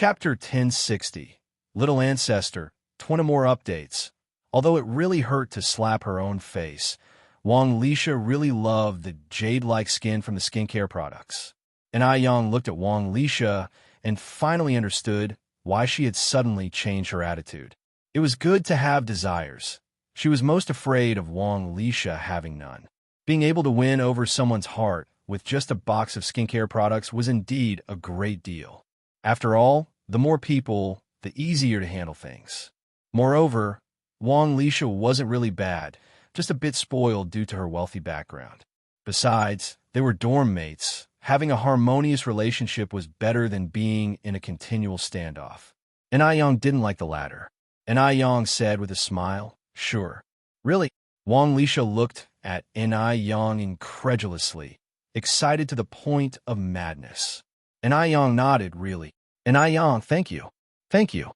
Chapter 1060, Little Ancestor, 20 more updates. Although it really hurt to slap her own face, Wang Lisha really loved the jade-like skin from the skincare products. And Yang looked at Wang Lisha and finally understood why she had suddenly changed her attitude. It was good to have desires. She was most afraid of Wang Lisha having none. Being able to win over someone's heart with just a box of skincare products was indeed a great deal. After all, the more people, the easier to handle things. Moreover, Wang Lisha wasn't really bad, just a bit spoiled due to her wealthy background. Besides, they were dorm mates. Having a harmonious relationship was better than being in a continual standoff. And Yang didn't like the latter. And Yang said with a smile, "Sure." "Really?" Wang Lisha looked at Yang incredulously, excited to the point of madness. And Yang nodded, "Really?" "And Yang, thank you. Thank you."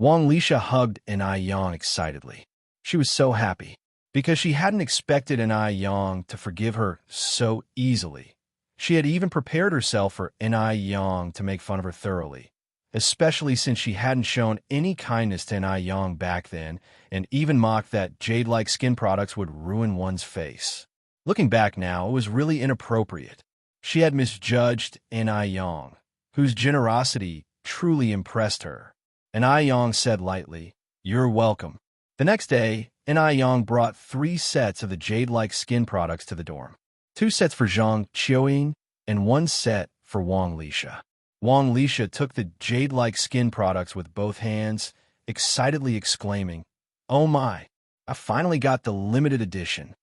Wang Lisha hugged Yang excitedly. She was so happy, because she hadn't expected Yang to forgive her so easily. She had even prepared herself for Yang to make fun of her thoroughly, especially since she hadn't shown any kindness to Yang back then, and even mocked that jade-like skin products would ruin one's face. Looking back now, it was really inappropriate. She had misjudged Yang, whose generosity truly impressed her. And Yang said lightly, "You're welcome." The next day, Yang brought 3 sets of the jade-like skin products to the dorm. 2 sets for Zhang Qiuying and 1 set for Wang Lisha. Wang Lisha took the jade-like skin products with both hands, excitedly exclaiming, "Oh my, I finally got the limited edition."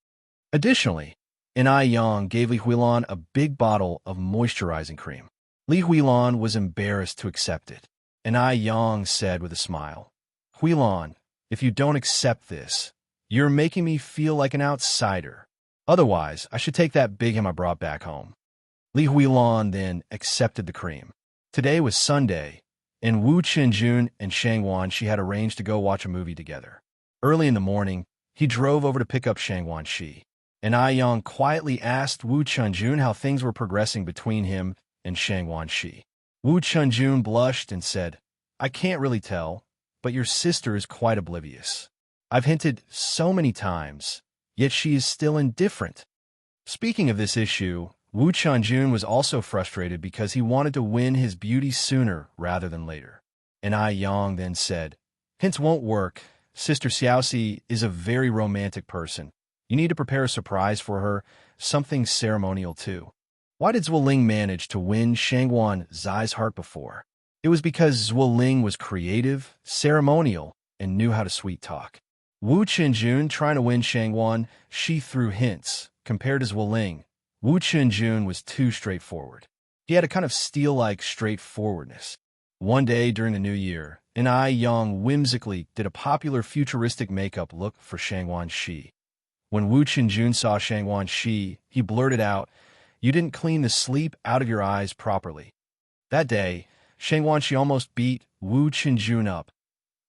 Additionally, Yang gave Li Huilan a big bottle of moisturizing cream. Li Huilan was embarrassed to accept it, and Yang said with a smile, "Huilan, if you don't accept this, you're making me feel like an outsider. Otherwise, I should take that big ham I brought back home." Li Huilan then accepted the cream. Today was Sunday, and Wu Chenjun and Shang Wanshi had arranged to go watch a movie together. Early in the morning, he drove over to pick up Shang Wanshi, and Yang quietly asked Wu Chenjun how things were progressing between him and Shang Wanshi. Wu Chenjun blushed and said, "I can't really tell, but your sister is quite oblivious. I've hinted so many times, yet she is still indifferent." Speaking of this issue, Wu Chenjun was also frustrated because he wanted to win his beauty sooner rather than later. And Yang then said, "Hints won't work. Sister Xiaoxi is a very romantic person. You need to prepare a surprise for her, something ceremonial too." Why did Zuoling manage to win Shangwan Zai's heart before? It was because Zuoling was creative, ceremonial, and knew how to sweet-talk. Wu Chenjun trying to win Shangwan, she threw hints. Compared to Zuoling, Wu Chenjun was too straightforward. He had a kind of steel-like straightforwardness. One day during the new year, Yang whimsically did a popular futuristic makeup look for Shangwan Shi. When Wu Chenjun saw Shangwan Shi, he blurted out, "You didn't clean the sleep out of your eyes properly." That day, Shangwan Shi almost beat Wu Chenjun up.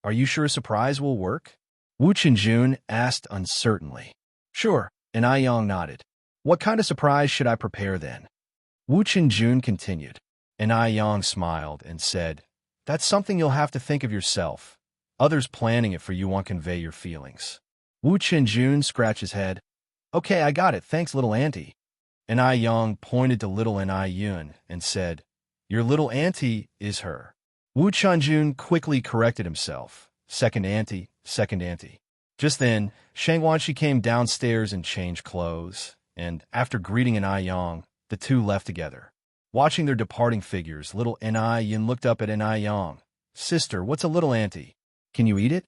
"Are you sure a surprise will work?" Wu Chenjun asked uncertainly. "Sure," and Yang nodded. "What kind of surprise should I prepare then?" Wu Chenjun continued, and Yang smiled and said, "That's something you'll have to think of yourself. Others planning it for you won't convey your feelings." Wu Chenjun scratched his head. "Okay, I got it, thanks, little auntie." And Yang pointed to little Yun and said, "Your little auntie is her." Wu Chenjun quickly corrected himself. Second auntie, second auntie." Just then, Shang Wanshi came downstairs and changed clothes, and after greeting Yang, the two left together. Watching their departing figures, little Yun looked up at Yang. "Sister, what's a little auntie? Can you eat it?"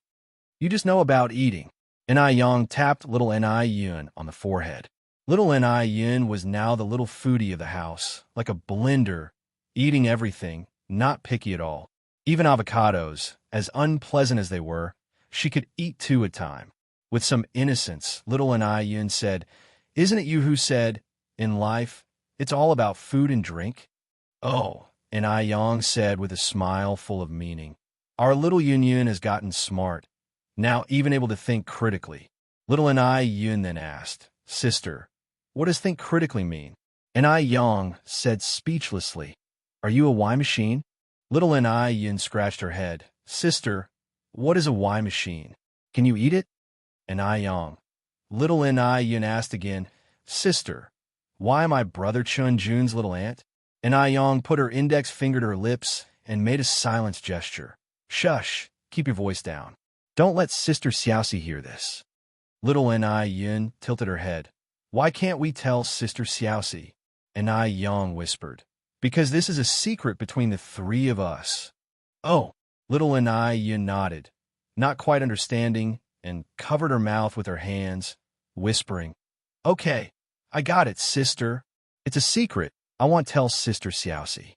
"You just know about eating." Yang tapped little Yun on the forehead. Little Yun was now the little foodie of the house, like a blender, eating everything, not picky at all. Even avocados, as unpleasant as they were, she could eat 2 at a time. With some innocence, little Yun said, "Isn't it you who said, in life, it's all about food and drink?" "Oh," and Yang said with a smile full of meaning. "Our little Yun has gotten smart, now even able to think critically." Little Yun then asked, "Sister, what does think critically mean?" And Yang said speechlessly, "Are you a Y machine?" Little N.I. Yin scratched her head. Sister, what is a Y machine? Can you eat it? N.I. Yang. Little N.I. Yin asked again. Sister, why am I Brother Chun Jun's little aunt? N.I. Yang put her index finger to her lips and made a silence gesture. Shush, keep your voice down. Don't let Sister Xiaoxi hear this. Little N.I. Yin tilted her head. Why can't we tell Sister Xiaoxi? N.I. Yang whispered. Because this is a secret between the three of us. Oh, little N.I. Yin nodded, not quite understanding, and covered her mouth with her hands, whispering, Okay, I got it, sister. It's a secret. I won't tell Sister Xiaoxi.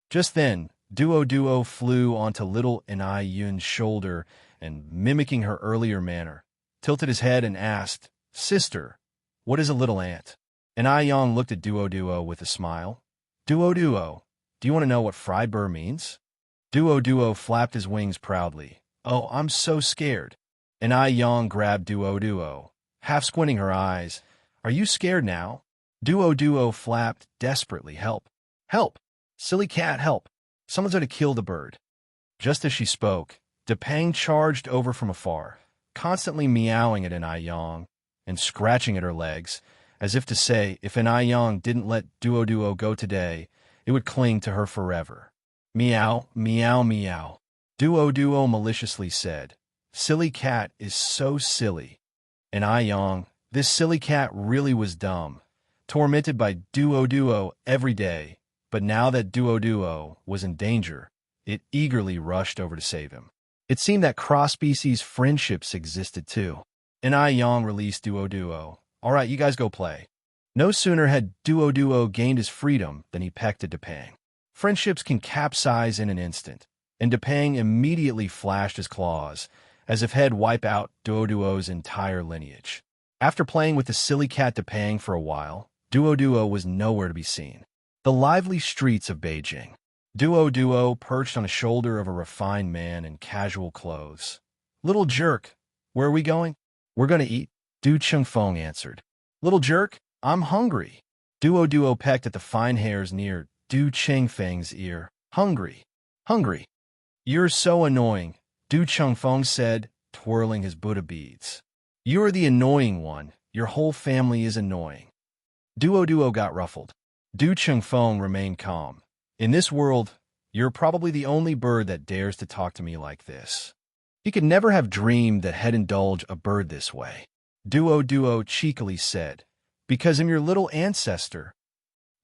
Just then, Duo flew onto little N.I. Yun's shoulder and, mimicking her earlier manner, tilted his head and asked, Sister, what is a little ant? N.I. Yang looked at Duo with a smile. Duo, do you want to know what fried burr means? Duo flapped his wings proudly. Oh, I'm so scared. N.I. Yang grabbed Duo, half squinting her eyes. Are you scared now? Duo flapped desperately. Help! Help! Silly cat, help! Someone's going to kill the bird. Just as she spoke, Depang charged over from afar, constantly meowing at N.I. Yang and scratching at her legs, as if to say if N.I. Yang didn't let Duo go today, it would cling to her forever. Meow, meow, meow. Duo maliciously said, Silly cat is so silly. N.I. Yang, this silly cat really was dumb, tormented by Duo every day, but now that Duo was in danger, it eagerly rushed over to save him. It seemed that cross-species friendships existed too. N.I. Yang released Duo. All right, you guys go play. No sooner had Duo gained his freedom than he pecked at Depang. Friendships can capsize in an instant, and Depang immediately flashed his claws, as if he'd wipe out Duo's entire lineage. After playing with the silly cat Depang for a while, Duo was nowhere to be seen. The lively streets of Beijing. Duo perched on the shoulder of a refined man in casual clothes. Little jerk, where are we going? We're going to eat, Du Chengfeng answered. Little jerk, I'm hungry. Duo pecked at the fine hairs near Du Chengfeng's ear. Hungry. You're so annoying, Du Chengfeng said, twirling his Buddha beads. You're the annoying one. Your whole family is annoying. Duo got ruffled. Du Chengfeng remained calm. In this world, you're probably the only bird that dares to talk to me like this. He could never have dreamed that he'd indulge a bird this way. Duo cheekily said, Because I'm your little ancestor.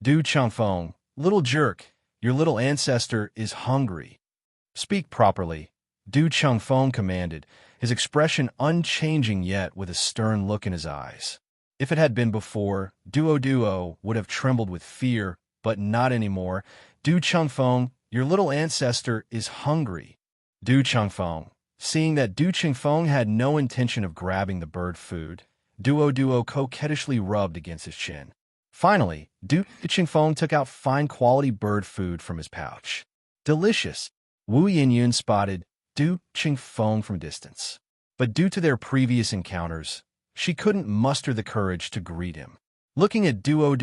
Du Chengfeng, little jerk, your little ancestor is hungry. Speak properly, Du Chengfeng commanded, his expression unchanging yet with a stern look in his eyes. If it had been before, Duo would have trembled with fear, but not anymore. Du Chengfeng, your little ancestor is hungry. Du Chengfeng, seeing that Du Chengfeng had no intention of grabbing the bird food, Duo coquettishly rubbed against his chin. Finally, Du Chengfeng took out fine-quality bird food from his pouch. Delicious. Wu Yinyun spotted Du Chengfeng from distance. But due to their previous encounters, she couldn't muster the courage to greet him. Looking at Duo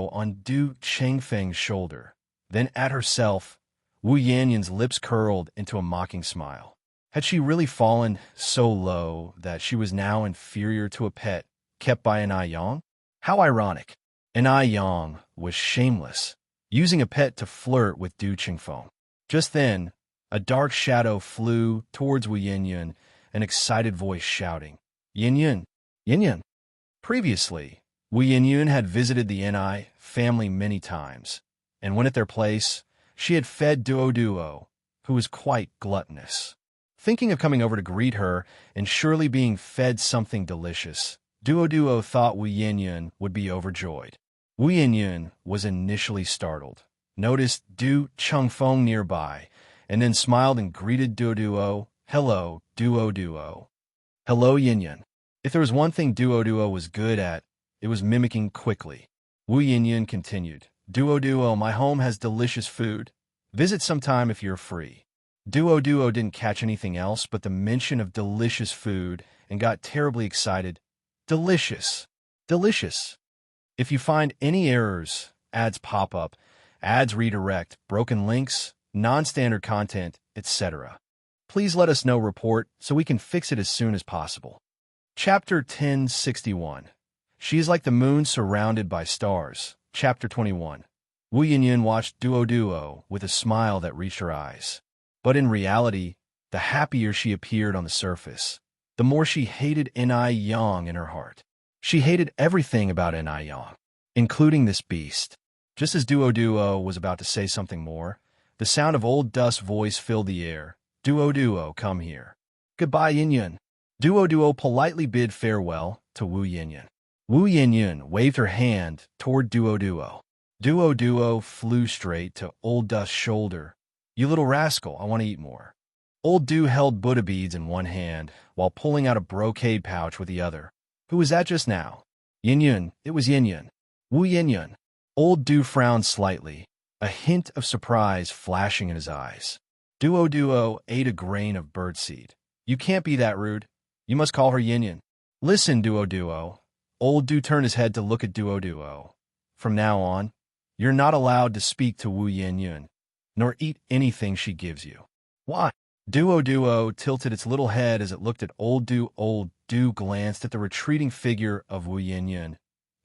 on Du Chengfeng's shoulder, then at herself, Wu Yanyun's lips curled into a mocking smile. Had she really fallen so low that she was now inferior to a pet kept by N.I. Yang? How ironic. N.I. Yang was shameless, using a pet to flirt with Du Chengfeng. Just then, a dark shadow flew towards Wu Yinyun, an excited voice shouting, Yinyun! Yinyun! Previously, Wu Yinyun had visited the N.I. family many times, and when at their place, she had fed Duo, who was quite gluttonous. Thinking of coming over to greet her and surely being fed something delicious, Duo thought Wu Yinyun would be overjoyed. Wu Yinyun was initially startled, noticed Du Chengfeng nearby, and then smiled and greeted Duo. Hello, Duo. Hello, Yinyun. If there was one thing Duo was good at, it was mimicking quickly. Wu Yinyun continued, Duo, my home has delicious food. Visit sometime if you're free. Duo didn't catch anything else but the mention of delicious food and got terribly excited. Delicious. If you find any errors, ads pop up, ads redirect, broken links, non-standard content, etc. Please let us know report so we can fix it as soon as possible. Chapter 1061. She is like the moon surrounded by stars. Chapter 21. Wu Yinyan watched Duo with a smile that reached her eyes. But in reality, the happier she appeared on the surface, the more she hated Ni Yang in her heart. She hated everything about Ni Yang, including this beast. Just as Duo was about to say something more, the sound of Old Dust's voice filled the air. Duo, come here. Goodbye, Yinyan. Duo politely bid farewell to Wu Yinyan. Wu Yinyan waved her hand toward Duo. Duo flew straight to Old Dust's shoulder. You little rascal, I want to eat more. Old Du held Buddha beads in one hand while pulling out a brocade pouch with the other. Who was that just now? Yinyan, it was Yinyan. Wu Yinyan. Old Du frowned slightly, a hint of surprise flashing in his eyes. Duo ate a grain of birdseed. You can't be that rude. You must call her Yinyan. Listen, Duo. Old Du turned his head to look at Duo. From now on, you're not allowed to speak to Wu Yinyan, nor eat anything she gives you. Why? Duo tilted its little head as it looked at Old Du. Old Du glanced at the retreating figure of Wu Yinyan.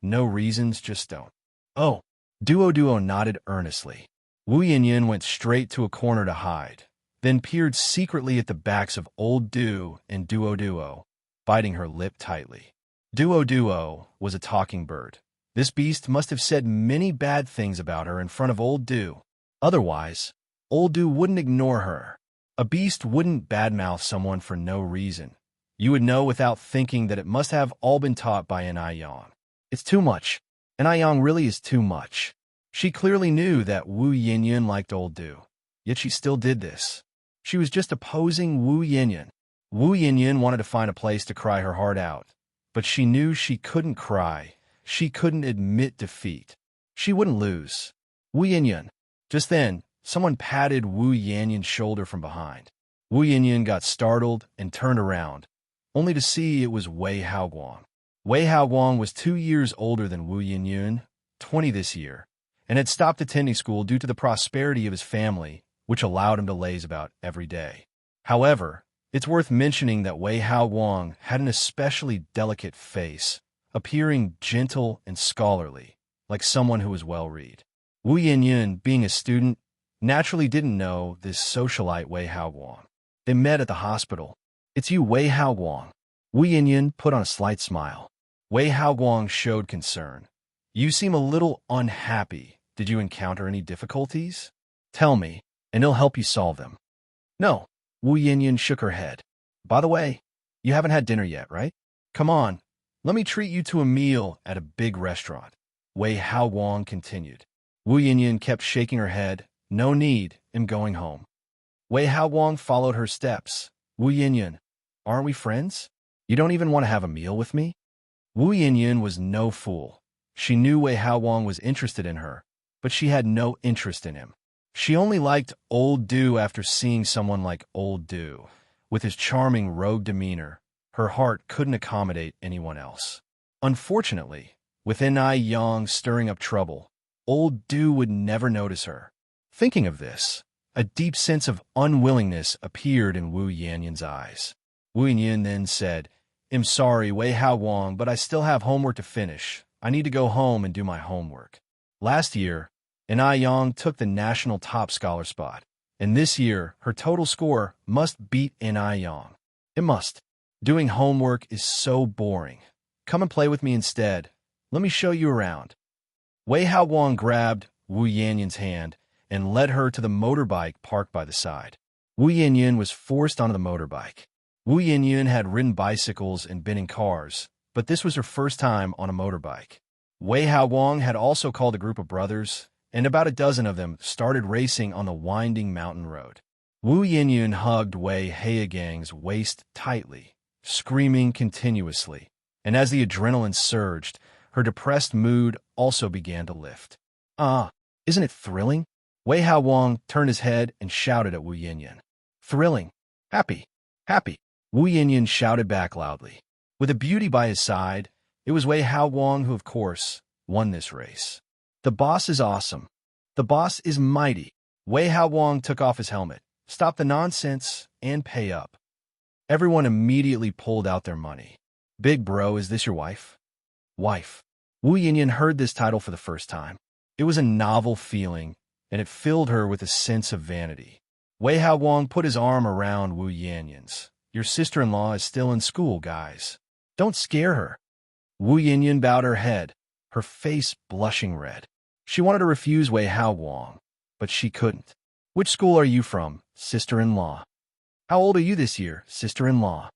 No reasons, just don't. Oh. Duo nodded earnestly. Wu Yinyan went straight to a corner to hide, then peered secretly at the backs of Old Du and Duo, biting her lip tightly. Duo was a talking bird. This beast must have said many bad things about her in front of Old Du. Otherwise, Old Du wouldn't ignore her. A beast wouldn't badmouth someone for no reason. You would know without thinking that it must have all been taught by Ni Yang. It's too much. Ni Yang really is too much. She clearly knew that Wu Yinyan liked Old Du, yet she still did this. She was just opposing Wu Yinyan. Wu Yinyan wanted to find a place to cry her heart out, but she knew she couldn't cry. She couldn't admit defeat. She wouldn't lose. Wu Yinyan. Just then, someone patted Wu Yanyan's shoulder from behind. Wu Yinyan got startled and turned around, only to see it was Wei Haoguang. Wei Haoguang was 2 years older than Wu Yinyan, 20 this year, and had stopped attending school due to the prosperity of his family, which allowed him to laze about every day. However, it's worth mentioning that Wei Haoguang had an especially delicate face, appearing gentle and scholarly, like someone who was well-read. Wu Yinyan, being a student, naturally didn't know this socialite Wei Haoguang. They met at the hospital. It's you, Wei Haoguang. Wu Yinyan put on a slight smile. Wei Haoguang showed concern. You seem a little unhappy. Did you encounter any difficulties? Tell me, and it'll help you solve them. No. Wu Yinyan shook her head. By the way, you haven't had dinner yet, right? Come on, let me treat you to a meal at a big restaurant. Wei Haoguang continued. Wu Yinyan kept shaking her head. No need, I'm going home. Wei Haoguang followed her steps. Wu Yinyan, aren't we friends? You don't even want to have a meal with me? Wu Yinyan was no fool. She knew Wei Haoguang was interested in her, but she had no interest in him. She only liked Old Du after seeing someone like Old Du. With his charming rogue demeanor, her heart couldn't accommodate anyone else. Unfortunately, with Ni Yang stirring up trouble, Old Du would never notice her. Thinking of this, a deep sense of unwillingness appeared in Wu Yanyan's eyes. Wu Yanyan then said, I'm sorry, Wei Haoguang, but I still have homework to finish. I need to go home and do my homework. Last year, Ni Yang took the national top scholar spot, and this year, her total score must beat Ni Yang. It must. Doing homework is so boring. Come and play with me instead. Let me show you around. Wei Haoguang grabbed Wu Yanyan's hand and led her to the motorbike parked by the side. Wu Yanyan was forced onto the motorbike. Wu Yanyan had ridden bicycles and been in cars, but this was her first time on a motorbike. Wei Haoguang had also called a group of brothers, and about a dozen of them started racing on the winding mountain road. Wu Yinyan hugged Wei Haoguang's waist tightly, screaming continuously, and as the adrenaline surged, her depressed mood also began to lift. Isn't it thrilling? Wei Haoguang turned his head and shouted at Wu Yinyan. Thrilling. Happy. Happy. Wu Yinyan shouted back loudly. With a beauty by his side, it was Wei Haoguang who, of course, won this race. The boss is awesome. The boss is mighty. Wei Hao Wang took off his helmet. Stop the nonsense and pay up. Everyone immediately pulled out their money. Big bro, is this your wife? Wife. Wu Yinyan heard this title for the first time. It was a novel feeling, and it filled her with a sense of vanity. Wei Hao Wang put his arm around Wu Yanyan's. Your sister-in-law is still in school, guys. Don't scare her. Wu Yinyan bowed her head, her face blushing red. She wanted to refuse Wei Hao Wang, but she couldn't. Which school are you from, sister-in-law? How old are you this year, sister-in-law?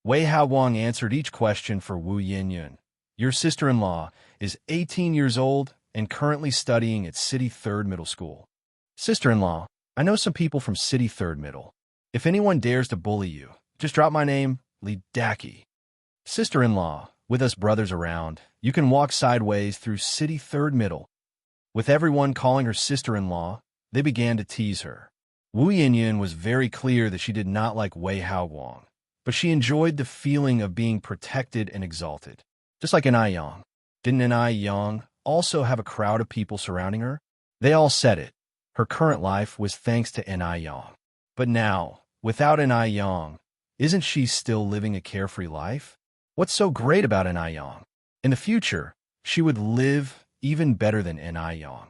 Wei Hao Wang answered each question for Wu Yinyan. Your sister-in-law is 18 years old and currently studying at City 3rd Middle School. Sister-in-law, I know some people from City 3rd Middle. If anyone dares to bully you, just drop my name, Li Daki. Sister-in-law, with us brothers around, you can walk sideways through City 3rd Middle. With everyone calling her sister-in-law, they began to tease her. Wu Yinyan was very clear that she did not like Wei Hao Wang, but she enjoyed the feeling of being protected and exalted. Just like Enai Yang. Didn't Enai Yang also have a crowd of people surrounding her? They all said it. Her current life was thanks to Enai Yang. But now, without Enai Yang, isn't she still living a carefree life? What's so great about Enai Yang? In the future, she would live even better than Enai Yang.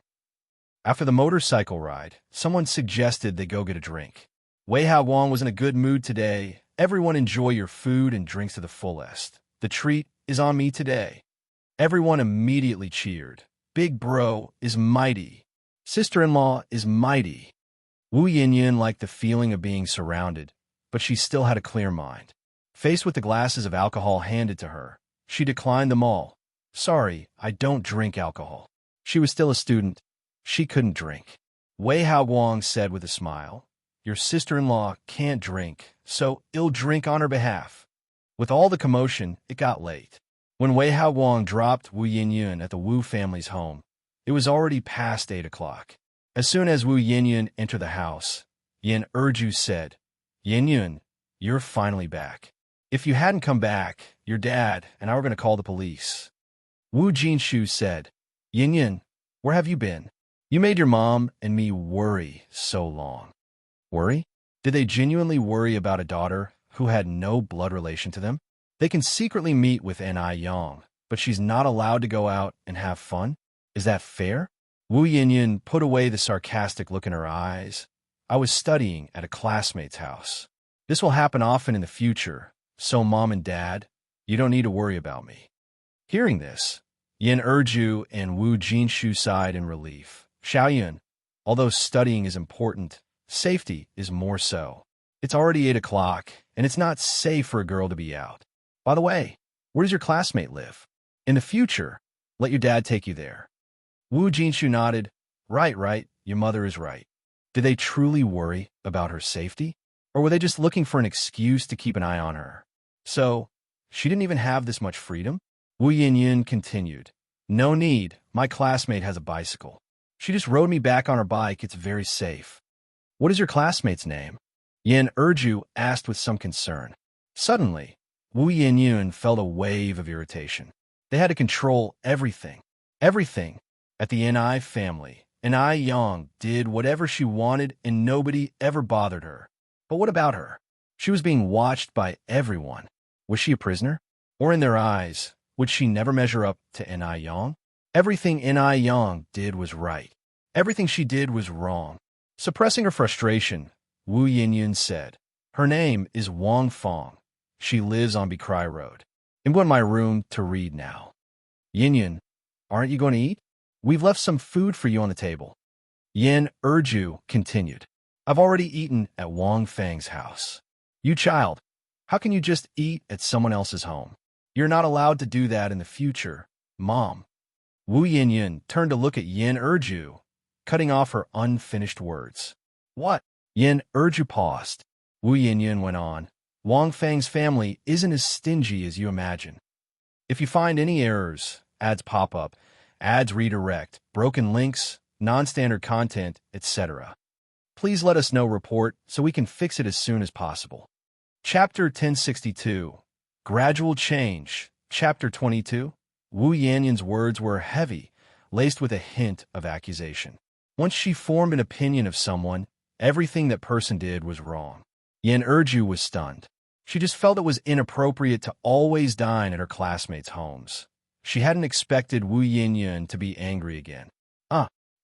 After the motorcycle ride, someone suggested they go get a drink. Wei Hao Wang was in a good mood today. Everyone enjoy your food and drinks to the fullest. The treat is on me today. Everyone immediately cheered. Big bro is mighty. Sister-in-law is mighty. Wu Yinyan liked the feeling of being surrounded, but she still had a clear mind. Faced with the glasses of alcohol handed to her, she declined them all. Sorry, I don't drink alcohol. She was still a student. She couldn't drink. Wei Hao Wang said with a smile, your sister-in-law can't drink, so I'll drink on her behalf. With all the commotion, it got late. When Wei Hao Wang dropped Wu Yinyan at the Wu family's home, it was already past 8 o'clock. As soon as Wu Yinyan entered the house, enrich said, Yinyan, you're finally back. If you hadn't come back, your dad and I were going to call the police. Wu Jinshu said, Yinyan, where have you been? You made your mom and me worry so long. Worry? Did they genuinely worry about a daughter who had no blood relation to them? They can secretly meet with Enai Yang, but she's not allowed to go out and have fun? Is that fair? Wu Yinyan put away the sarcastic look in her eyes. I was studying at a classmate's house. This will happen often in the future, so Mom and Dad, you don't need to worry about me. Hearing this, enrich and Wu Jinshu sighed in relief. Xiaoyun, although studying is important, safety is more so. It's already 8 o'clock, and it's not safe for a girl to be out. By the way, where does your classmate live? In the future, let your dad take you there. Wu Jinshu nodded. Right, your mother is right. Did they truly worry about her safety? Or were they just looking for an excuse to keep an eye on her? So, she didn't even have this much freedom? Wu Yinyan continued. No need, my classmate has a bicycle. She just rode me back on her bike, it's very safe. What is your classmate's name? Enrich asked with some concern. Suddenly, Wu Yinyan felt a wave of irritation. They had to control everything. Everything. At the Enai family, Enai Yang did whatever she wanted and nobody ever bothered her. But what about her? She was being watched by everyone. Was she a prisoner? Or in their eyes, would she never measure up to Enai Yang? Everything Enai Yang did was right. Everything she did was wrong. Suppressing her frustration, Wu Yinyan said, her name is Wang Fong. She lives on Bikrai Road. I'm going to my room to read now. Yinyan, aren't you going to eat? We've left some food for you on the table. Enrich continued. I've already eaten at Wang Feng's house. You child, how can you just eat at someone else's home? You're not allowed to do that in the future, Mom. Wu Yinyan turned to look at Enrich, cutting off her unfinished words. What? Enrich paused. Wu Yinyan went on. Wang Feng's family isn't as stingy as you imagine. If you find any errors, ads pop up, ads redirect, broken links, non-standard content, etc. Please let us know report so we can fix it as soon as possible. Chapter 1062, Gradual Change. Chapter 22, Wu Yanyan's words were heavy, laced with a hint of accusation. Once she formed an opinion of someone, everything that person did was wrong. Enrich was stunned. She just felt it was inappropriate to always dine at her classmates' homes. She hadn't expected Wu Yinyun to be angry again.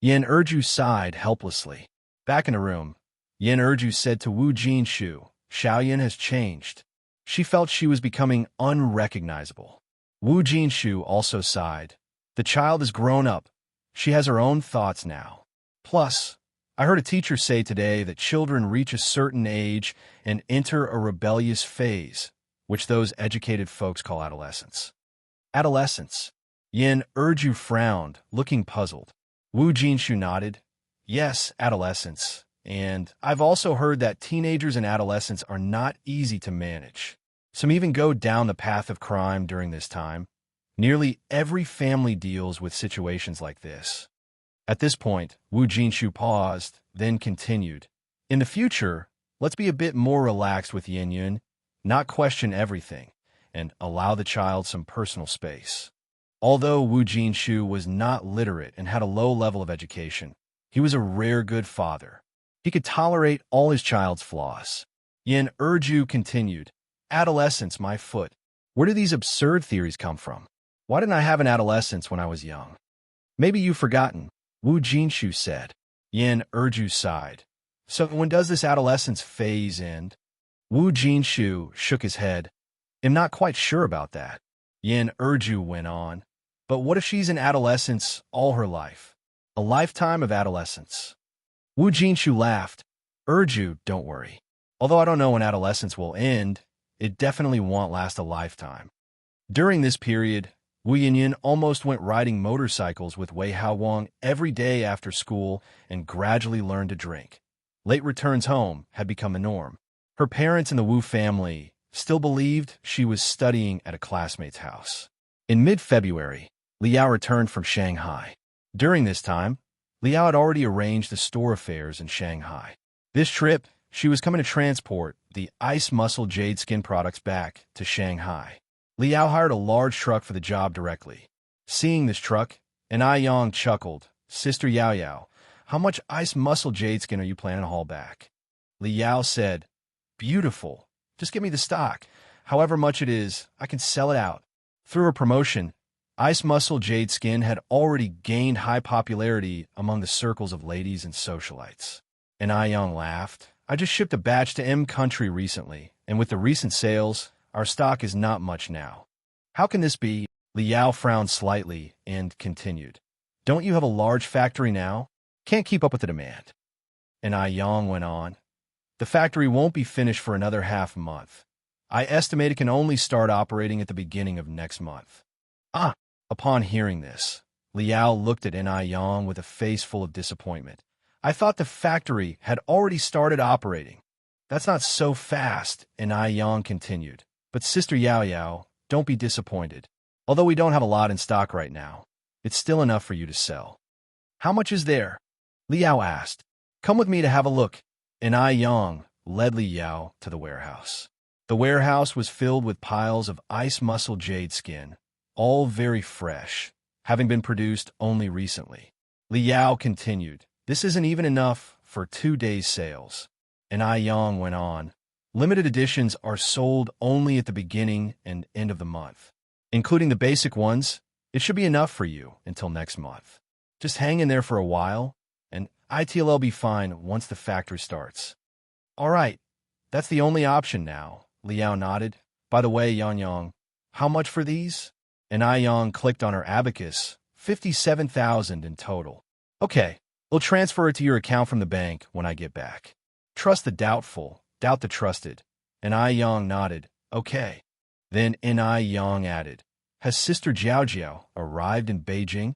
Enrich sighed helplessly. Back in the room, Enrich said to Wu Jinshu, Xiaoyan has changed. She felt she was becoming unrecognizable. Wu Jinshu also sighed. The child is grown up. She has her own thoughts now. Plus, I heard a teacher say today that children reach a certain age and enter a rebellious phase, which those educated folks call adolescence. Adolescence. Enrich frowned, looking puzzled. Wu Jinshu nodded. Yes, adolescence. And I've also heard that teenagers and adolescents are not easy to manage. Some even go down the path of crime during this time. Nearly every family deals with situations like this. At this point, Wu Jinshu paused, then continued. In the future, let's be a bit more relaxed with Yinyun, not question everything, and allow the child some personal space. Although Wu Jinshu was not literate and had a low level of education, he was a rare good father. He could tolerate all his child's flaws. Enrich continued, Adolescence, my foot. Where do these absurd theories come from? Why didn't I have an adolescence when I was young? Maybe you've forgotten, Wu Jinshu said. Enrich sighed. So when does this adolescence phase end? Wu Jinshu shook his head. I'm not quite sure about that. Enrich went on. But what if she's in adolescence all her life? A lifetime of adolescence. Wu Jinshu laughed. Urju, don't worry. Although I don't know when adolescence will end, it definitely won't last a lifetime. During this period, Wu Yinyun almost went riding motorcycles with Wei Haowang every day after school and gradually learned to drink. Late returns home had become the norm. Her parents and the Wu family still believed she was studying at a classmate's house. In mid-February, Liao returned from Shanghai. During this time, Liao had already arranged the store affairs in Shanghai. This trip, she was coming to transport the Ice Muscle Jade Skin products back to Shanghai. Liao hired a large truck for the job directly. Seeing this truck, Yang chuckled. Sister Yao Yao, how much Ice Muscle Jade Skin are you planning to haul back? Liao said, Beautiful. Just give me the stock. However much it is, I can sell it out. Through a promotion, Ice Muscle Jade Skin had already gained high popularity among the circles of ladies and socialites. Yang laughed. I just shipped a batch to M Country recently, and with the recent sales, our stock is not much now. How can this be? Liao frowned slightly and continued. Don't you have a large factory now? Can't keep up with the demand. Yang went on. The factory won't be finished for another half month. I estimate it can only start operating at the beginning of next month. Upon hearing this, Liao looked at Yang with a face full of disappointment. I thought the factory had already started operating. That's not so fast, Yang continued. But Sister Yao Yao, don't be disappointed. Although we don't have a lot in stock right now, it's still enough for you to sell. How much is there? Liao asked. Come with me to have a look. Yang led Liao to the warehouse. The warehouse was filled with piles of Ice Muscle Jade Skin, all very fresh, having been produced only recently. Liao continued, This isn't even enough for 2 days' sales. Yang went on, Limited editions are sold only at the beginning and end of the month. Including the basic ones, it should be enough for you until next month. Just hang in there for a while, and it'll be fine once the factory starts. All right, that's the only option now, Liao nodded. By the way, Yang, how much for these? Yang clicked on her abacus, 57,000 in total. Okay, we'll transfer it to your account from the bank when I get back. Trust the doubtful, doubt the trusted. Yang nodded, okay. Then Yang added, Has Sister Jiao Jiao arrived in Beijing?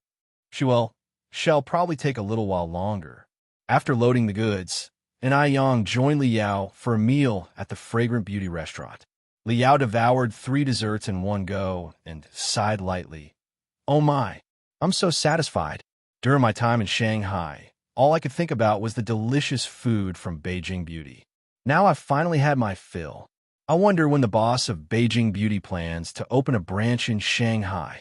She'll probably take a little while longer. After loading the goods, Yang joined Liao for a meal at the Fragrant Beauty restaurant. Liao devoured 3 desserts in one go and sighed lightly. Oh my, I'm so satisfied. During my time in Shanghai, all I could think about was the delicious food from Beijing Beauty. Now I've finally had my fill. I wonder when the boss of Beijing Beauty plans to open a branch in Shanghai.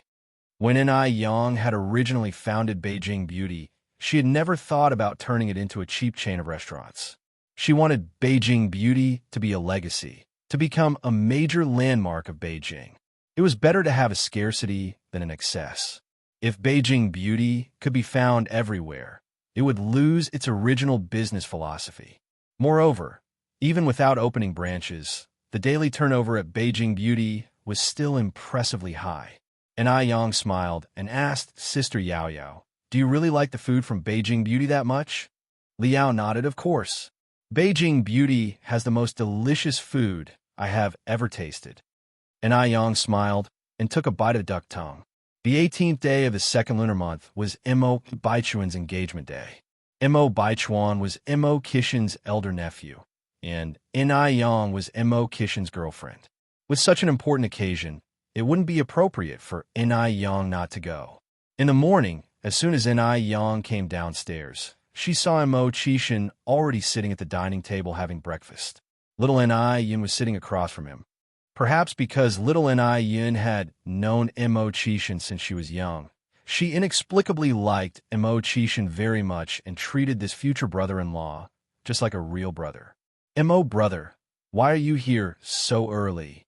When Yang had originally founded Beijing Beauty, She had never thought about turning it into a cheap chain of restaurants. She wanted Beijing Beauty to be a legacy, to become a major landmark of Beijing. It was better to have a scarcity than an excess. If Beijing Beauty could be found everywhere, it would lose its original business philosophy. Moreover, even without opening branches, the daily turnover at Beijing Beauty was still impressively high. And Yang smiled and asked Sister Yao Yao, "Do you really like the food from Beijing Beauty that much?" Liao nodded, "Of course. Beijing Beauty has the most delicious food I have ever tasted." And Yang smiled and took a bite of duck tongue. The 18th day of the second lunar month was Mo Baichuan's engagement day. Mo Baichuan was Mo Kishin's elder nephew, and Yang was Mo Kishin's girlfriend. With such an important occasion, it wouldn't be appropriate for Yang not to go. In the morning, as soon as Yang came downstairs, she saw Mo Kishin already sitting at the dining table having breakfast. Little Yin was sitting across from him. Perhaps because little Yin had known Mo Kishin since she was young, she inexplicably liked Mo Kishin very much and treated this future brother-in-law just like a real brother. "Mo brother, why are you here so early?"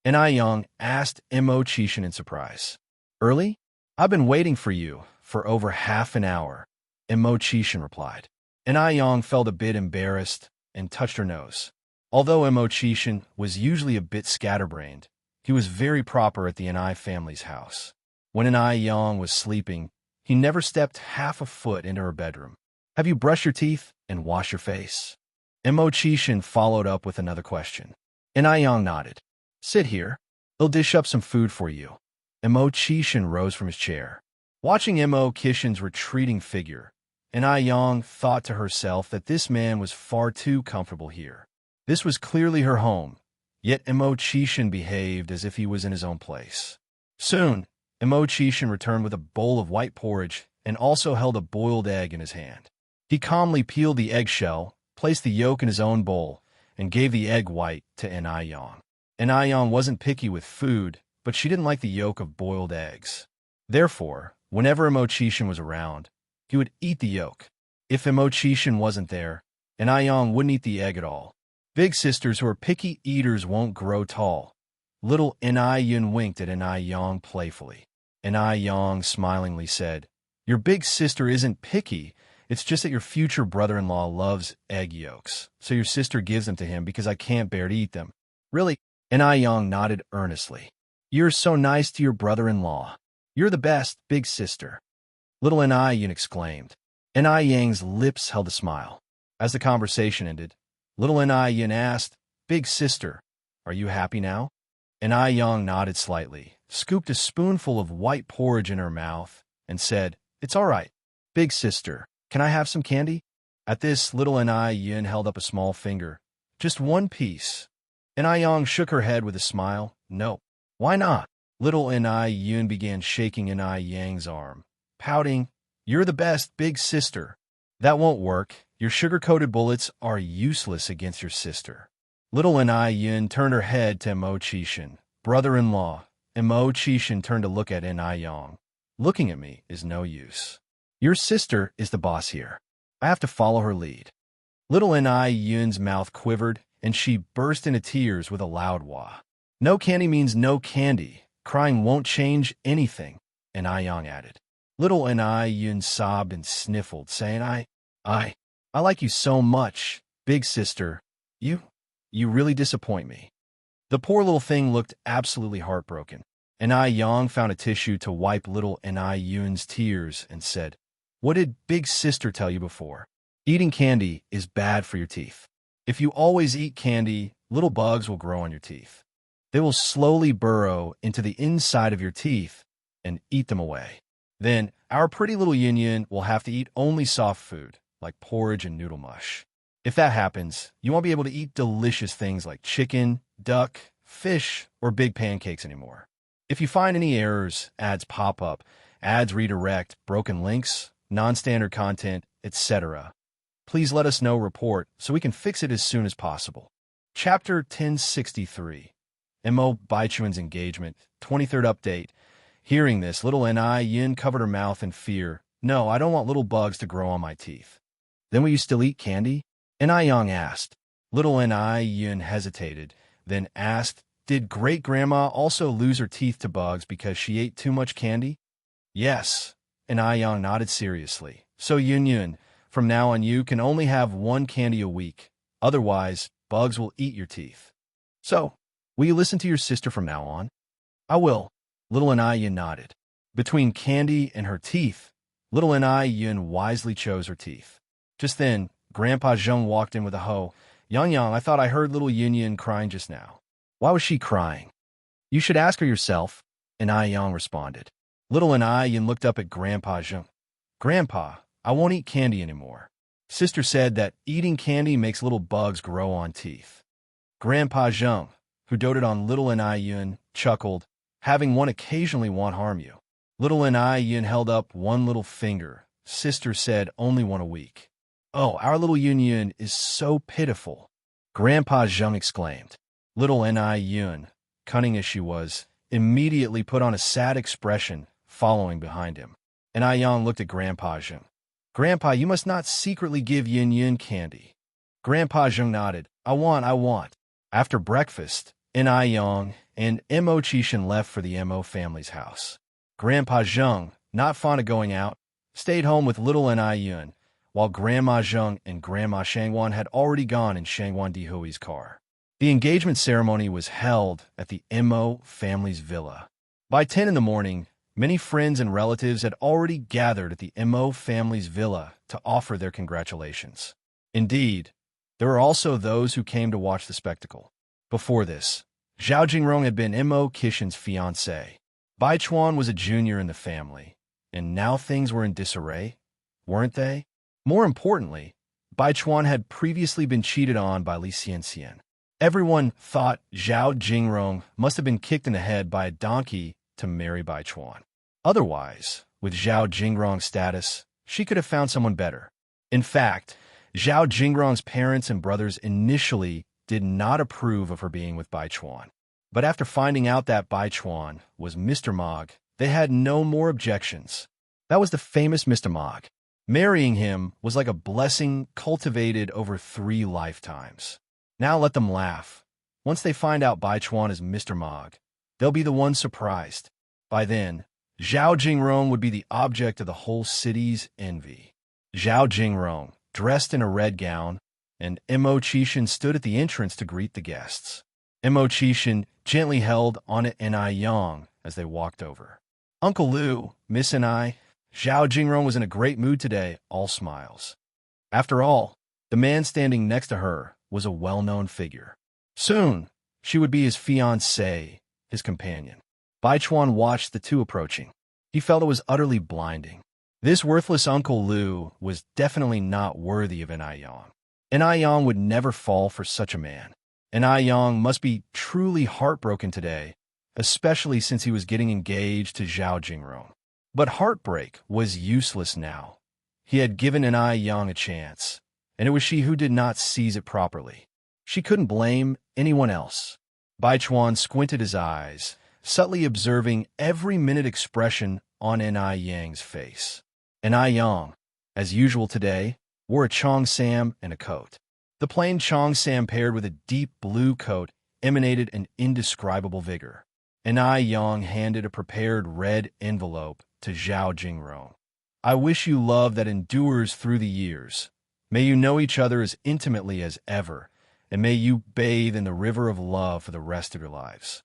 Yang asked Mo Kishin in surprise. "Early? I've been waiting for you for over half an hour," Mo Kishin replied. Yang felt a bit embarrassed and touched her nose. Although Mo Kishin was usually a bit scatterbrained, he was very proper at the family's house. When Yang was sleeping, he never stepped half a foot into her bedroom. "Have you brushed your teeth and washed your face?" Mo Kishin followed up with another question. Yang nodded. "Sit here. They'll dish up some food for you." Mo Kishin rose from his chair. Watching Mo Kishin's retreating figure, Yang thought to herself that this man was far too comfortable here. This was clearly her home, yet Mo Kishin behaved as if he was in his own place. Soon, Mo Kishin returned with a bowl of white porridge and also held a boiled egg in his hand. He calmly peeled the eggshell, placed the yolk in his own bowl, and gave the egg white to Yang. Yang wasn't picky with food, but she didn't like the yolk of boiled eggs. Therefore, whenever Mo Kishin was around, he would eat the yolk. If Mo Kishin wasn't there, Yang wouldn't eat the egg at all. Big sisters who are picky eaters won't grow tall. Little Yin winked at Yang playfully. Yang smilingly said, "Your big sister isn't picky, it's just that your future brother-in-law loves egg yolks, so your sister gives them to him because I can't bear to eat them." "Really?" Yang nodded earnestly. "You're so nice to your brother-in-law. You're the best, big sister." Little Yin exclaimed. Yang's lips held a smile. As the conversation ended, little Yin asked, "Big sister, are you happy now?" Yang nodded slightly, scooped a spoonful of white porridge in her mouth, and said, "It's all right. Big sister, can I have some candy?" At this, little Yin held up a small finger. "Just one piece." Yang shook her head with a smile. "No." "Why not?" Little Yin began shaking Yang's arm, pouting, "You're the best, big sister." "That won't work. Your sugar-coated bullets are useless against your sister." Little Yin turned her head to Mo Kishin. "Brother-in-law." Mo Kishin turned to look at Yang. "Looking at me is no use. Your sister is the boss here. I have to follow her lead." Little Yin's mouth quivered, and she burst into tears with a loud wah. "No candy means no candy. Crying won't change anything," Yang added. Little Yin sobbed and sniffled, saying, I like you so much, big sister. You really disappoint me." The poor little thing looked absolutely heartbroken. Yang found a tissue to wipe little Yin's tears and said, "What did big sister tell you before? Eating candy is bad for your teeth. If you always eat candy, little bugs will grow on your teeth. They will slowly burrow into the inside of your teeth and eat them away. Then our pretty little Yin will have to eat only soft food, like porridge and noodle mush. If that happens, you won't be able to eat delicious things like chicken, duck, fish, or big pancakes anymore. If you find any errors, ads pop up, ads redirect, broken links, non-standard content, etc., please let us know report so we can fix it as soon as possible." Chapter 1063, Mo Baichuan's Engagement, 23rd Update. Hearing this, little Yin covered her mouth in fear, No, I don't want little bugs to grow on my teeth. Then will you still eat candy? Yang asked. Little Yun hesitated, then asked, did great-grandma also lose her teeth to bugs because she ate too much candy? Yes. Yang nodded seriously. So Yun, from now on you can only have one candy a week. Otherwise, bugs will eat your teeth. So, will you listen to your sister from now on? I will. Little Yun nodded. Between candy and her teeth, Little Yun wisely chose her teeth. Just then, Grandpa Zheng walked in with a hoe. Yang, I thought I heard little Yun crying just now. Why was she crying? You should ask her yourself, Yang responded. Little Yun looked up at Grandpa Zheng. Grandpa, I won't eat candy anymore. Sister said that eating candy makes little bugs grow on teeth. Grandpa Zheng, who doted on Little Yun, chuckled, having one occasionally won't harm you. Little Yun held up one little finger. Sister said only one a week. Oh, our little Yun is so pitiful, Grandpa Zheng exclaimed. Little Yun, cunning as she was, immediately put on a sad expression, following behind him. Yang looked at Grandpa Zheng. Grandpa, you must not secretly give Yun candy. Grandpa Zheng nodded. I want. After breakfast, Yang and Mo Chishan left for the Mo family's house. Grandpa Zheng, not fond of going out, stayed home with little Yun, while Grandma Zheng and Grandma Shangwan had already gone in Shangwan Dihui's car. The engagement ceremony was held at the Mo family's villa. By 10 in the morning, many friends and relatives had already gathered at the Mo family's villa to offer their congratulations. Indeed, there were also those who came to watch the spectacle. Before this, Zhao Jingrong had been Mo Kishin's fiancé. Bai Chuan was a junior in the family, and now things were in disarray, weren't they? More importantly, Bai Chuan had previously been cheated on by Li Xianxian. Everyone thought Zhao Jingrong must have been kicked in the head by a donkey to marry Bai Chuan. Otherwise, with Zhao Jingrong's status, she could have found someone better. In fact, Zhao Jingrong's parents and brothers initially did not approve of her being with Bai Chuan. But after finding out that Bai Chuan was Mr. Mog, they had no more objections. That was the famous Mr. Mog. Marrying him was like a blessing cultivated over 3 lifetimes. Now let them laugh. Once they find out Bai Chuan is Mr. Mog, they'll be the ones surprised. By then, Zhao Jingrong would be the object of the whole city's envy. Zhao Jingrong, dressed in a red gown, and Mo Chishan stood at the entrance to greet the guests. Mo Chishan gently held on it Yang as they walked over. Uncle Lu, Miss and I, Zhao Jingrong was in a great mood today, all smiles. After all, the man standing next to her was a well-known figure. Soon, she would be his fiancée, his companion. Bai Chuan watched the two approaching. He felt it was utterly blinding. This worthless Uncle Lu was definitely not worthy of Yang. Yang would never fall for such a man. Yang must be truly heartbroken today, especially since he was getting engaged to Zhao Jingrong. But heartbreak was useless now. He had given Yang a chance, and it was she who did not seize it properly. She couldn't blame anyone else. Bai Chuan squinted his eyes, subtly observing every minute expression on Yang's face. Yang, as usual today, wore a cheongsam and a coat. The plain cheongsam paired with a deep blue coat emanated an indescribable vigor. Yang handed a prepared red envelope to Zhao Jingrong. I wish you love that endures through the years. May you know each other as intimately as ever, and may you bathe in the river of love for the rest of your lives.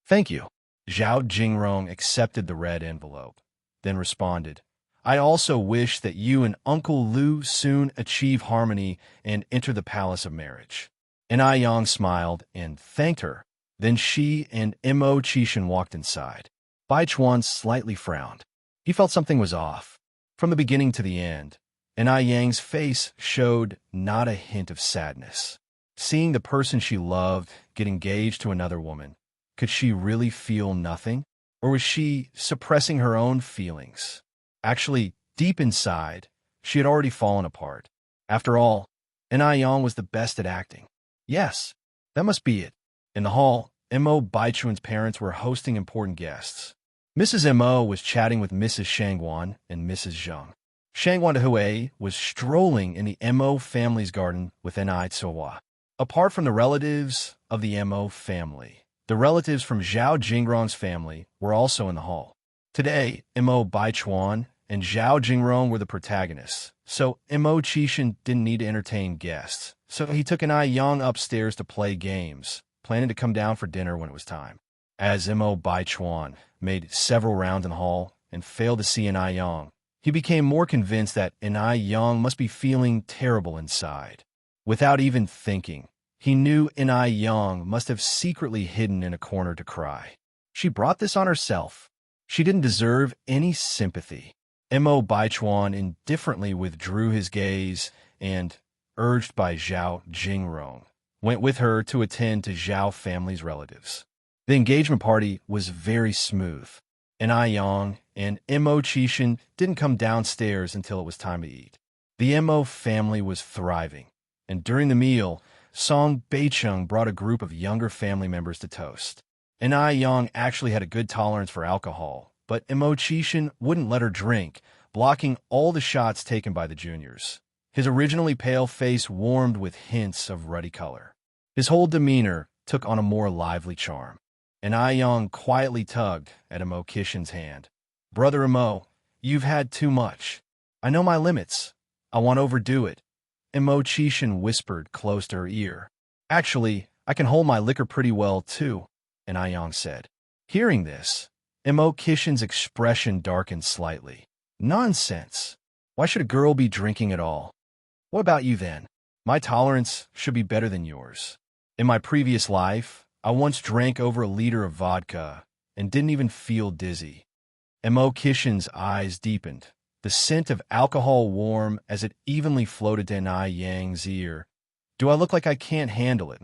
Thank you. Zhao Jingrong accepted the red envelope, then responded, I also wish that you and Uncle Lu soon achieve harmony and enter the palace of marriage. Yang smiled and thanked her. Then she and Mo Chishan walked inside. Bai Chuan slightly frowned. He felt something was off. From the beginning to the end, Yang's face showed not a hint of sadness. Seeing the person she loved get engaged to another woman, could she really feel nothing? Or was she suppressing her own feelings? Actually, deep inside, she had already fallen apart. After all, Yang was the best at acting. Yes, that must be it. In the hall, Mo Baichuan's parents were hosting important guests. Mrs. Mo was chatting with Mrs. Shangwan and Mrs. Zheng. Shangwandahui was strolling in the Mo family's garden with Enai Tsawa. Apart from the relatives of the Mo family, the relatives from Zhao Jingrong's family were also in the hall. Today, Mo Baichuan and Zhao Jingrong were the protagonists, so Mo Qixin didn't need to entertain guests. So he took Enai Yang upstairs to play games, planning to come down for dinner when it was time. As Mo Baichuan made several rounds in the hall and failed to see Enai Yang, he became more convinced that Enai Yang must be feeling terrible inside. Without even thinking, he knew Enai Yang must have secretly hidden in a corner to cry. She brought this on herself. She didn't deserve any sympathy. Mo Baichuan indifferently withdrew his gaze and, urged by Zhao Jingrong, went with her to attend to Zhao family's relatives. The engagement party was very smooth. Enai Yang and Mo Qixin didn't come downstairs until it was time to eat. The Mo family was thriving, and during the meal, Song Beicheng brought a group of younger family members to toast. Enai Yang actually had a good tolerance for alcohol, but Mo Qixin wouldn't let her drink, blocking all the shots taken by the juniors. His originally pale face warmed with hints of ruddy color. His whole demeanor took on a more lively charm. Enai Yang quietly tugged at Mo Qixin's hand. "Brother Mo, you've had too much. I know my limits. I won't overdo it." Mo Qixin whispered close to her ear. "Actually, I can hold my liquor pretty well, too," Enai Yang said. Hearing this, Mo Qixin's expression darkened slightly. "Nonsense. Why should a girl be drinking at all? What about you then? My tolerance should be better than yours. In my previous life, I once drank over a liter of vodka and didn't even feel dizzy." Mo Qixin's eyes deepened, the scent of alcohol warm as it evenly floated to Enai Yang's ear. "Do I look like I can't handle it?"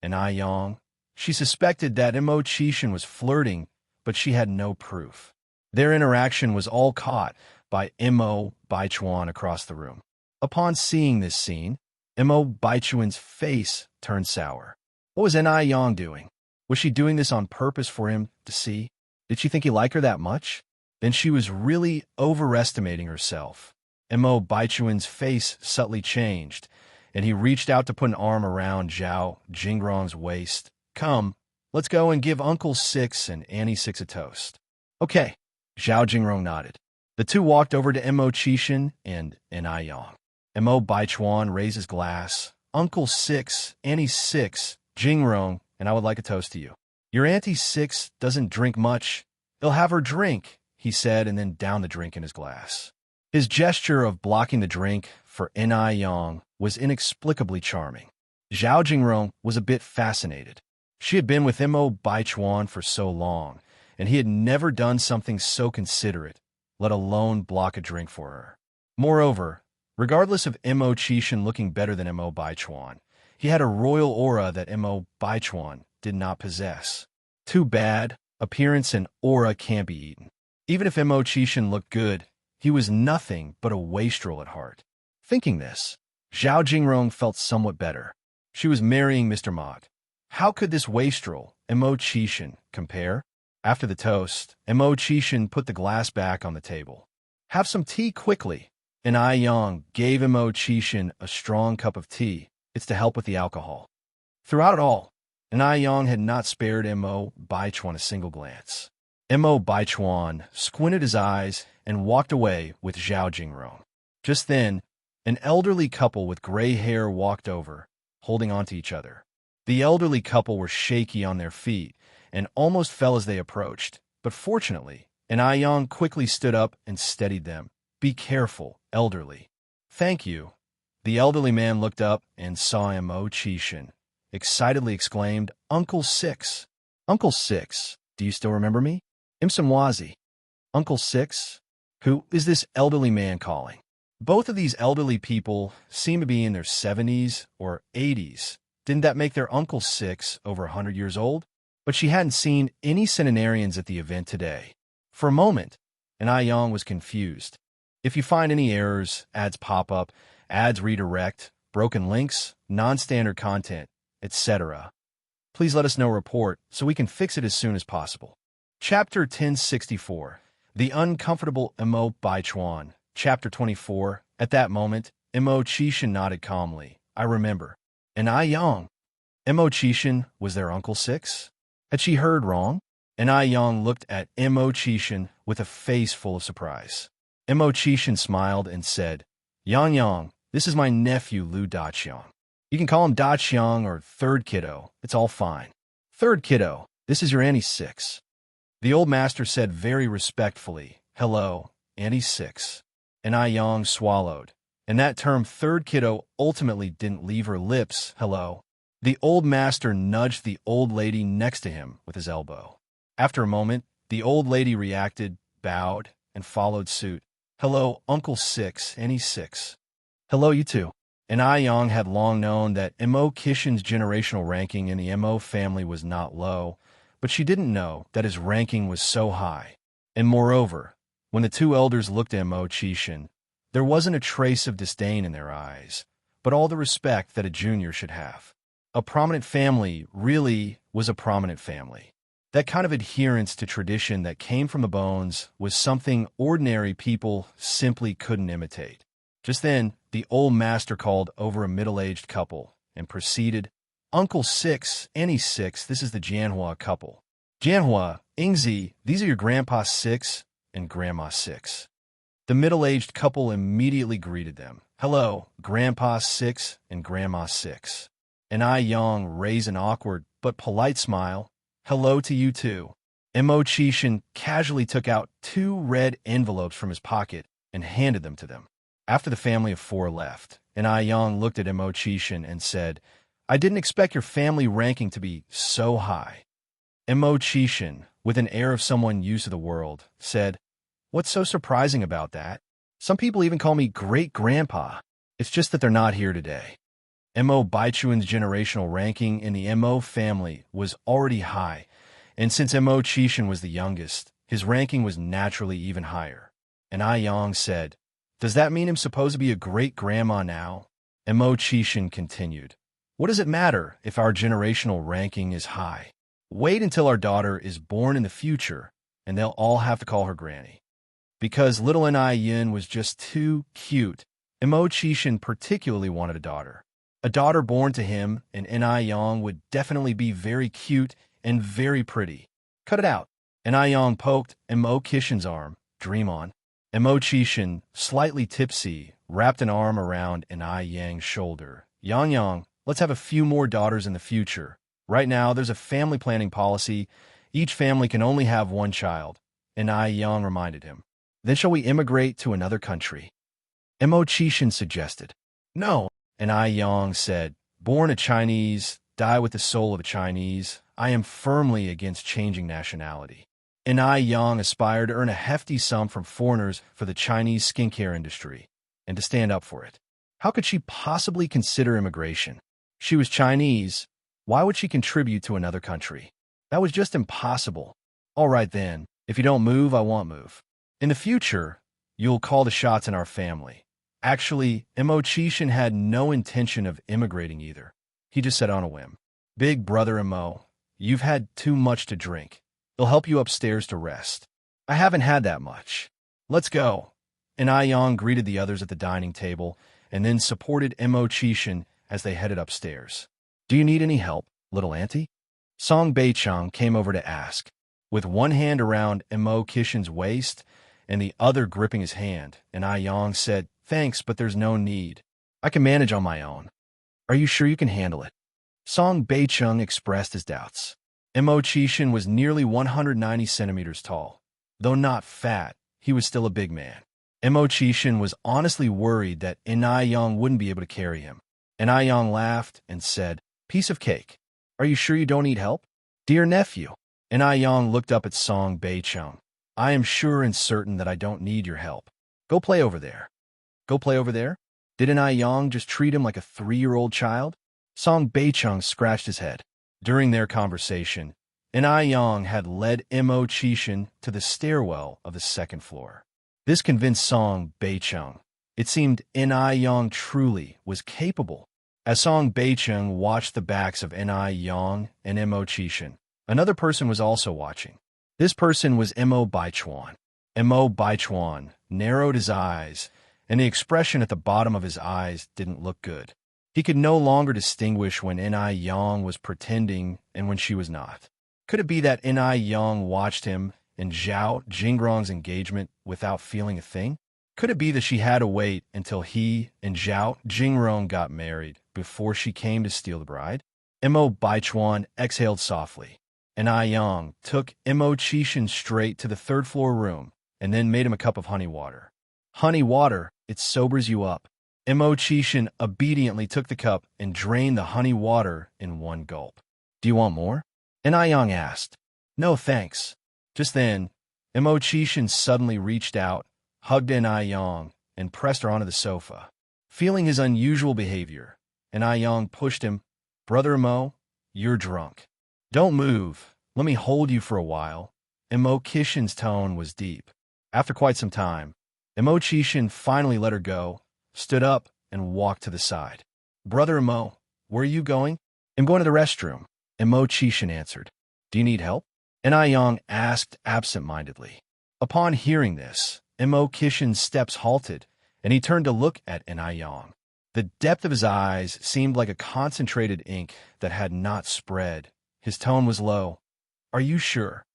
Enai Yang. She suspected that Mo Qixin was flirting, but she had no proof. Their interaction was all caught by Mo Baichuan across the room. Upon seeing this scene, Mo Baichuan's face turned sour. What was Enai Yang doing? Was she doing this on purpose for him to see? Did she think he liked her that much? Then she was really overestimating herself. Mo Baichuan's face subtly changed, and he reached out to put an arm around Zhao Jingrong's waist. "Come, let's go and give Uncle Six and Annie Six a toast." "Okay," Zhao Jingrong nodded. The two walked over to Mo Qixin and Enai Yang. Mo Baichuan raised his glass. "Uncle Six, Annie Six, Jingrong, and I would like a toast to you. Your Auntie Six doesn't drink much. They'll have her drink," he said, and then downed the drink in his glass. His gesture of blocking the drink for Enai Yang was inexplicably charming. Zhao Jingrong was a bit fascinated. She had been with Mo Baichuan for so long, and he had never done something so considerate, let alone block a drink for her. Moreover, regardless of Mo Qixin looking better than Mo Baichuan, he had a royal aura that Mo Baichuan did not possess. Too bad, appearance and aura can't be eaten. Even if Mo Qixin looked good, he was nothing but a wastrel at heart. Thinking this, Zhao Jingrong felt somewhat better. She was marrying Mr. Mog. How could this wastrel, Mo Qixin, compare? After the toast, Mo Qixin put the glass back on the table. "Have some tea quickly." Enai Yang gave Mo Qixin a strong cup of tea. It's to help with the alcohol. Throughout it all, Enai Yang had not spared Mo Baichuan a single glance. Mo Baichuan squinted his eyes and walked away with Zhao Jingrong. Just then, an elderly couple with gray hair walked over, holding onto each other. The elderly couple were shaky on their feet and almost fell as they approached, but fortunately, Enai Yang quickly stood up and steadied them. "Be careful, elderly." "Thank you." The elderly man looked up and saw Mo Qixin, excitedly exclaimed, "Uncle Six." "Uncle Six, do you still remember me?" "Imsamwazi." "Uncle Six? Who is this elderly man calling?" Both of these elderly people seem to be in their 70s or 80s. Didn't that make their Uncle Six over 100 years old? But she hadn't seen any centenarians at the event today. For a moment, Enai Yang was confused. If you find any errors, ads pop up, ads redirect, broken links, non-standard content, etc., please let us know report so we can fix it as soon as possible. Chapter 1064. The Uncomfortable Mo Baichuan, Chapter 24. At that moment, Mo Chishan nodded calmly. I remember. And I Yang. Mo Chishan was their Uncle Six? Had she heard wrong? And I Yang looked at Mo Chishan with a face full of surprise. Mo Chishan smiled and said, Yang, this is my nephew Lu Daqiang. You can call him Daqiang or Third Kiddo. It's all fine. Third Kiddo, this is your Auntie Six. The old master said very respectfully, Hello, Auntie Six. And I Yang swallowed. And that term Third Kiddo ultimately didn't leave her lips. Hello. The old master nudged the old lady next to him with his elbow. After a moment, the old lady reacted, bowed, and followed suit. Hello, Uncle Six, Auntie Six. Hello, you two. And I Yang had long known that Mo Kishin's generational ranking in the Mo family was not low, but she didn't know that his ranking was so high. And moreover, when the two elders looked at Mo Chishan, there wasn't a trace of disdain in their eyes, but all the respect that a junior should have. A prominent family really was a prominent family. That kind of adherence to tradition that came from the bones was something ordinary people simply couldn't imitate. Just then, the old master called over a middle-aged couple and proceeded, Uncle Six, Auntie Six, this is the Jianhua couple. Jianhua, Ingzi, these are your Grandpa Six and Grandma Six. The middle-aged couple immediately greeted them. Hello, Grandpa Six and Grandma Six. And I Yang raised an awkward but polite smile. Hello to you too. Mo Chishan casually took out 2 red envelopes from his pocket and handed them to them. After the family of 4 left, and I Yang looked at Mo Chishan and said, I didn't expect your family ranking to be so high. Mo Chishan, with an air of someone used to the world, said, What's so surprising about that? Some people even call me great-grandpa. It's just that they're not here today. Mo Baichuan's generational ranking in the Mo family was already high, and since Mo Chishan was the youngest, his ranking was naturally even higher. And I Yang said, Does that mean I'm supposed to be a great-grandma now? Mo Chishan continued, What does it matter if our generational ranking is high? Wait until our daughter is born in the future, and they'll all have to call her Granny. Because little N.I. Yin was just too cute, Mo Chishan particularly wanted a daughter. A daughter born to him and N.I. Yang would definitely be very cute and very pretty. Cut it out. N.I. Yang poked Mo Chishan's arm. Dream on. Mo Chishan, slightly tipsy, wrapped an arm around N.I. Yang's shoulder. Yang, let's have a few more daughters in the future. Right now, there's a family planning policy. Each family can only have 1 child. N.I. Yang reminded him. Then shall we immigrate to another country? Mo Chishan suggested. No. N.I. Yang said, Born a Chinese, die with the soul of a Chinese. I am firmly against changing nationality. N.I. Yang aspired to earn a hefty sum from foreigners for the Chinese skincare industry, and to stand up for it. How could she possibly consider immigration? She was Chinese. Why would she contribute to another country? That was just impossible. All right then, if you don't move, I won't move. In the future, you'll call the shots in our family. Actually, Mo Chishan had no intention of immigrating either. He just said on a whim, Big brother Mo, you've had too much to drink. They'll help you upstairs to rest. I haven't had that much. Let's go. And I Yang greeted the others at the dining table and then supported Mo Chishan as they headed upstairs. Do you need any help, little auntie? Song Beichang came over to ask. With one hand around Mo Chishan's waist and the other gripping his hand, and I Yang said, Thanks, but there's no need. I can manage on my own. Are you sure you can handle it? Song Beichang expressed his doubts. Mo Chishan was nearly 190 centimeters tall. Though not fat, he was still a big man. Mo Chishan was honestly worried that N.I. Yang wouldn't be able to carry him. N.I. Yang laughed and said, Piece of cake. Are you sure you don't need help? Dear nephew. N.I. Yang looked up at Song Beichang. I am sure and certain that I don't need your help. Go play over there. Go play over there? Did N.I. Yang just treat him like a 3-year-old child? Song Beichang scratched his head. During their conversation, N.I. Yang had led Mo Chishan to the stairwell of the 2nd floor. This convinced Song Beichang. It seemed N.I. Yang truly was capable. As Song Beichang watched the backs of N.I. Yang and Mo Chishan, another person was also watching. This person was Mo Baichuan. Mo Baichuan, narrowed his eyes, and the expression at the bottom of his eyes didn't look good. He could no longer distinguish when Ni Yang was pretending and when she was not. Could it be that Ni Yang watched him in Zhao Jingrong's engagement without feeling a thing? Could it be that she had to wait until he and Zhao Jingrong got married before she came to steal the bride? Mo Baichuan exhaled softly. Ni Yang took Mo Qishan straight to the third-floor room and then made him a cup of honey water. Honey water, it sobers you up. Mo Qishan obediently took the cup and drained the honey water in one gulp. Do you want more? Ni Yang asked. No, thanks. Just then, Mo Qishan suddenly reached out, hugged Ni Yang, and pressed her onto the sofa. Feeling his unusual behavior, Ni Yang pushed him. Brother Mo, you're drunk. Don't move. Let me hold you for a while. Mo Qishan's tone was deep. After quite some time, Mo Qishan finally let her go, stood up, and walked to the side. Brother Mo, where are you going? I'm going to the restroom, Mo Qishan answered. Do you need help? Ni Yang asked absent-mindedly. Upon hearing this, Mo Qishan's steps halted, and he turned to look at Ni Yang. The depth of his eyes seemed like a concentrated ink that had not spread. His tone was low. Are you sure?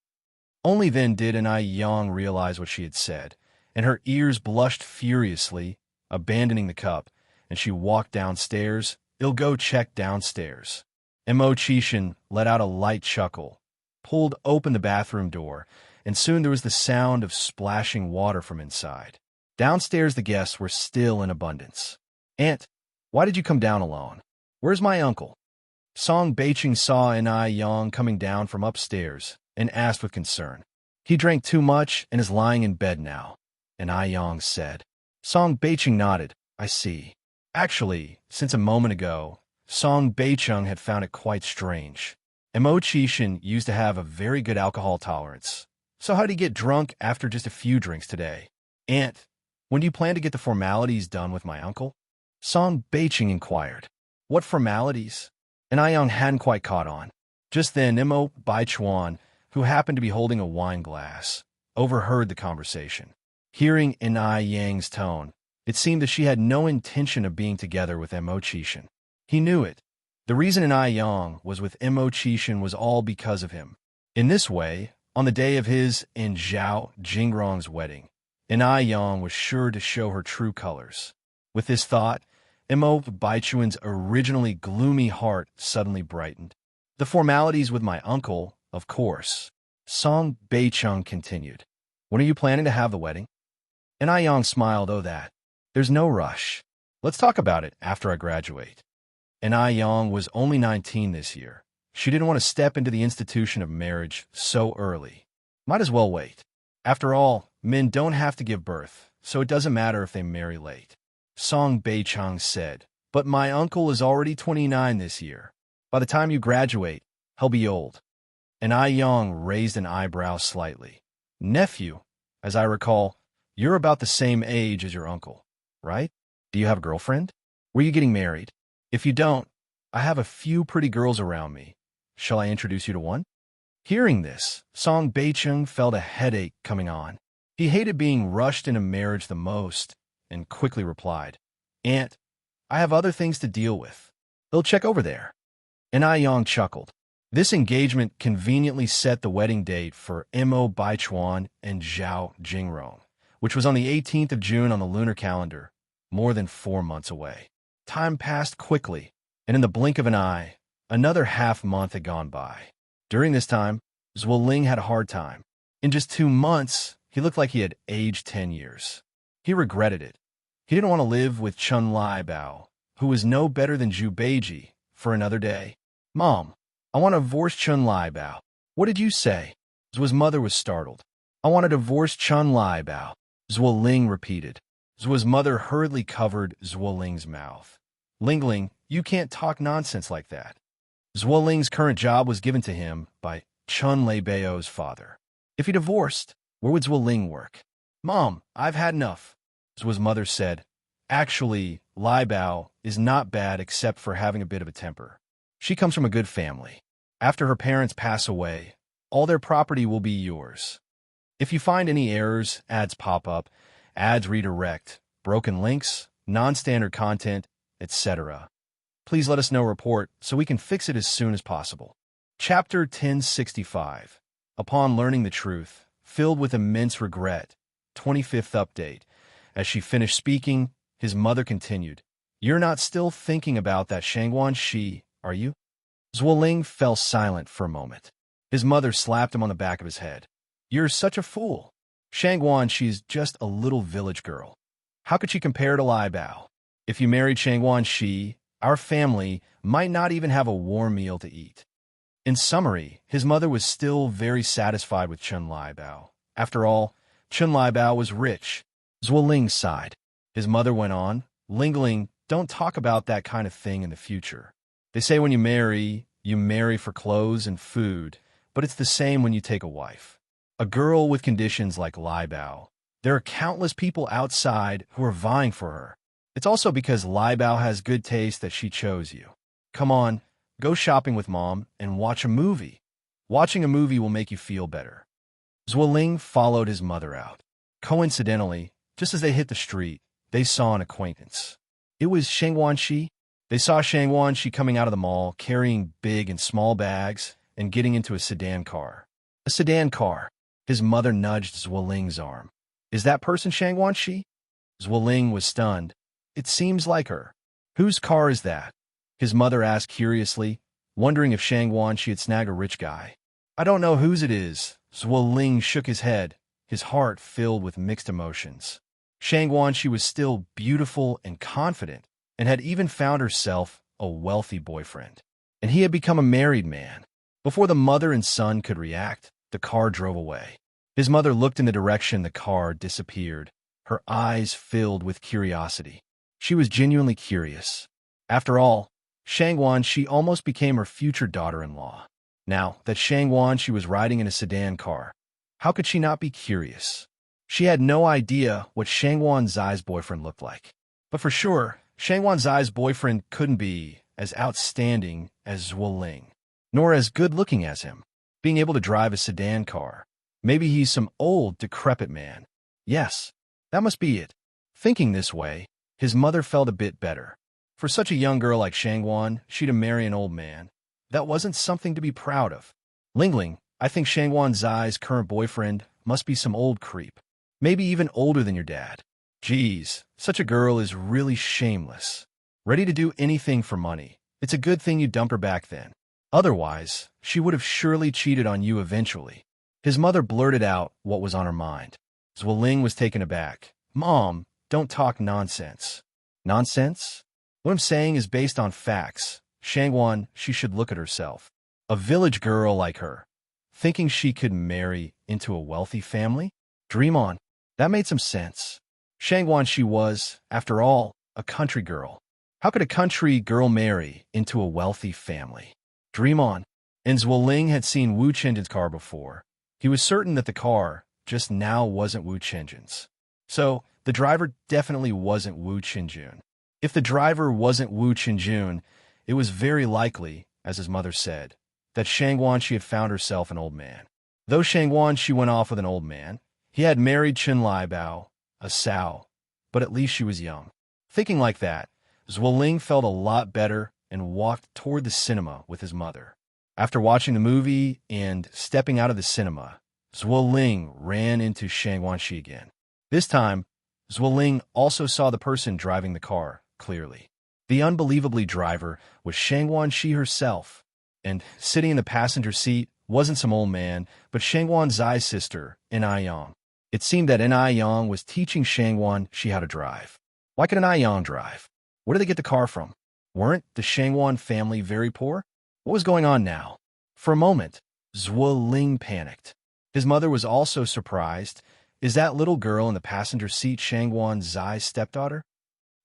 Only then did Ni Yang realize what she had said, and her ears blushed furiously, abandoning the cup, and she walked downstairs. I'll go check downstairs. Mo Qishan let out a light chuckle, pulled open the bathroom door, and soon there was the sound of splashing water from inside. Downstairs the guests were still in abundance. Aunt, why did you come down alone? Where's my uncle? Song Beiqing saw Ni Yang coming down from upstairs and asked with concern. He drank too much and is lying in bed now, Ni Yang said. Song Beiqing nodded. I see. Actually, since a moment ago, Song Beicheng had found it quite strange. Mo Qishan used to have a very good alcohol tolerance. So how'd he get drunk after just a few drinks today? Aunt, when do you plan to get the formalities done with my uncle? Song Beiqing inquired. What formalities? Ni Yang hadn't quite caught on. Just then, Mo Baichuan, who happened to be holding a wine glass, overheard the conversation. Hearing Ni Yang's tone, it seemed that she had no intention of being together with Mo Qishan. He knew it. The reason Ni Yang was with Mo Qishan was all because of him. In this way, on the day of his and Zhao Jingrong's wedding, Ni Yang was sure to show her true colors. With this thought, Mo Baichuan's originally gloomy heart suddenly brightened. The formalities with my uncle, of course. Song Beicheng continued. When are you planning to have the wedding? Ni Yang smiled. Oh, that. There's no rush. Let's talk about it after I graduate. Ni Yang was only 19 this year. She didn't want to step into the institution of marriage so early. Might as well wait. After all, men don't have to give birth, so it doesn't matter if they marry late. Song Beicheng said, but my uncle is already 29 this year. By the time you graduate, he'll be old. Ni Yang raised an eyebrow slightly. Nephew, as I recall, you're about the same age as your uncle, right? Do you have a girlfriend? Were you getting married? If you don't, I have a few pretty girls around me. Shall I introduce you to one? Hearing this, Song Beicheng felt a headache coming on. He hated being rushed into marriage the most, and quickly replied, Aunt, I have other things to deal with. They'll check over there. Ni Yang chuckled. This engagement conveniently set the wedding date for Mo Baichuan and Zhao Jingrong, which was on the 18th of June on the lunar calendar, more than 4 months away. Time passed quickly, and in the blink of an eye, another half-month had gone by. During this time, Zhuoling had a hard time. In just 2 months, he looked like he had aged 10 years. He regretted it. He didn't want to live with Chun Lai Bao, who was no better than Zhu Beiji, for another day. Mom, I want to divorce Chun Lai Bao. What did you say? Zhuo's mother was startled. I want to divorce Chun Lai Bao, Zhuoling repeated. Zhuo's mother hurriedly covered Zhuoling's mouth. Lingling, you can't talk nonsense like that. Zhuoling's current job was given to him by Chun Lai Bao's father. If he divorced, where would Zhuoling work? Mom, I've had enough, Zhuo's mother said. Actually, Lai Bao is not bad except for having a bit of a temper. She comes from a good family. After her parents pass away, all their property will be yours. If you find any errors, ads pop up, ads redirect, broken links, non-standard content, etc. Please let us know report so we can fix it as soon as possible. Chapter 1065. Upon learning the truth, filled with immense regret. 25th update. As she finished speaking, his mother continued, "You're not still thinking about that Shangguan Shi, are you?" Zhuoling fell silent for a moment. His mother slapped him on the back of his head. "You're such a fool. Shangguan, she's just a little village girl. How could she compare to Lai Bao? If you married Shangguan Shi, our family might not even have a warm meal to eat." In summary, his mother was still very satisfied with Chen Lai Bao. After all, Chen Lai Bao was rich. Zhuoling sighed. His mother went on, "Lingling, don't talk about that kind of thing in the future. They say when you marry for clothes and food, but it's the same when you take a wife. A girl with conditions like Lai Bao. There are countless people outside who are vying for her. It's also because Lai Bao has good taste that she chose you. Come on, go shopping with Mom and watch a movie. Watching a movie will make you feel better." Zhuoling followed his mother out. Coincidentally, just as they hit the street, they saw an acquaintance. It was Shangguan Shi. They saw Shangguan Shi coming out of the mall, carrying big and small bags, and getting into a sedan car. A sedan car. His mother nudged Zhuoling's arm. "Is that person Shangguan Shi?" Zhuoling was stunned. "It seems like her." "Whose car is that?" his mother asked curiously, wondering if Shangguan Shi had snagged a rich guy. "I don't know whose it is." Zhuoling shook his head, his heart filled with mixed emotions. Shangguan Shi was still beautiful and confident, and had even found herself a wealthy boyfriend. And he had become a married man. Before the mother and son could react, the car drove away. His mother looked in the direction the car disappeared, her eyes filled with curiosity. She was genuinely curious. After all, Shangguan Shi almost became her future daughter-in-law. Now that Shangguan Shi was riding in a sedan car, how could she not be curious? She had no idea what Shangguan Zai's boyfriend looked like. But for sure, Shangguan Zai's boyfriend couldn't be as outstanding as Zhuoling, nor as good-looking as him. Being able to drive a sedan car. Maybe he's some old, decrepit man. Yes, that must be it. Thinking this way, his mother felt a bit better. For such a young girl like Shangguan, she to marry an old man. That wasn't something to be proud of. Lingling, I think Shangguan Zai's current boyfriend must be some old creep. Maybe even older than your dad. Geez, such a girl is really shameless. Ready to do anything for money. It's a good thing you dumped her back then. Otherwise, she would have surely cheated on you eventually. His mother blurted out what was on her mind. Zhuoling was taken aback. "Mom, don't talk nonsense." "Nonsense? What I'm saying is based on facts. Shangguan, she should look at herself. A village girl like her, thinking she could marry into a wealthy family? Dream on." That made some sense. Shangguan she was, after all, a country girl. How could a country girl marry into a wealthy family? Dream on. And Zhuoling had seen Wu Chenjin's car before. He was certain that the car just now wasn't Wu Chenjin's. So, the driver definitely wasn't Wu Chenjun. If the driver wasn't Wu Chenjun, it was very likely, as his mother said, that Shangguan she had found herself an old man. Though Shangguan she went off with an old man, he had married Chen Lai Bao, a sow, but at least she was young. Thinking like that, Zhuoling felt a lot better and walked toward the cinema with his mother. After watching the movie and stepping out of the cinema, Zhuoling ran into Shangguan Shi again. This time, Zhuoling also saw the person driving the car clearly. The unbelievably driver was Shangguan Shi herself, and sitting in the passenger seat wasn't some old man, but Shangguan Zai's sister, Yang. It seemed that Yang was teaching Shangguan Shi how to drive. Why could Yang drive? Where did they get the car from? Weren't the Shangguan family very poor? What was going on now? For a moment, Zhuoling panicked. His mother was also surprised. Is that little girl in the passenger seat Shangguan Zai's stepdaughter?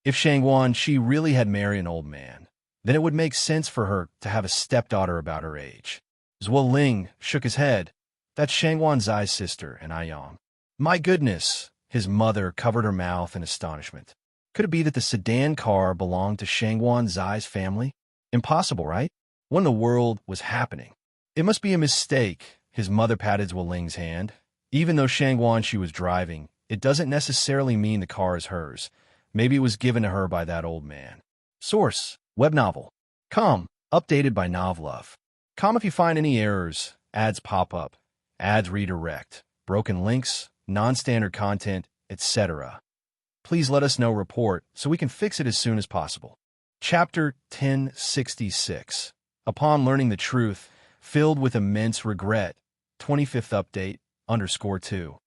If Shangguan Shi really had married an old man, then it would make sense for her to have a stepdaughter about her age. Zhuoling shook his head. That's Shangguan Zai's sister, Yang. My goodness, his mother covered her mouth in astonishment. Could it be that the sedan car belonged to Shangguan Zai's family? Impossible, right? What in the world was happening? It must be a mistake. His mother patted Zhuoling's hand. Even though Shangguan Shi was driving, it doesn't necessarily mean the car is hers. Maybe it was given to her by that old man. Source: web novel. Com. Updated by Novlove. Com. If you find any errors, ads pop up, ads redirect, broken links, non-standard content, etc., please let us know. Report so we can fix it as soon as possible. Chapter 1066. Upon learning the truth, filled with immense regret. 25th update, _2.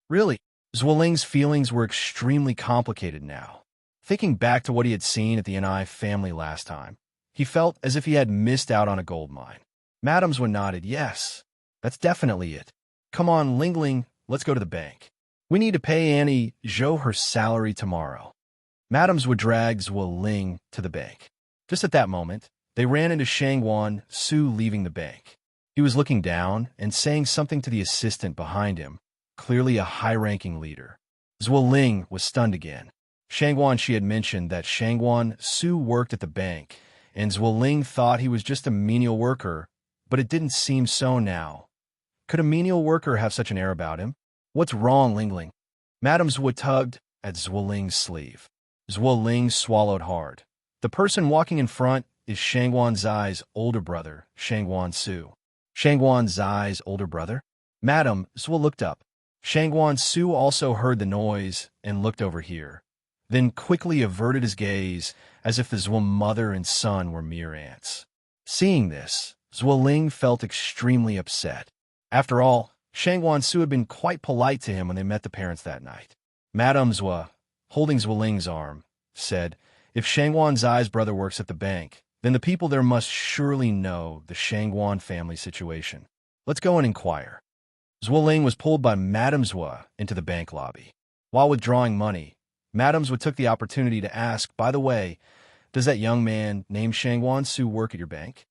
Really, Zwilling's feelings were extremely complicated now. Thinking back to what he had seen at the Ni family last time, he felt as if he had missed out on a gold mine. Madame Zwa nodded. Yes, that's definitely it. Come on, Lingling, let's go to the bank. We need to pay Annie Zhou her salary tomorrow. Madame Zwa dragged Zwilling to the bank. Just at that moment, they ran into Shangwan Su leaving the bank. He was looking down and saying something to the assistant behind him, clearly a high-ranking leader. Zwilling was stunned again. Shangwan Shi had mentioned that Shangwan Su worked at the bank, and Zwilling thought he was just a menial worker, but it didn't seem so now. Could a menial worker have such an air about him? What's wrong, Lingling? Madame Zwa tugged at Zwilling's sleeve. Zwilling swallowed hard. The person walking in front is Shangwan Zai's older brother, Shangwan Su. Shangwan Zai's older brother? Madame Zwa looked up. Shangwan Su also heard the noise and looked over here, then quickly averted his gaze as if the Zwa mother and son were mere ants. Seeing this, Zwilling felt extremely upset. After all, Shangwan Su had been quite polite to him when they met the parents that night. Madame Zwa, holding Zwilling's arm, said, "If Shangwan Zai's brother works at the bank, then the people there must surely know the Shangwan family situation. Let's go and inquire." Zwilling was pulled by Madame Zwa into the bank lobby. While withdrawing money, Madame Zwa took the opportunity to ask, "By the way, does that young man named Shangwan Su work at your bank?"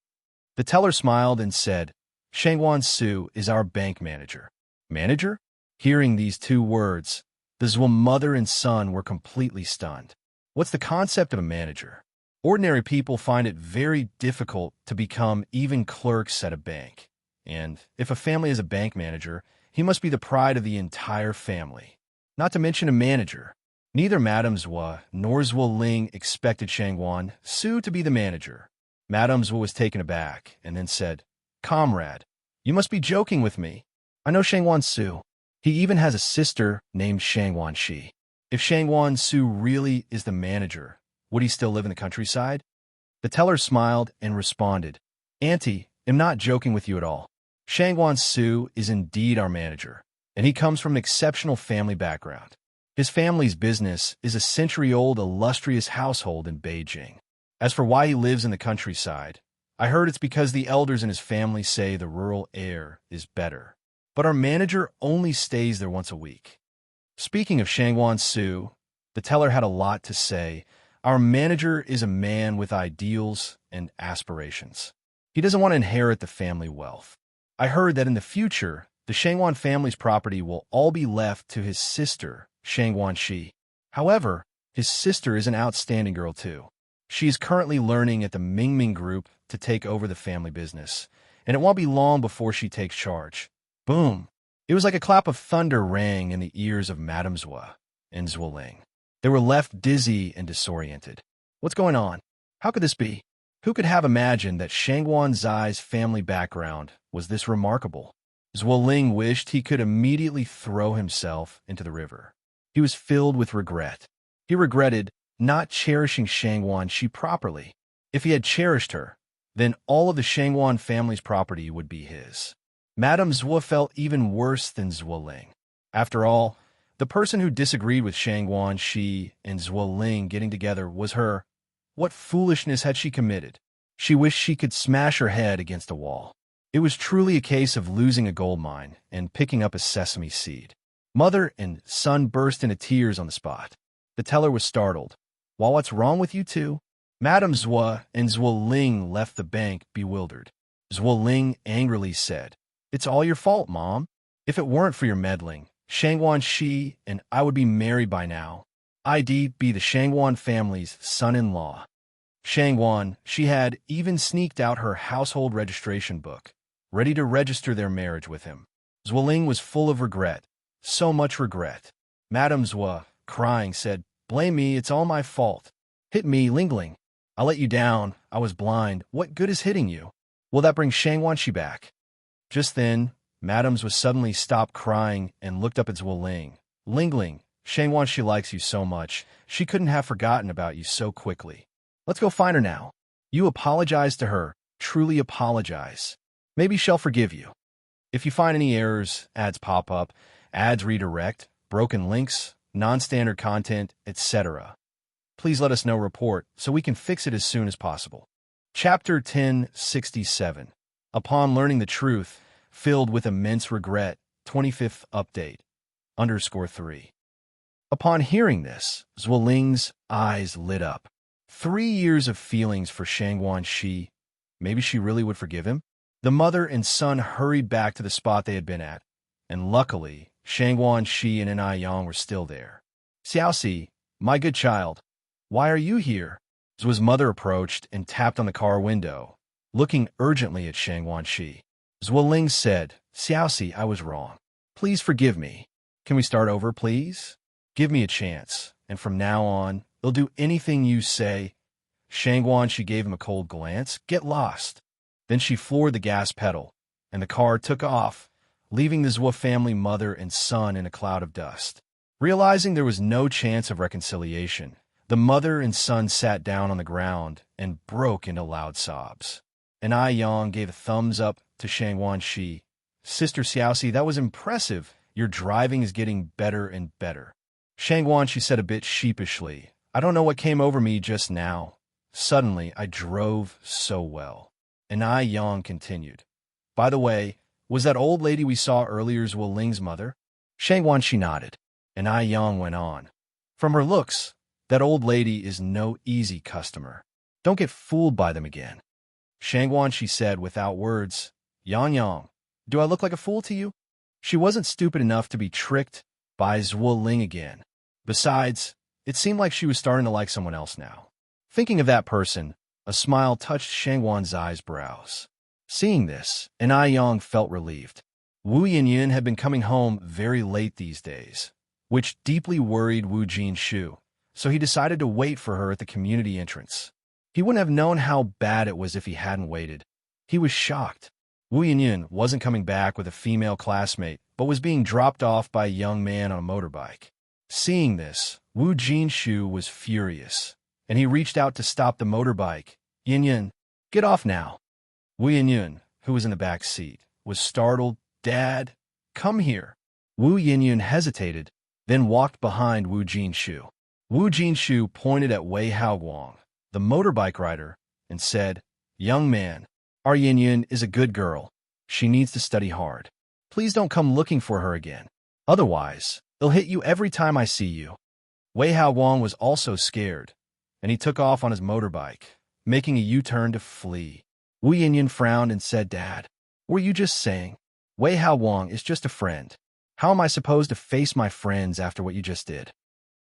The teller smiled and said, "Shangwan Su is our bank manager." Manager? Hearing these two words, the Zwa mother and son were completely stunned. What's the concept of a manager? Ordinary people find it very difficult to become even clerks at a bank. And if a family has a bank manager, he must be the pride of the entire family. Not to mention a manager. Neither Madame Zwa nor Zwilling expected Shangwan Su to be the manager. Madame Zwa was taken aback and then said, "Comrade, you must be joking with me. I know Shangwan Su. He even has a sister named Shangwan Shi. If Shangwan Su really is the manager, would he still live in the countryside?" The teller smiled and responded, "Auntie, I'm not joking with you at all. Shangwan Su is indeed our manager, and he comes from an exceptional family background. His family's business is a century-old illustrious household in Beijing. As for why he lives in the countryside, I heard it's because the elders in his family say the rural air is better. But our manager only stays there once a week." Speaking of Shangwan Su, the teller had a lot to say. Our manager is a man with ideals and aspirations. He doesn't want to inherit the family wealth. I heard that in the future, the Shangwan family's property will all be left to his sister, Shangwan Shi. However, his sister is an outstanding girl too. She is currently learning at the Mingming Group to take over the family business, and it won't be long before she takes charge. Boom! It was like a clap of thunder rang in the ears of Madame Zwa and Zwilling. They were left dizzy and disoriented. What's going on? How could this be? Who could have imagined that Shangwan Zai's family background was this remarkable? Zwilling wished he could immediately throw himself into the river. He was filled with regret. He regretted not cherishing Shangwan Shi properly. If he had cherished her, then all of the Shangwan family's property would be his. Madame Zwa felt even worse than Zwilling. After all, the person who disagreed with Shangwan Shi and Zwilling getting together was her. What foolishness had she committed? She wished she could smash her head against a wall. It was truly a case of losing a gold mine and picking up a sesame seed. Mother and son burst into tears on the spot. The teller was startled. "Well, what's wrong with you two?" Madame Zwa and Zwilling left the bank bewildered. Zwilling angrily said, "It's all your fault, Mom. If it weren't for your meddling, Shangwan Shi and I would be married by now. I'd be the Shangwan family's son-in-law." Shangwan, she had even sneaked out her household registration book, ready to register their marriage with him. Zwilling was full of regret, so much regret. Madame Zhua, crying, said, "Blame me, it's all my fault. Hit me, Lingling. I let you down. I was blind. What good is hitting you? Will that bring Shang Wanshi back?" Just then, Madame Zhua suddenly stopped crying and looked up at Zhua Ling. "Lingling, Shang Wanshi likes you so much. She couldn't have forgotten about you so quickly. Let's go find her now. You apologize to her. Truly apologize. Maybe she'll forgive you. If you find any errors, ads pop up, ads redirect, broken links, non-standard content, etc., please let us know report so we can fix it as soon as possible." Chapter 1067. Upon learning the truth, filled with immense regret, 25th update, _3. Upon hearing this, Zwiling's eyes lit up. 3 years of feelings for Shang Wanshi. Maybe she really would forgive him? The mother and son hurried back to the spot they had been at, and luckily, Shang Wanshi and Ai Yang were still there. "Xiaoxi, my good child, why are you here?" Zhua's mother approached and tapped on the car window, looking urgently at Shang Wanshi. Zhualing said, "Xiaoxi, I was wrong. Please forgive me. Can we start over, please? Give me a chance, and from now on, I'll do anything you say." Shang Wanshi gave him a cold glance. "Get lost." Then she floored the gas pedal, and the car took off, leaving the Zhua family mother and son in a cloud of dust. Realizing there was no chance of reconciliation, the mother and son sat down on the ground and broke into loud sobs. And Ai Yang gave a thumbs up to Shang Wanshi. "Sister Xiaoxi, that was impressive. Your driving is getting better and better." Shang Wanshi said a bit sheepishly, "I don't know what came over me just now. Suddenly, I drove so well." And Ai Yang continued, "By the way, was that old lady we saw earlier Zhuo Ling's mother?" Shang Wanshi nodded, and Ai Yang went on, "From her looks, that old lady is no easy customer. Don't get fooled by them again." Shang Wanshi said without words, "Yang Yang, do I look like a fool to you? She wasn't stupid enough to be tricked by Zhuo Ling again. Besides, it seemed like she was starting to like someone else now." Thinking of that person, a smile touched Shang Wanzai's brows. Seeing this, and Ai Yang felt relieved. Wu Yinyin had been coming home very late these days, which deeply worried Wu Jinshu, so he decided to wait for her at the community entrance. He wouldn't have known how bad it was if he hadn't waited. He was shocked. Wu Yinyin wasn't coming back with a female classmate, but was being dropped off by a young man on a motorbike. Seeing this, Wu Jinshu was furious, and he reached out to stop the motorbike. "Yinyin, get off now." Wu Yinyin, who was in the back seat, was startled. "Dad, come here." Wu Yinyin hesitated, then walked behind Wu Jinshu. Wu Jinshu pointed at Wei Haoguang, the motorbike rider, and said, "Young man, our Yinyin is a good girl. She needs to study hard. Please don't come looking for her again. Otherwise, I'll hit you every time I see you." Wei Haoguang was also scared, and he took off on his motorbike, making a U-turn to flee. Wu Yinyin frowned and said, "Dad, were you just saying? Wei Haoguang is just a friend. How am I supposed to face my friends after what you just did?"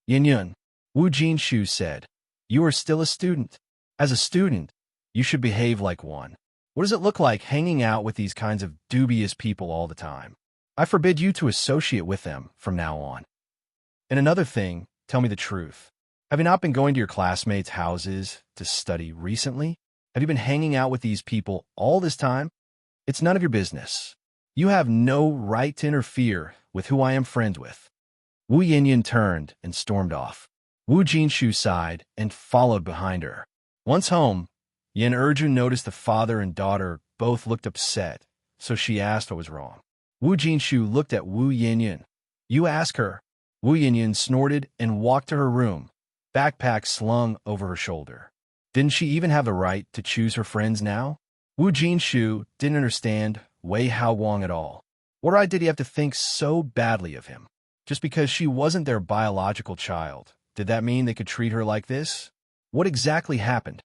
"Yinyin," Wu Jinshu said, "you are still a student. As a student, you should behave like one. What does it look like hanging out with these kinds of dubious people all the time? I forbid you to associate with them from now on. And another thing, tell me the truth. Have you not been going to your classmates' houses to study recently? Have you been hanging out with these people all this time? It's none of your business. You have no right to interfere with who I am friends with." Wu Yinyin turned and stormed off. Wu Jinshu sighed and followed behind her. Once home, Yin Erju noticed the father and daughter both looked upset, so she asked what was wrong. Wu Jinshu looked at Wu Yinyin. "You ask her." Wu Yinyin snorted and walked to her room, backpack slung over her shoulder. Didn't she even have the right to choose her friends now? Wu Jinshu didn't understand Wei Haoguang at all. What right did he have to think so badly of him? Just because she wasn't their biological child, did that mean they could treat her like this? What exactly happened?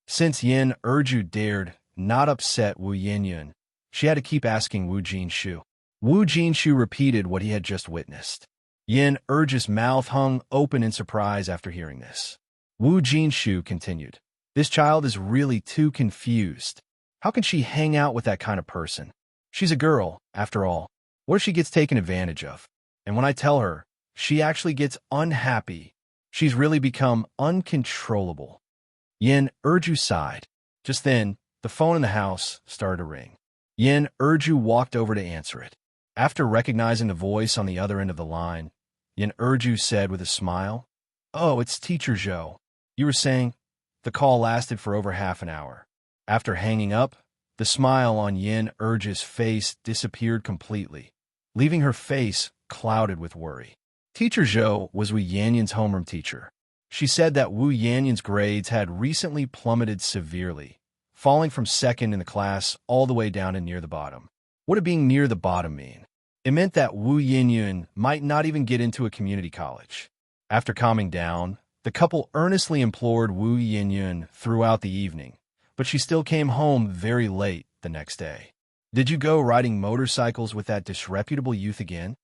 Since Yin Erju dared not upset Wu Yinyin, she had to keep asking Wu Jinshu. Wu Jinshu repeated what he had just witnessed. Yin Erju's mouth hung open in surprise after hearing this. Wu Jinshu continued, "This child is really too confused. How can she hang out with that kind of person? She's a girl, after all. What if she gets taken advantage of? And when I tell her, She actually gets unhappy. She's really become uncontrollable. Yin Erju sighed. Just then, the phone in the house started to ring. Yin Erju walked over to answer it. After recognizing the voice on the other end of the line, Yin Erju said with a smile, "Oh, it's Teacher Zhou. You were saying—" The call lasted for over half an hour. After hanging up, the smile on Yin Erju's face disappeared completely, leaving her face clouded with worry. Teacher Zhou was Wu Yanyan's homeroom teacher. She said that Wu Yanyan's grades had recently plummeted severely, falling from second in the class all the way down to near the bottom. What did being near the bottom mean? It meant that Wu Yanyan might not even get into a community college. After calming down, the couple earnestly implored Wu Yanyan throughout the evening, but she still came home very late the next day. "Did you go riding motorcycles with that disreputable youth again?"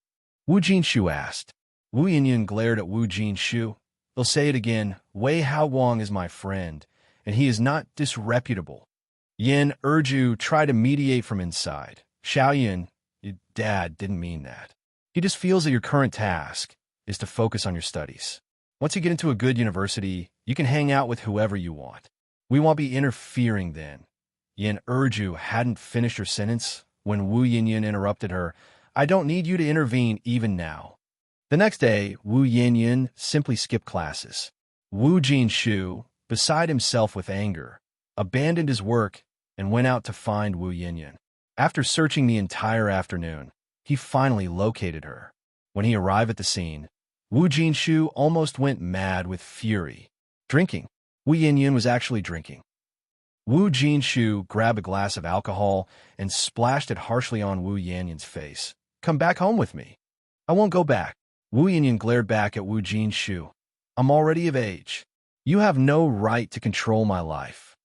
Wu Jinshu asked. Wu Yanyan glared at Wu Jinshu. "They'll say it again, Wei Haowang is my friend, and he is not disreputable." Yin Erju tried to mediate from inside. "Xiaoyan, your dad didn't mean that. He just feels that your current task is to focus on your studies. Once you get into a good university, you can hang out with whoever you want. We won't be interfering then." Yin Erju hadn't finished her sentence when Wu Yanyan interrupted her. "I don't need you to intervene even now." The next day, Wu Yanyan simply skipped classes. Wu Jinshu, beside himself with anger, abandoned his work and went out to find Wu Yanyan. After searching the entire afternoon, he finally located her. When he arrived at the scene, Wu Jinshu almost went mad with fury. Drinking. Wu Yanyan was actually drinking. Wu Jinshu grabbed a glass of alcohol and splashed it harshly on Wu Yanyan's face. "Come back home with me." "I won't go back." Wu Yanyan glared back at Wu Jinshu. "I'm already of age. You have no right to control my life.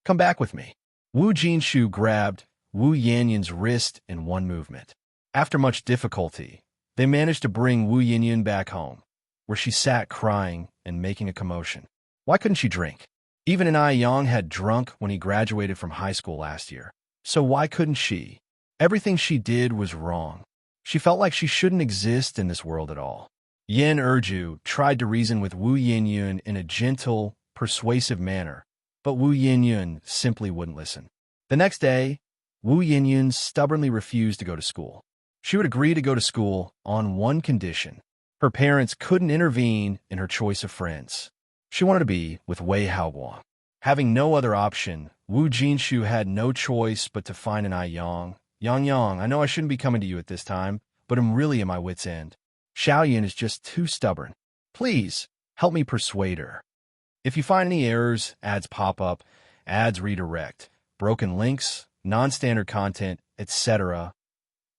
Come back with me." Wu Jinshu grabbed Wu Yanyan's wrist in one movement. After much difficulty, they managed to bring Wu Yanyan back home, where she sat crying and making a commotion. Why couldn't she drink? Even an Yang had drunk when he graduated from high school last year. So why couldn't she? Everything she did was wrong. She felt like she shouldn't exist in this world at all. Yin Erju tried to reason with Wu Yanyan in a gentle, persuasive manner, but Wu Yanyan simply wouldn't listen. The next day, Wu Yanyan stubbornly refused to go to school. She would agree to go to school on one condition. Her parents couldn't intervene in her choice of friends. She wanted to be with Wei Haowang. Having no other option, Wu Jinshu had no choice but to find an Yang. "Yang, I know I shouldn't be coming to you at this time, but I'm really at my wit's end. Xiaoyan is just too stubborn. Please, help me persuade her." If you find any errors, ads pop up, ads redirect, broken links, non-standard content, etc.,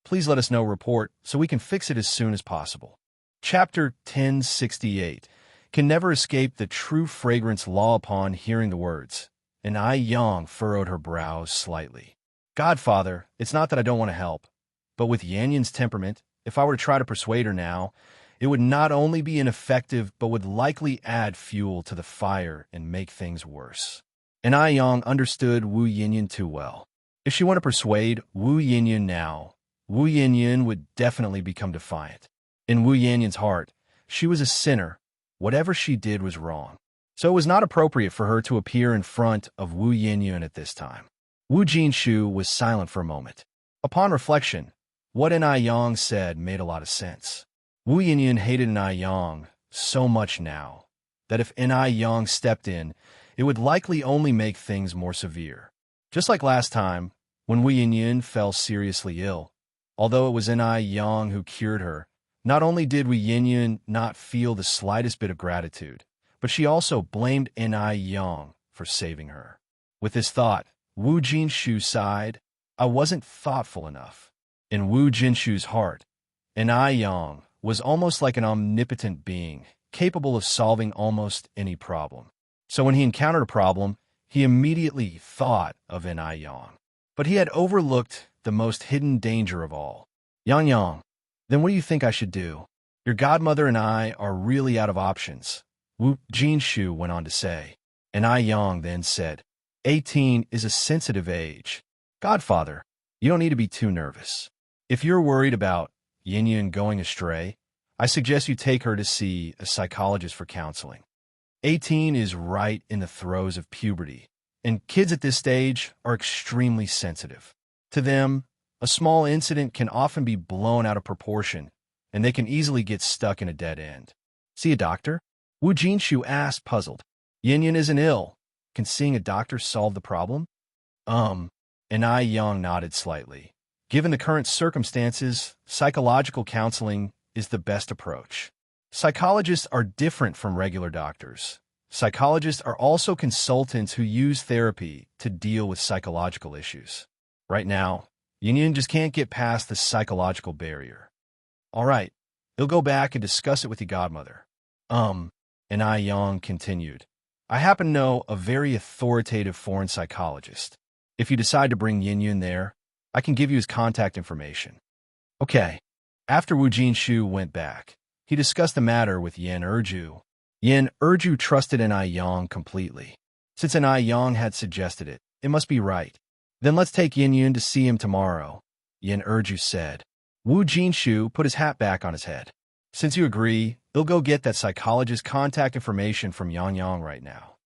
please let us know report so we can fix it as soon as possible. Chapter 1068 can never escape the true fragrance law upon hearing the words. And Yang furrowed her brows slightly. "Godfather, it's not that I don't want to help, but with Yanyan's temperament, if I were to try to persuade her now, it would not only be ineffective, but would likely add fuel to the fire and make things worse." And Yang understood Wu Yanyan too well. If she wanted to persuade Wu Yanyan now, Wu Yanyan would definitely become defiant. In Wu Yanyan's heart, she was a sinner. Whatever she did was wrong. So it was not appropriate for her to appear in front of Wu Yanyan at this time. Wu Jinshu was silent for a moment. Upon reflection, what Yang said made a lot of sense. Wu Yanyan hated Yang so much now that if Yang stepped in, it would likely only make things more severe. Just like last time, when Wu Yanyan fell seriously ill, although it was Yang who cured her, not only did Wu Yanyan not feel the slightest bit of gratitude, but she also blamed Yang for saving her. With this thought, Wu Jinshu sighed. "I wasn't thoughtful enough." In Wu Jinshu's heart, Yang was almost like an omnipotent being, capable of solving almost any problem. So when he encountered a problem, he immediately thought of Yang. But he had overlooked the most hidden danger of all. "Yang, then what do you think I should do? Your godmother and I are really out of options," Wu Jinshu went on to say. And Yang then said, 18 is a sensitive age. Godfather, you don't need to be too nervous. If you're worried about Yin Yin going astray, I suggest you take her to see a psychologist for counseling. 18 is right in the throes of puberty, and kids at this stage are extremely sensitive. To them, a small incident can often be blown out of proportion, and they can easily get stuck in a dead end. See a doctor? Wu Jinshu asked, puzzled. Yin isn't ill. Can seeing a doctor solve the problem? And I Yang nodded slightly. Given the current circumstances, psychological counseling is the best approach. Psychologists are different from regular doctors. Psychologists are also consultants who use therapy to deal with psychological issues. Right now, Yin just can't get past the psychological barrier. All right, he'll go back and discuss it with your godmother. And I Yang continued. I happen to know a very authoritative foreign psychologist. If you decide to bring Yin there, I can give you his contact information. Okay. After Wu Jinshu went back, he discussed the matter with Yin Erju. Yin Erju trusted I Yang completely. Since I Yang had suggested it, it must be right. Then let's take Yin to see him tomorrow, Yin Erju said. Wu Jinshu put his hat back on his head. Since you agree, he'll go get that psychologist's contact information from Yang right now.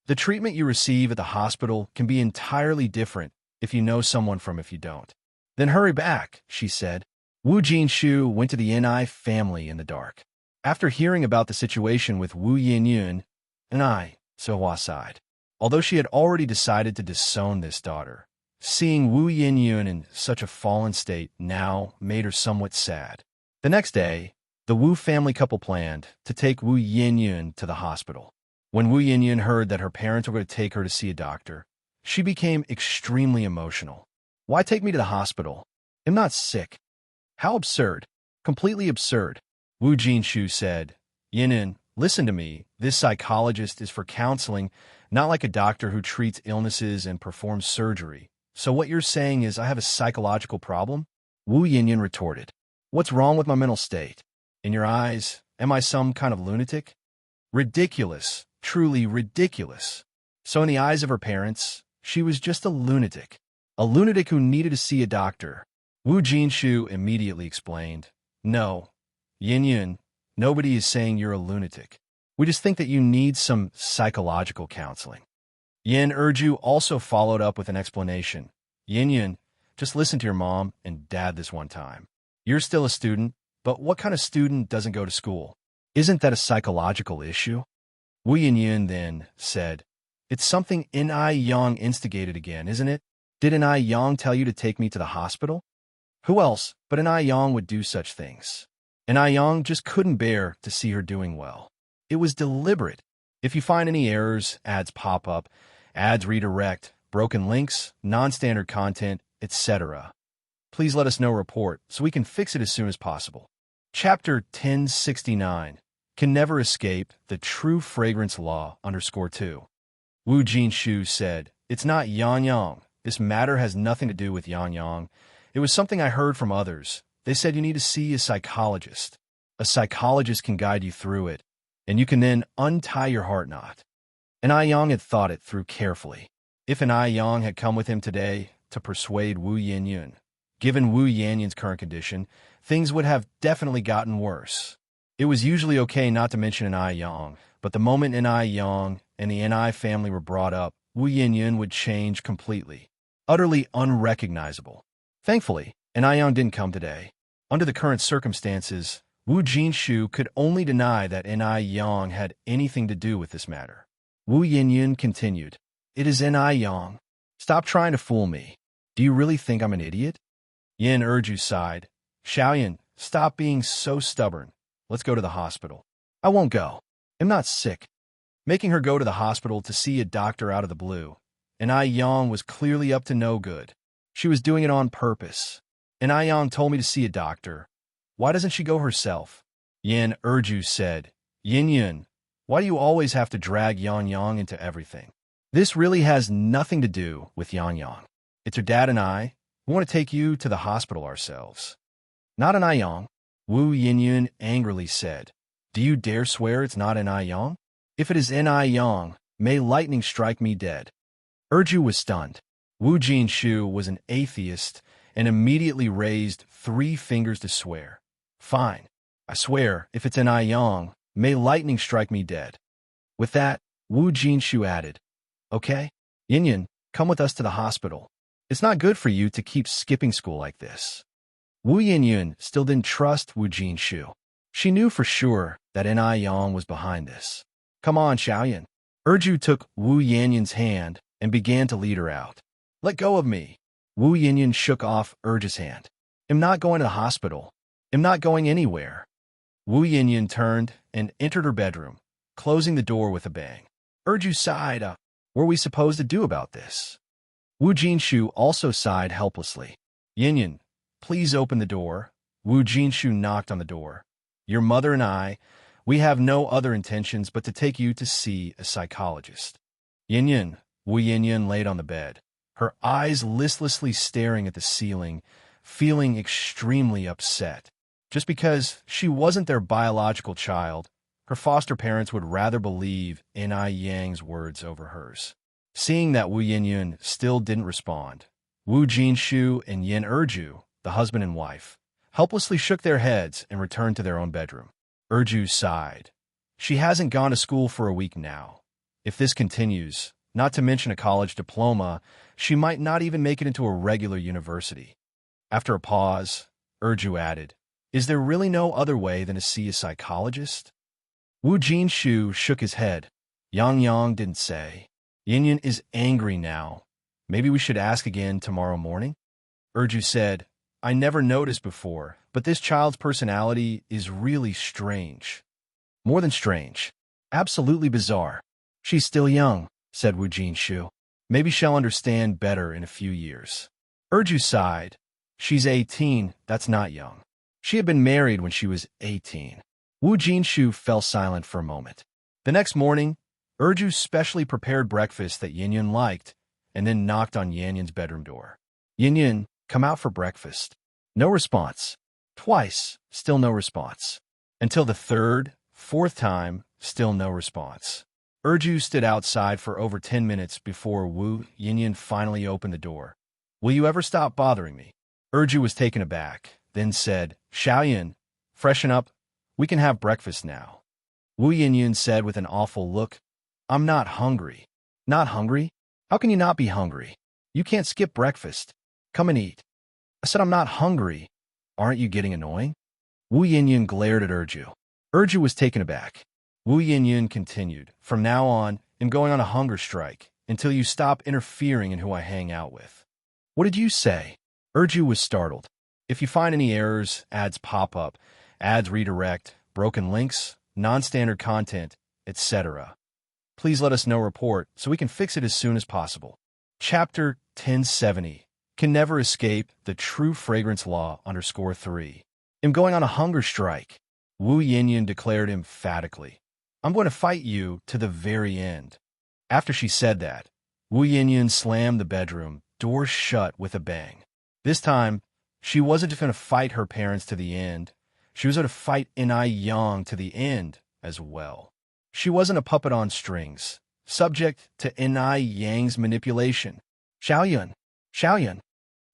The treatment you receive at the hospital can be entirely different if you know someone from if you don't. Then hurry back, she said. Wu Jinshu went to the Ni family in the dark. After hearing about the situation with Wu Yinyun, Ni Sohua sighed. Although she had already decided to disown this daughter, seeing Wu Yinyun in such a fallen state now made her somewhat sad. The next day, the Wu family couple planned to take Wu Yinyun to the hospital. When Wu Yinyun heard that her parents were going to take her to see a doctor, she became extremely emotional. Why take me to the hospital? I'm not sick. How absurd. Completely absurd. Wu Jinshu said, Yinyun, listen to me. This psychologist is for counseling, not like a doctor who treats illnesses and performs surgery. So what you're saying is I have a psychological problem? Wu Yinyun retorted. What's wrong with my mental state? In your eyes, am I some kind of lunatic? Ridiculous. Truly ridiculous. So in the eyes of her parents, she was just a lunatic who needed to see a doctor. Wu Jinshu immediately explained, No, Yinyun, nobody is saying you're a lunatic. We just think that you need some psychological counseling. Yin Erju also followed up with an explanation. Yinyun, just listen to your mom and dad this one time. You're still a student, but what kind of student doesn't go to school? Isn't that a psychological issue? Wu Yinyun then said, It's something Ni Yang instigated again, isn't it? Did Ni Yang tell you to take me to the hospital? Who else but Ni Yang would do such things? Ni Yang just couldn't bear to see her doing well. It was deliberate. If you find any errors, ads pop up, ads redirect, broken links, non-standard content, etc., please let us know report so we can fix it as soon as possible. Chapter 1069 Can Never Escape the True Fragrance Law _2. Wu Jinshu said, It's not Yang. This matter has nothing to do with Yang. It was something I heard from others. They said you need to see a psychologist. A psychologist can guide you through it, and you can then untie your heart knot. And Yang had thought it through carefully. If Yang had come with him today to persuade Wu Yinyun, given Wu Yinyun's current condition, things would have definitely gotten worse. It was usually okay not to mention Yang, but the moment Yang and the Ni family were brought up, Wu Yinyun would change completely, utterly unrecognizable. Thankfully, Yang didn't come today. Under the current circumstances, Wu Jinshu could only deny that Yang had anything to do with this matter. Wu Yinyun continued, It is Yang. Stop trying to fool me. Do you really think I'm an idiot? Yin Erju sighed. Xiaoyan, stop being so stubborn. Let's go to the hospital. I won't go. I'm not sick. Making her go to the hospital to see a doctor out of the blue. Yang was clearly up to no good. She was doing it on purpose. Yang told me to see a doctor. Why doesn't she go herself? Yin Erju said, Yinyun, why do you always have to drag Yang into everything? This really has nothing to do with Yang. It's her dad and I. We want to take you to the hospital ourselves. Not Yang. Wu Yinyun angrily said, Do you dare swear it's not Yang? If it is Yang, may lightning strike me dead. Erju was stunned. Wu Jinshu was an atheist and immediately raised 3 fingers to swear. Fine. I swear, if it's En Yang, may lightning strike me dead. With that, Wu Jinshu added, Okay, Yin, come with us to the hospital. It's not good for you to keep skipping school like this. Wu Yin still didn't trust Wu Jinshu. She knew for sure that En Yang was behind this. Come on, Xiaoyan. Erju took Wu Yin's hand and began to lead her out. Let go of me. Wu Yin shook off Erju's hand. I'm not going to the hospital. I'm not going anywhere. Wu Yin turned and entered her bedroom, closing the door with a bang. Erju sighed. What are we supposed to do about this? Wu Jinshu also sighed helplessly. Yin, please open the door. Wu Jinshu knocked on the door. Your mother and I, we have no other intentions but to take you to see a psychologist. Yin, Wu Yin laid on the bed, her eyes listlessly staring at the ceiling, feeling extremely upset. Just because she wasn't their biological child, her foster parents would rather believe En Yang's words over hers. Seeing that Wu Yin still didn't respond, Wu Jinshu and Yin Erju, the husband and wife, helplessly shook their heads and returned to their own bedroom. Erju sighed. She hasn't gone to school for a week now. If this continues, not to mention a college diploma, she might not even make it into a regular university. After a pause, Erju added, Is there really no other way than to see a psychologist? Wu Jinshu shook his head. Yang didn't say. Yin is angry now. Maybe we should ask again tomorrow morning? Erju said, I never noticed before, but this child's personality is really strange. More than strange. Absolutely bizarre. She's still young, said Wu Jinshu. Maybe she'll understand better in a few years. Erju sighed. She's 18, that's not young. She had been married when she was 18. Wu Jinshu fell silent for a moment. The next morning, Erju specially prepared breakfast that Yin liked, and then knocked on Yan's bedroom door. Yin, come out for breakfast. No response. Twice, still no response. Until the third, fourth time, still no response. Erju stood outside for over 10 minutes before Wu Yin finally opened the door. Will you ever stop bothering me? Erju was taken aback, then said, Xiaoyan, freshen up. We can have breakfast now. Wu Yin said with an awful look, I'm not hungry. Not hungry? How can you not be hungry? You can't skip breakfast. Come and eat. I said I'm not hungry. Aren't you getting annoying? Wu Yin glared at Erju. Erju was taken aback. Wu Yin continued, From now on, I'm going on a hunger strike until you stop interfering in who I hang out with. What did you say? Erju was startled. If you find any errors, ads pop up, ads redirect, broken links, non-standard content, etc., please let us know report so we can fix it as soon as possible. Chapter 1070 Can Never Escape the True Fragrance Law _3. I'm going on a hunger strike, Wu Yin declared emphatically. I'm going to fight you to the very end. After she said that, Wu Yin slammed the bedroom door shut with a bang. This time, she wasn't going to fight her parents to the end. She was going to fight En Yang to the end as well. She wasn't a puppet on strings, subject to En Yang's manipulation. Xiaoyan.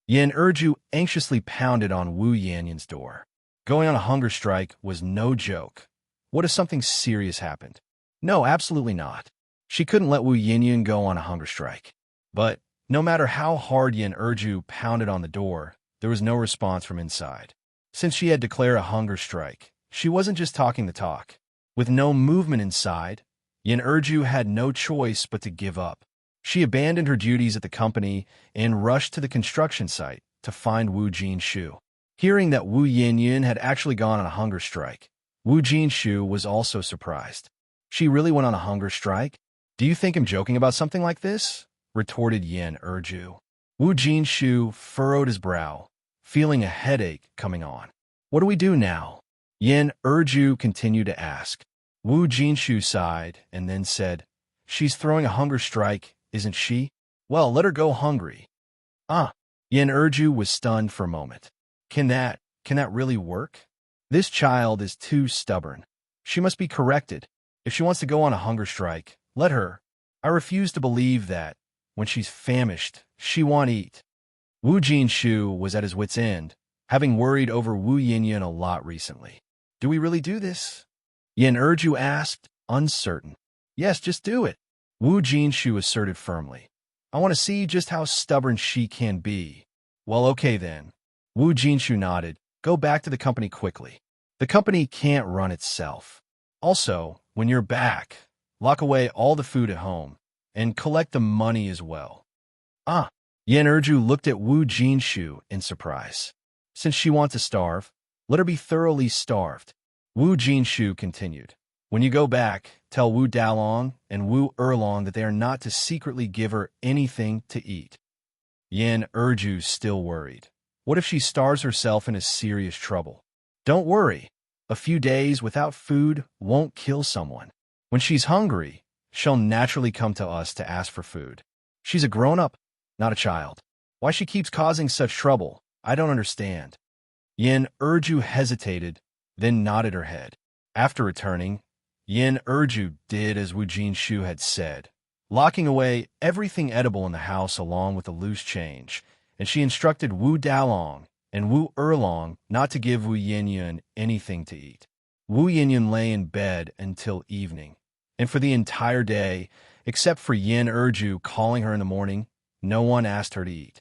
Yin Erju anxiously pounded on Wu Yin's door. Going on a hunger strike was no joke. What if something serious happened? No, absolutely not. She couldn't let Wu Yin go on a hunger strike. But no matter how hard Yin Erju pounded on the door, there was no response from inside. Since she had declared a hunger strike, she wasn't just talking the talk. With no movement inside, Yin Erju had no choice but to give up. She abandoned her duties at the company and rushed to the construction site to find Wu Jinshu. Hearing that Wu Yin had actually gone on a hunger strike, Wu Jinshu was also surprised. She really went on a hunger strike? Do you think I'm joking about something like this? Retorted Yin Erju. Wu Jinshu furrowed his brow, feeling a headache coming on. What do we do now? Yin Erju continued to ask. Wu Jinshu sighed and then said, She's throwing a hunger strike, isn't she? Well, let her go hungry. Yin Erju was stunned for a moment. Can that really work? This child is too stubborn. She must be corrected. If she wants to go on a hunger strike, let her. I refuse to believe that, when she's famished, she won't eat. Wu Jinshu was at his wit's end, having worried over Wu Yin a lot recently. Do we really do this? Yin Erju asked, uncertain. Yes, just do it, Wu Jinshu asserted firmly. I want to see just how stubborn she can be. Well, okay then. Wu Jinshu nodded. Go back to the company quickly. The company can't run itself. Also, when you're back, lock away all the food at home and collect the money as well. Ah, Yin Erju looked at Wu Jinshu in surprise. Since she wants to starve, let her be thoroughly starved. Wu Jinshu continued. When you go back, tell Wu Dalong and Wu Erlong that they are not to secretly give her anything to eat. Yin Erju's still worried. What if she starves herself into serious trouble? Don't worry. A few days without food won't kill someone. When she's hungry, she'll naturally come to us to ask for food. She's a grown-up, not a child. Why she keeps causing such trouble, I don't understand. Yin Erju hesitated, then nodded her head. After returning, Yin Erju did as Wu Jinshu had said, locking away everything edible in the house along with the loose change, and she instructed Wu Dalong and Wu Erlong not to give Wu Yinyun anything to eat. Wu Yinyun lay in bed until evening, and for the entire day, except for Yin Erju calling her in the morning, no one asked her to eat.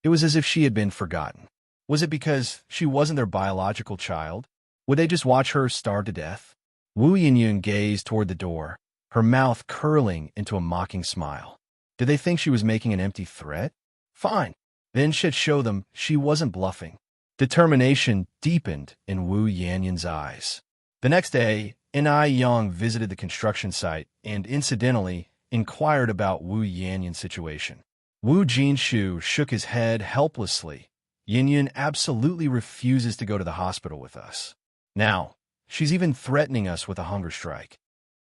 It was as if she had been forgotten. Was it because she wasn't their biological child? Would they just watch her starve to death? Wu Yinyun gazed toward the door, her mouth curling into a mocking smile. Did they think she was making an empty threat? Fine. Then she'd show them she wasn't bluffing. Determination deepened in Wu Yanyun's eyes. The next day, N.I. Yang visited the construction site and, incidentally, inquired about Wu Yanyun's situation. Wu Jinshu shook his head helplessly. Yinyun absolutely refuses to go to the hospital with us. Now, she's even threatening us with a hunger strike.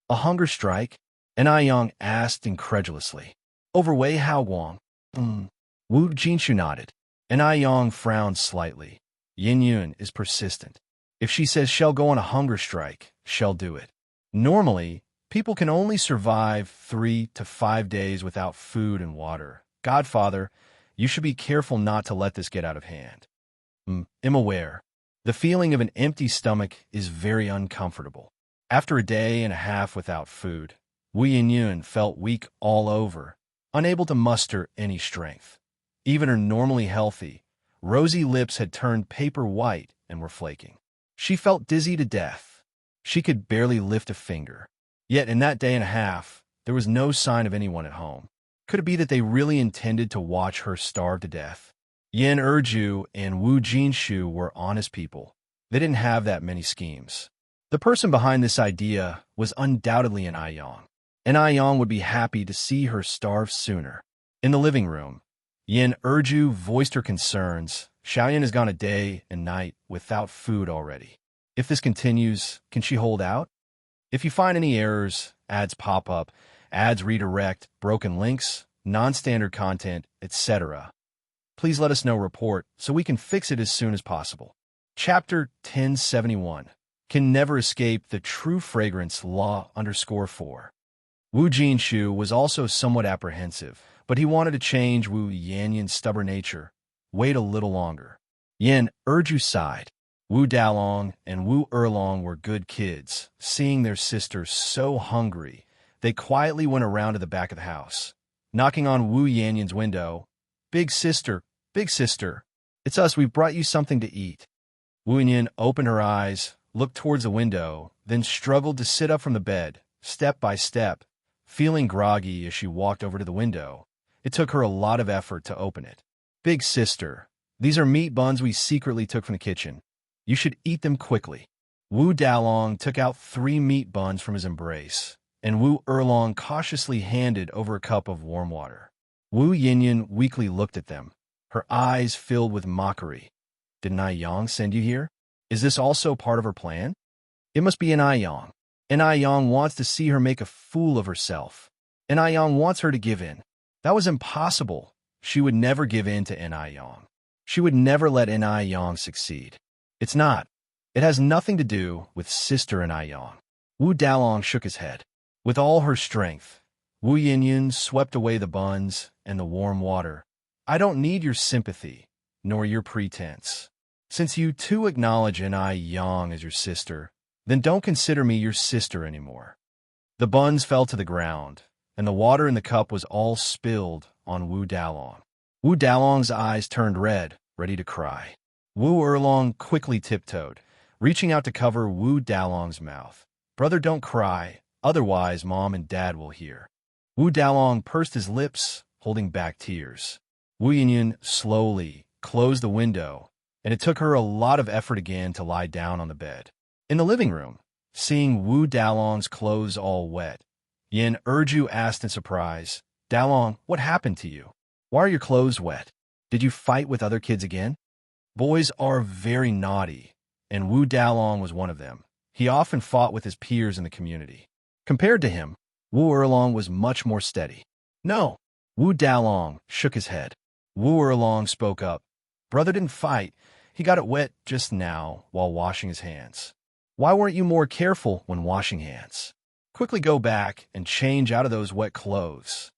A hunger strike? N.I. Yang asked incredulously. Over Wei Haoguang? Wu Jinshu nodded. N.I. Yang frowned slightly. Yinyun is persistent. If she says she'll go on a hunger strike, she'll do it. Normally, people can only survive 3 to 5 days without food and water. Godfather, you should be careful not to let this get out of hand. I'm aware. The feeling of an empty stomach is very uncomfortable. After a day and a half without food, Wu Yinyun felt weak all over, unable to muster any strength. Even her normally healthy, rosy lips had turned paper white and were flaking. She felt dizzy to death. She could barely lift a finger. Yet in that day and a half, there was no sign of anyone at home. Could it be that they really intended to watch her starve to death? Yin Erju and Wu Jinshu were honest people. They didn't have that many schemes. The person behind this idea was undoubtedly N.I. Yang. N.I. Yang would be happy to see her starve sooner. In the living room, Yin Erju voiced her concerns. Xiaoyan has gone a day and night without food already. If this continues, can she hold out? If you find any errors, ads pop up, ads redirect, broken links, non-standard content, etc., please let us know report so we can fix it as soon as possible. Chapter 1071 Can Never Escape the True Fragrance Law _4. Wu Jinshu was also somewhat apprehensive, but he wanted to change Wu Yanyun's stubborn nature. Wait a little longer. Yin Erju sighed. Wu Dalong and Wu Erlong were good kids. Seeing their sister so hungry, they quietly went around to the back of the house. Knocking on Wu Yanyun's window, Big sister, it's us, we've brought you something to eat. Wu Yanyan opened her eyes, looked towards the window, then struggled to sit up from the bed, step by step, feeling groggy as she walked over to the window. It took her a lot of effort to open it. Big sister, these are meat buns we secretly took from the kitchen. You should eat them quickly. Wu Dalong took out 3 meat buns from his embrace, and Wu Erlong cautiously handed over a cup of warm water. Wu Yinyun weakly looked at them, her eyes filled with mockery. Did N.I. Yang send you here? Is this also part of her plan? It must be N.I. Yang. N.I. Yang wants to see her make a fool of herself. N.I. Yang wants her to give in. That was impossible. She would never give in to N.I. Yang. She would never let N.I. Yang succeed. It's not. It has nothing to do with Sister N.I. Yang. Wu Dalong shook his head. With all her strength, Wu Yinyun swept away the buns and the warm water. I don't need your sympathy, nor your pretense. Since you too acknowledge Ai Yang as your sister, then don't consider me your sister anymore. The buns fell to the ground, and the water in the cup was all spilled on Wu Dalong. Wu Dalong's eyes turned red, ready to cry. Wu Erlong quickly tiptoed, reaching out to cover Wu Dalong's mouth. "Brother, don't cry, otherwise Mom and Dad will hear." Wu Dalong pursed his lips, holding back tears. Wu Yinyan slowly closed the window, and it took her a lot of effort again to lie down on the bed. In the living room, seeing Wu Dalong's clothes all wet, Yin Erju asked in surprise, "Dalong, what happened to you? Why are your clothes wet? Did you fight with other kids again?" Boys are very naughty, and Wu Dalong was one of them. He often fought with his peers in the community. Compared to him, Wu Erlong was much more steady. "No." Wu Dalong shook his head. Wu Erlong spoke up. "Brother didn't fight. He got it wet just now while washing his hands." "Why weren't you more careful when washing hands? Quickly go back and change out of those wet clothes."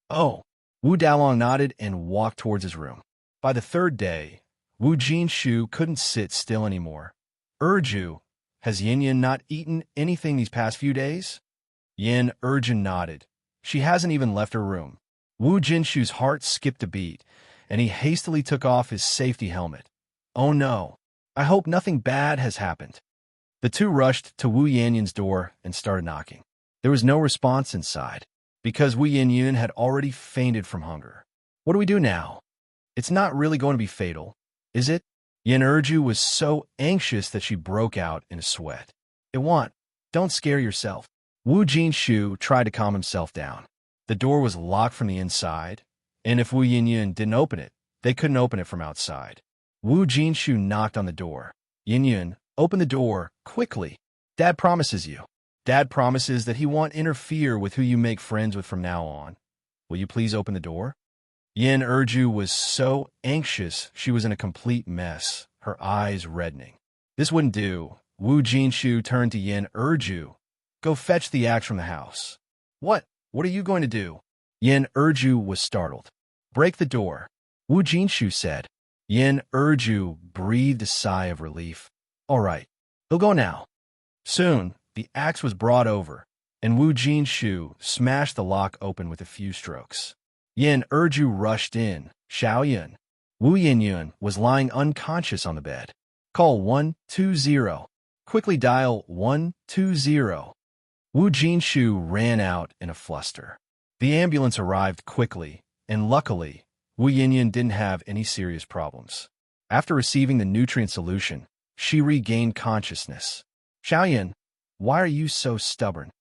"Oh." Wu Dalong nodded and walked towards his room. By the third day, Wu Jinshu couldn't sit still anymore. "Erju, has Yin Yin not eaten anything these past few days?" Yin Erju nodded. "She hasn't even left her room." Wu Jinshu's heart skipped a beat, and he hastily took off his safety helmet. "Oh no, I hope nothing bad has happened." The two rushed to Wu Yanyan's door and started knocking. There was no response inside, because Wu Yanyan had already fainted from hunger. "What do we do now? It's not really going to be fatal, is it?" Yin Erju was so anxious that she broke out in a sweat. "It won't. Don't scare yourself." Wu Jinshu tried to calm himself down. The door was locked from the inside, and if Wu Yanyan didn't open it, they couldn't open it from outside. Wu Jinshu knocked on the door. "Yanyan, open the door, quickly. Dad promises you. Dad promises that he won't interfere with who you make friends with from now on. Will you please open the door?" Yin Erju was so anxious she was in a complete mess, her eyes reddening. This wouldn't do. Wu Jinshu turned to Yin Erju. "Go fetch the axe from the house." "What? What are you going to do?" Yin Erju was startled. "Break the door," Wu Jinshu said. Yin Erju breathed a sigh of relief. "All right, he'll go now." Soon, the axe was brought over, and Wu Jinshu smashed the lock open with a few strokes. Yin Erju rushed in. "Xiaoyan." Wu Yinyun was lying unconscious on the bed. "Call 120. Quickly dial 120. Wu Jinshu ran out in a fluster. The ambulance arrived quickly, and luckily, Wu Yinyun didn't have any serious problems. After receiving the nutrient solution, she regained consciousness. "Xiaoyan, why are you so stubborn?"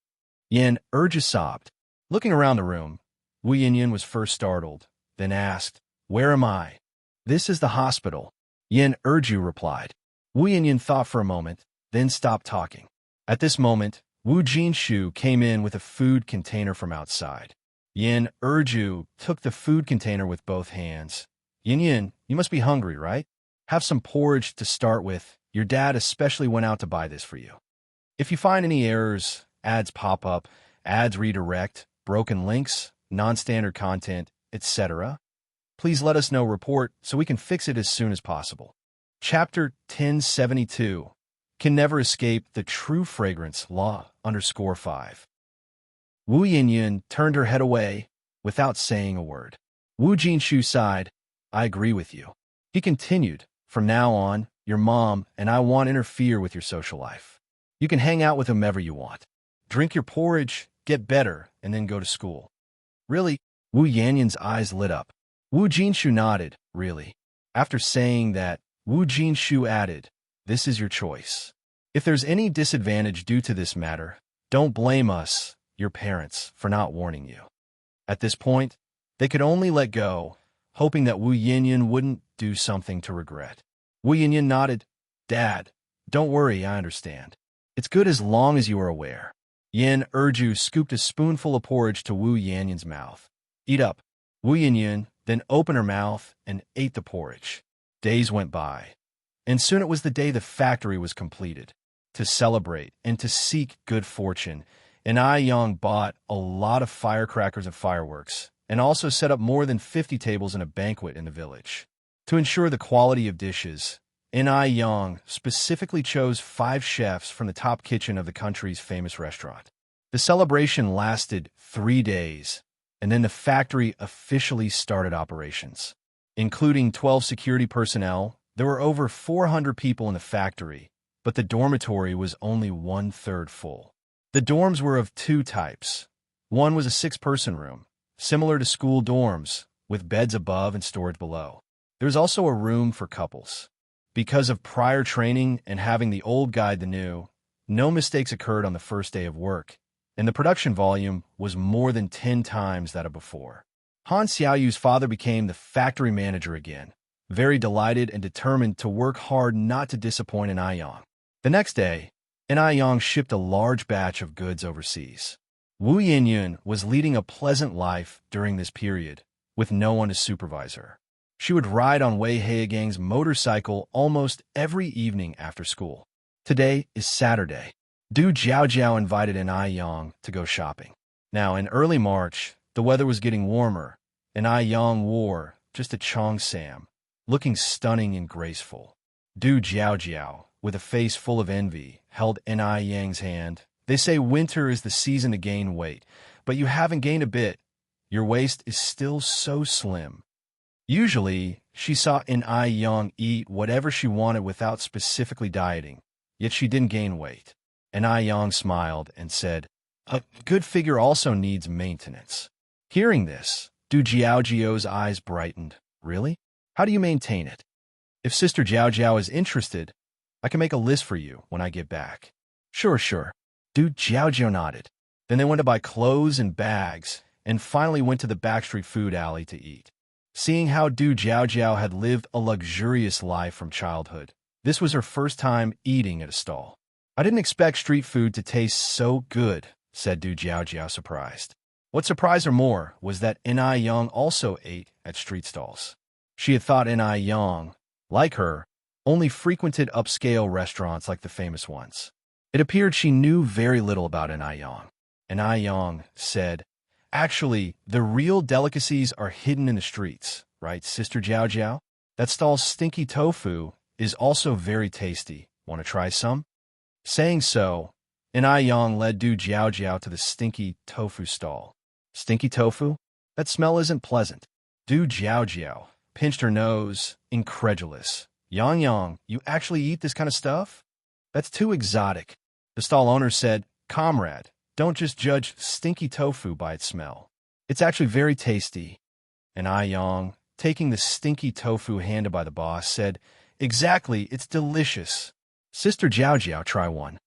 Yin Erju sobbed. Looking around the room, Wu Yinyun was first startled, then asked, "Where am I?" "This is the hospital," Yin Erju replied. Wu Yinyun thought for a moment, then stopped talking. At this moment, Wu Jinshu came in with a food container from outside. Yin Erju took the food container with both hands. "Yin, you must be hungry, right? Have some porridge to start with. Your dad especially went out to buy this for you. If you find any errors, ads pop up, ads redirect, broken links, non-standard content, etc., please let us know report so we can fix it as soon as possible." Chapter 1072 Can Never Escape the True Fragrance Law _5. Wu Yinyun turned her head away without saying a word. Wu Jinshu sighed. "I agree with you." He continued, "From now on, your mom and I won't interfere with your social life. You can hang out with whomever you want. Drink your porridge, get better, and then go to school." "Really?" Wu Yanyan's eyes lit up. Wu Jinshu nodded. "Really?" After saying that, Wu Jinshu added, "This is your choice. If there's any disadvantage due to this matter, don't blame us, your parents, for not warning you." At this point, they could only let go, hoping that Wu Yanyan wouldn't do something to regret. Wu Yanyan nodded. "Dad, don't worry, I understand. It's good as long as you are aware." Yin Erju scooped a spoonful of porridge to Wu Yanyan's mouth. "Eat up." Wu Yanyan then opened her mouth and ate the porridge. Days went by, and soon it was the day the factory was completed. To celebrate and to seek good fortune, Ai Yang bought a lot of firecrackers and fireworks, and also set up more than 50 tables in a banquet in the village. To ensure the quality of dishes, N.I. Yang specifically chose 5 chefs from the top kitchen of the country's famous restaurant. The celebration lasted 3 days, and then the factory officially started operations. Including 12 security personnel, there were over 400 people in the factory, but the dormitory was only 1/3 full. The dorms were of 2 types. One was a 6-person room, similar to school dorms, with beds above and storage below. There was also a room for couples. Because of prior training and having the old guide the new, no mistakes occurred on the first day of work, and the production volume was more than 10 times that of before. Han Xiaoyu's father became the factory manager again, very delighted and determined to work hard not to disappoint N.I. Yang. The next day, N.I. Yang shipped a large batch of goods overseas. Wu Yinyun was leading a pleasant life during this period, with no one to supervise her. She would ride on Wei Heigang's motorcycle almost every evening after school. Today is Saturday. Du Jiaojiao invited N.I. Yang to go shopping. Now, in early March, the weather was getting warmer, and N.I. Yang wore just a cheongsam, looking stunning and graceful. Du Jiaojiao, with a face full of envy, held N.I. Yang's hand. They say winter is the season to gain weight, but you haven't gained a bit. Your waist is still so slim. Usually, she saw N.I. Yang eat whatever she wanted without specifically dieting, yet she didn't gain weight. N.I. Yang smiled and said, "A good figure also needs maintenance." Hearing this, Du Jiaojiao's eyes brightened. "Really? How do you maintain it? If Sister Jiaojiao is interested, I can make a list for you when I get back." Sure. Du Jiaojiao nodded. Then they went to buy clothes and bags, and finally went to the backstreet food alley to eat. Seeing how Du Jiaojiao had lived a luxurious life from childhood, this was her first time eating at a stall. "I didn't expect street food to taste so good," said Du Jiaojiao, surprised. What surprised her more was that N.I. Yang also ate at street stalls. She had thought N.I. Yang, like her, only frequented upscale restaurants like the famous ones. It appeared she knew very little about N.I. Yang. N.I. Yang said, "Actually, the real delicacies are hidden in the streets, right, Sister Jiaojiao? That stall's stinky tofu is also very tasty. Want to try some?" Saying so, N.I. Yang led Du Jiaojiao to the stinky tofu stall. Stinky tofu? That smell isn't pleasant. Du Jiaojiao pinched her nose, incredulous. Yang, you actually eat this kind of stuff? That's too exotic." The stall owner said, "Comrade, don't just judge stinky tofu by its smell. It's actually very tasty." And Ai Yang, taking the stinky tofu handed by the boss, said, "Exactly, it's delicious. Sister Jiaojiao, try one."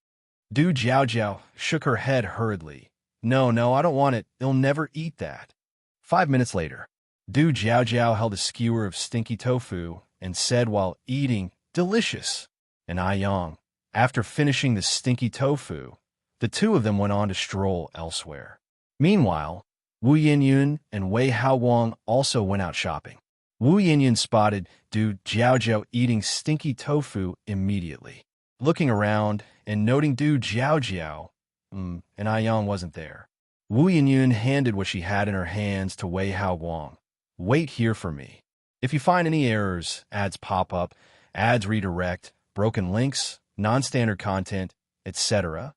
Du Jiaojiao shook her head hurriedly. No, I don't want it. They'll never eat that." 5 minutes later, Du Jiaojiao held a skewer of stinky tofu and said while eating, "Delicious." And Ai Yang, after finishing the stinky tofu, the two of them went on to stroll elsewhere. Meanwhile, Wu Yinyun and Wei Haowang also went out shopping. Wu Yinyun spotted Du Jiaojiao eating stinky tofu immediately. Looking around and noting Du Jiaojiao, and Ai Yang wasn't there, Wu Yinyun handed what she had in her hands to Wei Haowang. "Wait here for me. If you find any errors, ads pop up, ads redirect, broken links, non-standard content, etc.,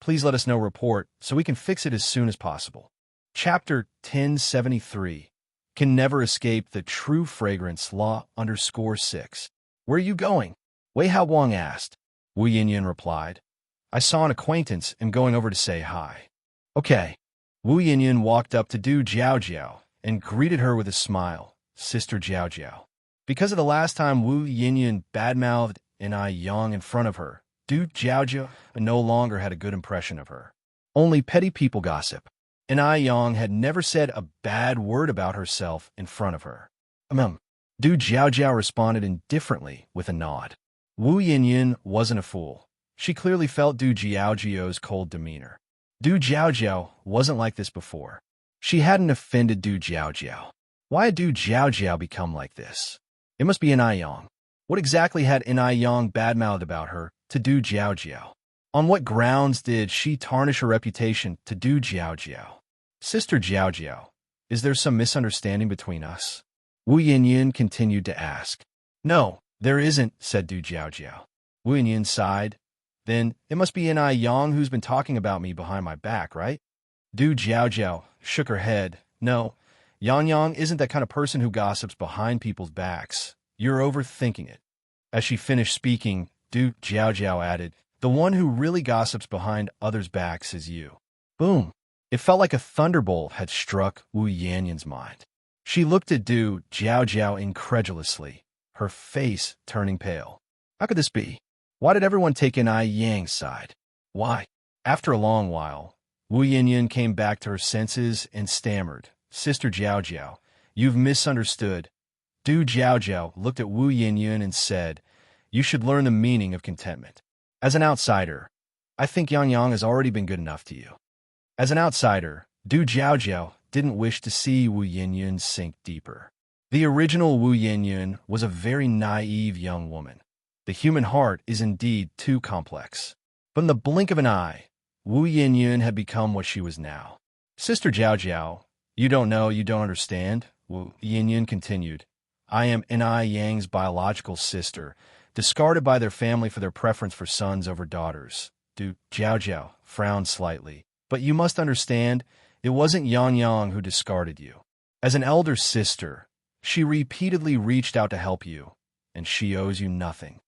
please let us know report so we can fix it as soon as possible." Chapter 1073 Can Never Escape the True Fragrance Law _6. "Where are you going?" Wei Haowang asked. Wu Yinyun replied, "I saw an acquaintance and going over to say hi." "Okay." Wu Yinyun walked up to Du Jiaojiao and greeted her with a smile. "Sister Jiaojiao." Because of the last time Wu Yinyun badmouthed N.I. Yang in front of her, Du Jiaojiao no longer had a good impression of her. Only petty people gossip. N.I. Yang had never said a bad word about herself in front of her. Du Jiaojiao responded indifferently with a nod. Wu Yinyun wasn't a fool. She clearly felt Du Jiaojiao's cold demeanor. Du Jiaojiao wasn't like this before. She hadn't offended Du Jiaojiao. Why had Du Jiaojiao become like this? It must be N.I. Yang. What exactly had N.I. Yang badmouthed about her to Du Jiaojiao? On what grounds did she tarnish her reputation to Du Jiaojiao? "Sister Jiaojiao, is there some misunderstanding between us?" Wu Yinyun continued to ask. "No, There isn't, said Du Jiaojiao. Wu Yinyin sighed. Then it must be N.I. Yang who's been talking about me behind my back, right? Du Jiaojiao shook her head. No, Yang isn't that kind of person who gossips behind people's backs. You're overthinking it. As she finished speaking, Du Jiaojiao added, the one who really gossips behind others' backs is you. Boom. It felt like a thunderbolt had struck Wu Yanyan's mind. She looked at Du Jiaojiao incredulously, her face turning pale. How could this be? Why did everyone take N.I. Yang's side? Why? After a long while, Wu Yanyan came back to her senses and stammered, Sister Jiaojiao, you've misunderstood. Du Jiaojiao looked at Wu Yanyan and said, you should learn the meaning of contentment. As an outsider, I think Yang has already been good enough to you. As an outsider, Du Jiaojiao didn't wish to see Wu Yanyan sink deeper. The original Wu Yanyan was a very naive young woman. The human heart is indeed too complex. But in the blink of an eye, Wu Yanyan had become what she was now. Sister Jiaojiao, you don't know, you don't understand, Wu Yanyan continued. I am N.I. Yang's biological sister, discarded by their family for their preference for sons over daughters. Du Jiaojiao frowned slightly. But you must understand, it wasn't Yang who discarded you. As an elder sister, she repeatedly reached out to help you, and she owes you nothing.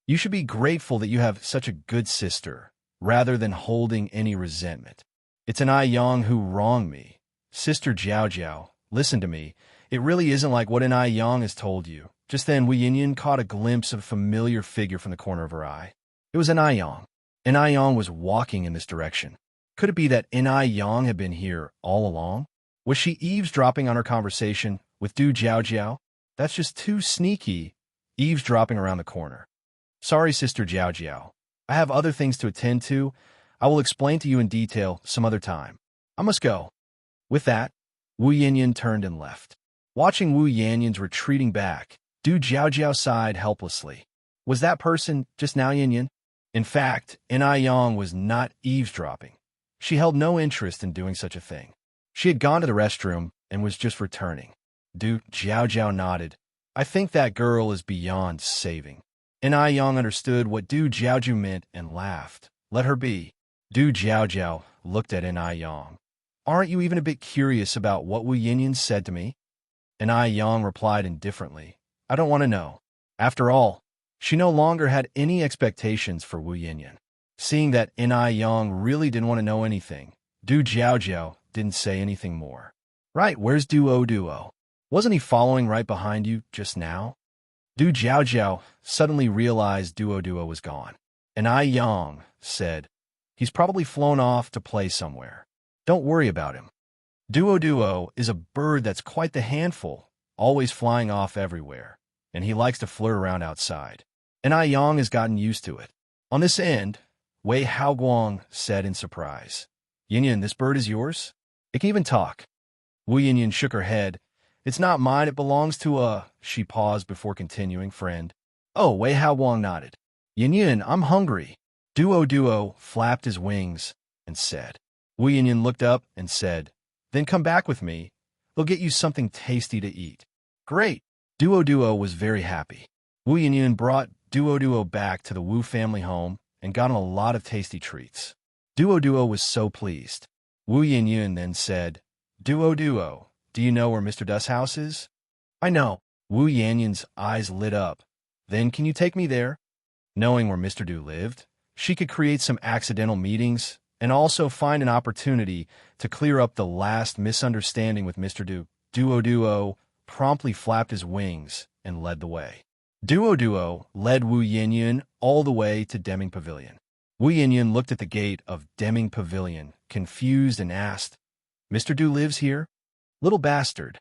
You should be grateful that you have such a good sister, rather than holding any resentment. It's N.I. Yang who wronged me. Sister Jiaojiao, listen to me. It really isn't like what N.I. Yang has told you. Just then, Wu Yanyan caught a glimpse of a familiar figure from the corner of her eye. It was N.I. Yang. N.I. Yang was walking in this direction. Could it be that N.I. Yang had been here all along? Was she eavesdropping on her conversation with Du Jiaojiao? That's just too sneaky, eavesdropping around the corner. Sorry, Sister Jiaojiao. I have other things to attend to. I will explain to you in detail some other time. I must go. With that, Wu Yanyan turned and left. Watching Wu Yanyan's retreating back, Du Jiaojiao sighed helplessly. Was that person just now Yanyan? In fact, N.I. Yang was not eavesdropping. She held no interest in doing such a thing. She had gone to the restroom and was just returning. Du Jiaojiao nodded. I think that girl is beyond saving. N.I. Yang understood what Du Jiaojiao meant and laughed. Let her be. Du Jiaojiao looked at N.I. Yang. Aren't you even a bit curious about what Wu Yanyan said to me? N.I. Yang replied indifferently. I don't want to know. After all, she no longer had any expectations for Wu Yanyan. Seeing that N.I. Yang really didn't want to know anything, Du Jiaojiao didn't say anything more. Right, where's Duo? Wasn't he following right behind you just now? Du Jiaojiao suddenly realized Duo was gone. N.I. Yang said, he's probably flown off to play somewhere. Don't worry about him. Duo is a bird that's quite the handful, always flying off everywhere, and he likes to flirt around outside. N.I. Yang has gotten used to it. On this end, Wei Haoguang said in surprise, Yanyan, this bird is yours? It can even talk. Wu Yanyan shook her head. It's not mine, it belongs to a... She paused before continuing, friend. Oh, Wei Haoguang nodded. Yanyan, I'm hungry. Duo flapped his wings and said. Wu Yanyan looked up and said, then come back with me. They'll get you something tasty to eat. Great. Duo was very happy. Wu Yanyan brought Duo back to the Wu family home and got him a lot of tasty treats. Duo was so pleased. Wu Yanyan then said, Duo, do you know where Mr. Du's house is? I know. Wu Yanyan's eyes lit up. Then can you take me there? Knowing where Mr. Du lived, she could create some accidental meetings and also find an opportunity to clear up the last misunderstanding with Mr. Du. Duo promptly flapped his wings and led the way. Duo led Wu Yanyan all the way to Deming Pavilion. Wu Yanyan looked at the gate of Deming Pavilion, confused, and asked, Mr. Du lives here? Little bastard.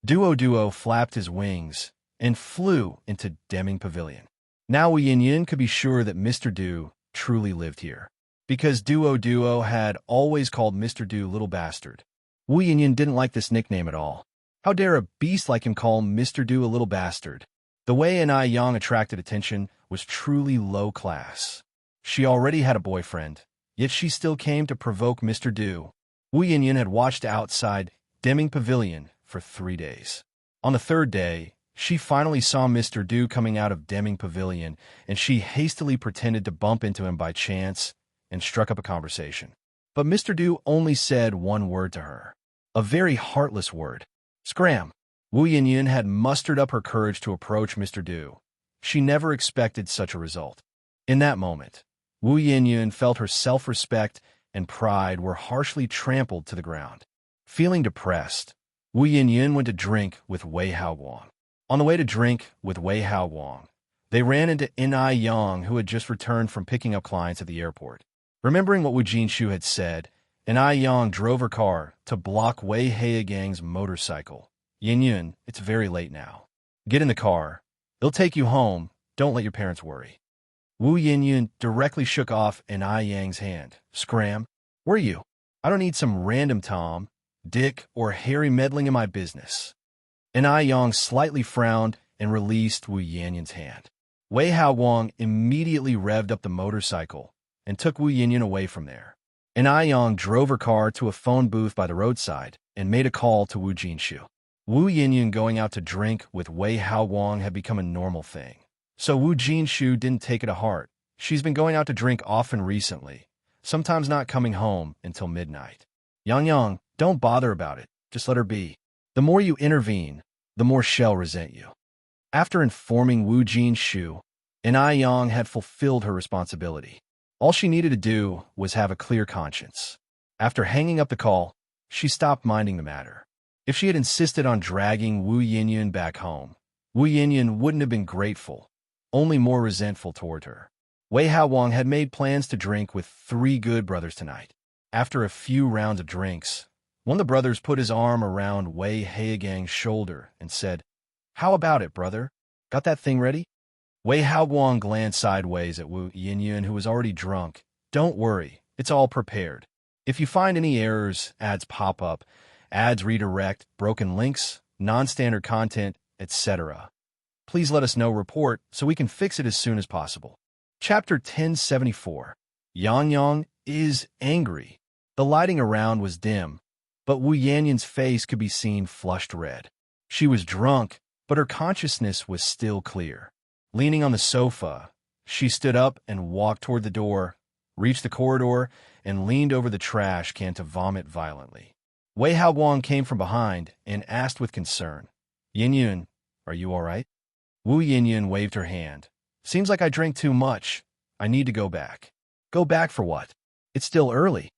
Duo flapped his wings and flew into Deming Pavilion. Now Wu Yanyan could be sure that Mr. Du truly lived here, because Duo had always called Mr. Du Little Bastard. Wu Yanyan didn't like this nickname at all. How dare a beast like him call Mr. Du a little bastard? The way N.I. Yang attracted attention was truly low class. She already had a boyfriend, yet she still came to provoke Mr. Du. Wu Yanyan had watched outside Deming Pavilion for 3 days. On the third day, She finally saw Mr. Du coming out of Deming Pavilion, and she hastily pretended to bump into him by chance and struck up a conversation. But Mr. Du only said one word to her, a very heartless word. Scram! Wu Yinyun had mustered up her courage to approach Mr. Du. She never expected such a result. In that moment, Wu Yinyun felt her self-respect and pride were harshly trampled to the ground. Feeling depressed, Wu Yinyun went to drink with Wei Haowang. On the way to drink with Wei Haowang, they ran into N.I. Yang, who had just returned from picking up clients at the airport. Remembering what Wu Jinshu had said, N.I. Yang drove her car to block Wei Haogang's motorcycle. Yinyun, it's very late now. Get in the car. It'll take you home. Don't let your parents worry. Wu Yinyun directly shook off N.I. Yang's hand. Scram! Where are you? I don't need some random Tom, Dick, or Harry meddling in my business. N.I. Yang slightly frowned and released Wu Yinyun's hand. Wei Haowang immediately revved up the motorcycle and took Wu Yinyun away from there. N.I. Yang drove her car to a phone booth by the roadside and made a call to Wu Jinshu. Wu Yinyun going out to drink with Wei Haowang had become a normal thing. So Wu Jinshu didn't take it to heart. She's been going out to drink often recently, sometimes not coming home until midnight. Yang, don't bother about it. Just let her be. The more you intervene, the more she'll resent you. After informing Wu Jinshu, N.I. Yang had fulfilled her responsibility. All she needed to do was have a clear conscience. After hanging up the call, she stopped minding the matter. If she had insisted on dragging Wu Yinyun back home, Wu Yinyun wouldn't have been grateful, only more resentful toward her. Wei Haowang had made plans to drink with 3 good brothers tonight. After a few rounds of drinks, one of the brothers put his arm around Wei Haogang's shoulder and said, "How about it, brother? Got that thing ready?" Wei Haowang glanced sideways at Wu Yinyun, who was already drunk. "Don't worry, it's all prepared. If you find any errors, ads pop up, ads redirect, broken links, non-standard content, etc. Please let us know, report, so we can fix it as soon as possible." Chapter 1074. Yang is angry. The lighting around was dim, but Wu Yinyun's face could be seen flushed red. She was drunk, but her consciousness was still clear. Leaning on the sofa, she stood up and walked toward the door, reached the corridor, and leaned over the trash can to vomit violently. Wei Haowang came from behind and asked with concern, "Yinyun, are you all right?" Wu Yinyun waved her hand. "Seems like I drank too much. I need to go back." "Go back for what? It's still early."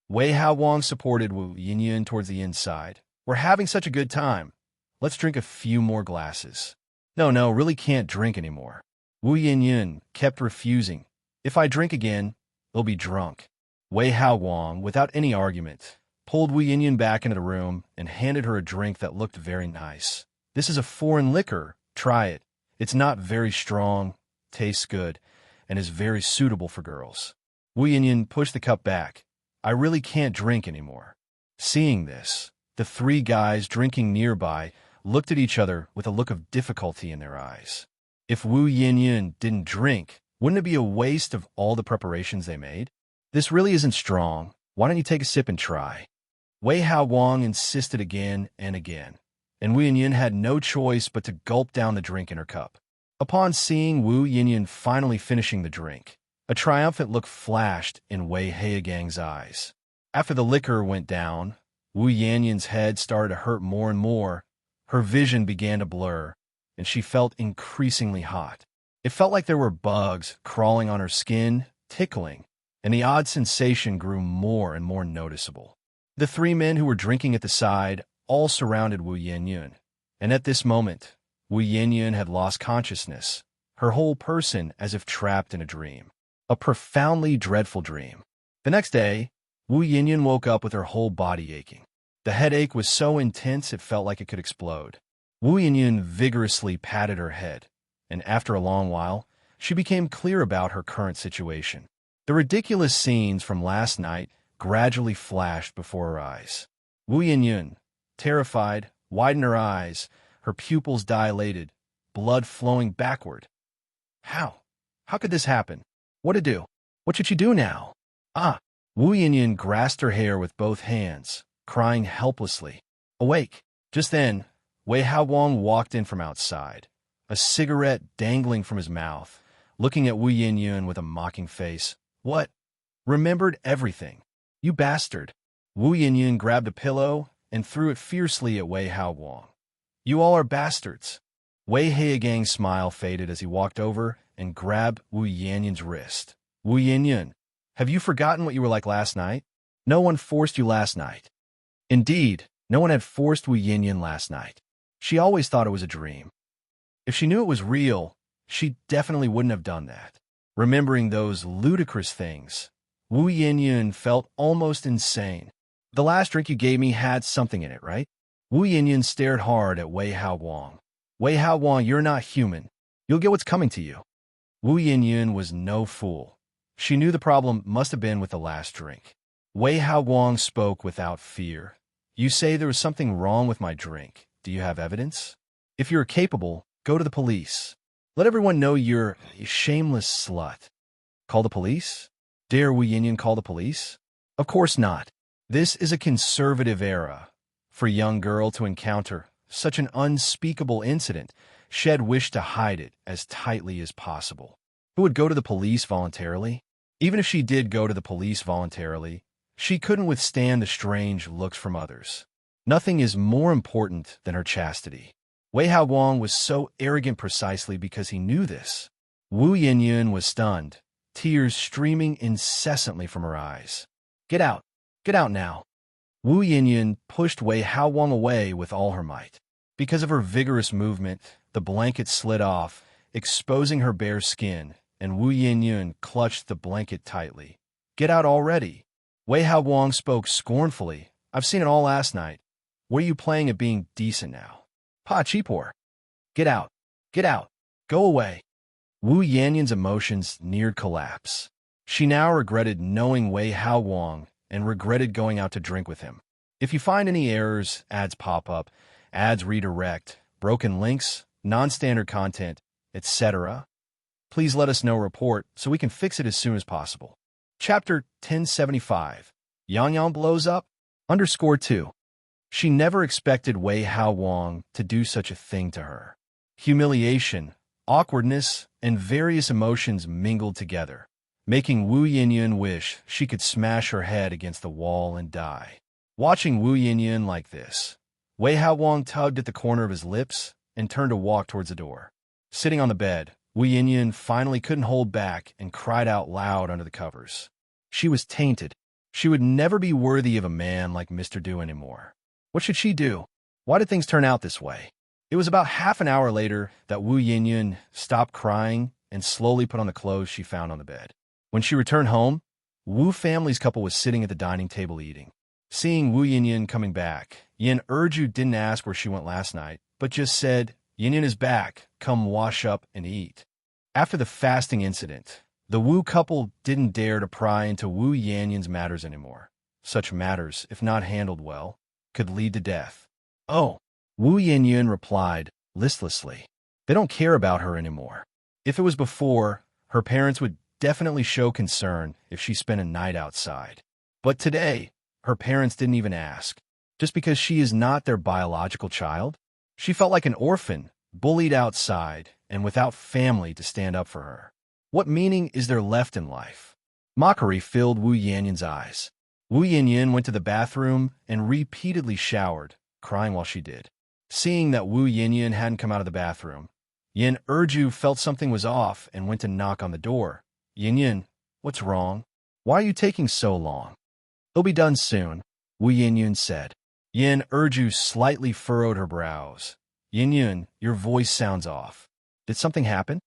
Wei Haowang supported Wu Yinyun towards the inside. "We're having such a good time. Let's drink a few more glasses." No, really can't drink anymore." Wu Yinyun kept refusing. "If I drink again, I'll be drunk." Wei Haowang, without any argument, pulled Wu Yinyun back into the room and handed her a drink that looked very nice. "This is a foreign liquor. Try it. It's not very strong, tastes good, and is very suitable for girls." Wu Yinyun pushed the cup back. "I really can't drink anymore." Seeing this, the 3 guys drinking nearby looked at each other with a look of difficulty in their eyes. If Wu Yinyun didn't drink, wouldn't it be a waste of all the preparations they made? "This really isn't strong. Why don't you take a sip and try?" Wei Haowang insisted again and again, and Wu Yinyun had no choice but to gulp down the drink in her cup. Upon seeing Wu Yinyun finally finishing the drink, a triumphant look flashed in Wei Haogang's eyes. After the liquor went down, Wu Yinyun's head started to hurt more and more. Her vision began to blur, and she felt increasingly hot. It felt like there were bugs crawling on her skin, tickling, and the odd sensation grew more and more noticeable. The 3 men who were drinking at the side all surrounded Wu Yinyun, and at this moment, Wu Yinyun had lost consciousness, her whole person as if trapped in a dream. A profoundly dreadful dream. The next day, Wu Yinyun woke up with her whole body aching. The headache was so intense it felt like it could explode. Wu Yinyun vigorously patted her head, and after a long while, she became clear about her current situation. The ridiculous scenes from last night gradually flashed before her eyes. Wu Yinyun, terrified, widened her eyes, her pupils dilated, blood flowing backward. How? How could this happen? What to do? What should she do now? Wu Yinyun grasped her hair with both hands, crying helplessly. Awake! Just then, Wei Hao Wang walked in from outside, a cigarette dangling from his mouth, looking at Wu Yinyun with a mocking face. What? Remembered everything. You bastard. Wu Yinyun grabbed a pillow and threw it fiercely at Wei Hao Wang. You all are bastards. Wei Haogang's smile faded as he walked over and grabbed Wu Yinyun's wrist. Wu Yinyun, have you forgotten what you were like last night? No one forced you last night. Indeed, no one had forced Wu Yinyun last night. She always thought it was a dream. If she knew it was real, she definitely wouldn't have done that. Remembering those ludicrous things, Wu Yinyun felt almost insane. The last drink you gave me had something in it, right? Wu Yinyun stared hard at Wei Hao Wang. Wei Hao Wang, you're not human. You'll get what's coming to you. Wu Yinyun was no fool. She knew the problem must have been with the last drink. Wei Hao Wang spoke without fear. You say there was something wrong with my drink. Do you have evidence? If you're capable, go to the police. Let everyone know you're a shameless slut. Call the police? Dare Wu Yinyun call the police? Of course not. This is a conservative era. For a young girl to encounter such an unspeakable incident, Shed wished to hide it as tightly as possible. Who would go to the police voluntarily? Even if she did go to the police voluntarily, she couldn't withstand the strange looks from others. Nothing is more important than her chastity. Wei Hao Wang was so arrogant precisely because he knew this. Wu Yinyun was stunned, tears streaming incessantly from her eyes. Get out! Get out now! Wu Yinyun pushed Wei Hao Wang away with all her might. Because of her vigorous movement, the blanket slid off, exposing her bare skin, and Wu Yinyun clutched the blanket tightly. Get out already! Wei Hao Wang spoke scornfully. I've seen it all last night. What are you playing at being decent now? Pa Chipor! Get out! Get out! Go away! Wu Yinyun's emotions neared collapse. She now regretted knowing Wei Hao Wang and regretted going out to drink with him. If you find any errors, ads pop up, ads redirect, broken links, non-standard content, etc., please let us know report so we can fix it as soon as possible. Chapter 1075. Yang Yang blows up? _2. She never expected Wei Hao Wang to do such a thing to her. Humiliation, awkwardness, and various emotions mingled together, making Wu Yinyun wish she could smash her head against the wall and die. Watching Wu Yinyun like this, Wei Hao Wang tugged at the corner of his lips and turned to walk towards the door. Sitting on the bed, Wu Yinyun finally couldn't hold back and cried out loud under the covers. She was tainted. She would never be worthy of a man like Mr. Du anymore. What should she do? Why did things turn out this way? It was about half an hour later that Wu Yinyun stopped crying and slowly put on the clothes she found on the bed. When she returned home, Wu family's couple was sitting at the dining table eating. Seeing Wu Yinyun coming back, Yin Erju didn't ask where she went last night, but just said, Yinyun is back, come wash up and eat. After the fasting incident, the Wu couple didn't dare to pry into Wu Yanyun's matters anymore. Such matters, if not handled well, could lead to death. Oh, Wu Yinyun replied, listlessly. They don't care about her anymore. If it was before, her parents would definitely show concern if she spent a night outside. But today, her parents didn't even ask. Just because she is not their biological child, she felt like an orphan, bullied outside, and without family to stand up for her. What meaning is there left in life? Mockery filled Wu Yanyun's eyes. Wu Yinyun went to the bathroom and repeatedly showered, crying while she did. Seeing that Wu Yinyun hadn't come out of the bathroom, Yin Erju felt something was off and went to knock on the door. Yinyun, what's wrong? Why are you taking so long? It'll be done soon, Wu Yinyun said. Yin Erju slightly furrowed her brows. Yinyun, your voice sounds off. Did something happen?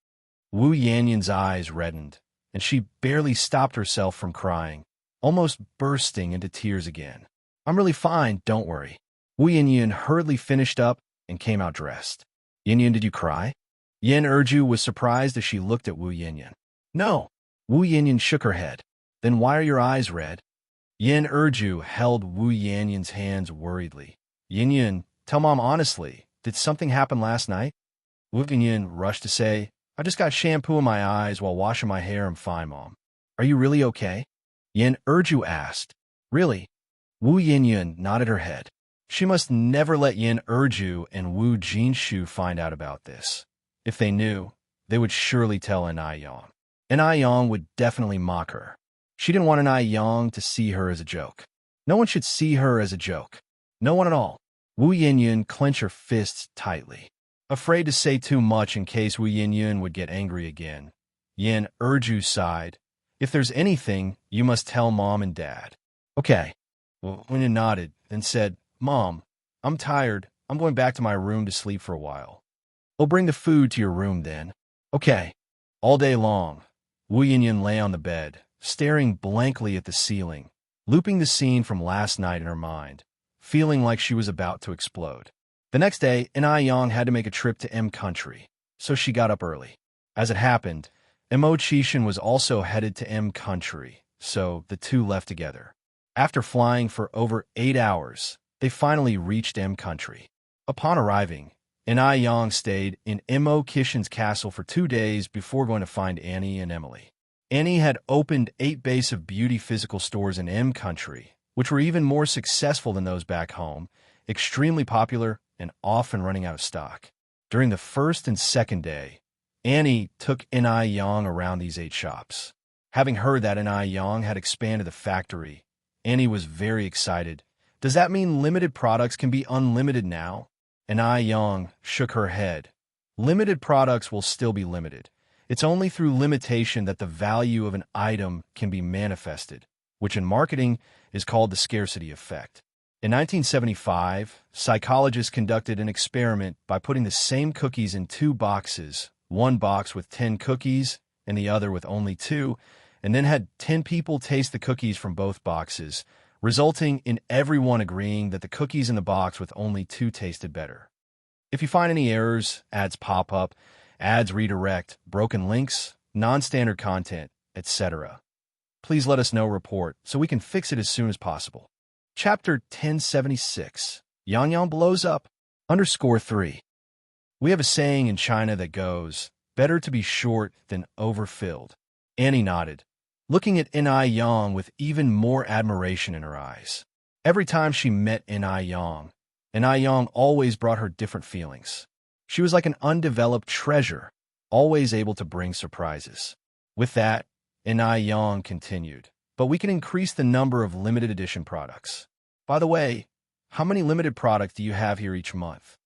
Wu Yanyun's eyes reddened, and she barely stopped herself from crying, almost bursting into tears again. I'm really fine, don't worry. Wu Yinyun hurriedly finished up and came out dressed. Yinyun, did you cry? Yin Erju was surprised as she looked at Wu Yinyun. No. Wu Yinyun shook her head. Then why are your eyes red? Yin Erju held Wu Yanyun's hands worriedly. Yinyun, tell Mom honestly, did something happen last night? Wu Yinyun rushed to say, I just got shampoo in my eyes while washing my hair. I'm fine, Mom. Are you really okay? Yin Erju asked. Really? Wu Yinyun nodded her head. She must never let Yin Erju and Wu Jinshu find out about this. If they knew, they would surely tell Yang. Yang would definitely mock her. She didn't want Yang to see her as a joke. No one should see her as a joke. No one at all. Wu Yinyun clenched her fists tightly, afraid to say too much in case Wu Yinyun would get angry again. Yin Erju sighed. If there's anything, you must tell Mom and Dad. Okay. Yin nodded and said, Mom, I'm tired. I'm going back to my room to sleep for a while. I'll bring the food to your room then. Okay. All day long, Wu Yinyun lay on the bed, staring blankly at the ceiling, looping the scene from last night in her mind, feeling like she was about to explode. The next day, Yang had to make a trip to M Country, so she got up early. As it happened, Mo Chishan was also headed to M Country, so the two left together. After flying for over 8 hours, they finally reached M Country. Upon arriving, Yang stayed in Mo Chishan's castle for 2 days before going to find Annie and Emily. Annie had opened 8 base of beauty physical stores in M Country, which were even more successful than those back home, extremely popular, and often running out of stock. During the first and second day, Annie took Yang around these 8 shops. Having heard that Yang had expanded the factory, Annie was very excited. Does that mean limited products can be unlimited now? Yang shook her head. Limited products will still be limited. It's only through limitation that the value of an item can be manifested, which in marketing is called the scarcity effect. In 1975, psychologists conducted an experiment by putting the same cookies in 2 boxes, one box with 10 cookies and the other with only 2, and then had 10 people taste the cookies from both boxes, resulting in everyone agreeing that the cookies in the box with only 2 tasted better. If you find any errors, ads pop up, ads redirect, broken links, non-standard content, etc., please let us know report so we can fix it as soon as possible. Chapter 1076, Yang blows up, _3. We have a saying in China that goes, better to be short than overfilled. Annie nodded, looking at Yang with even more admiration in her eyes. Every time she met Yang always brought her different feelings. She was like an undeveloped treasure, always able to bring surprises. With that, Yang continued, but we can increase the number of limited edition products. By the way, how many limited products do you have here each month?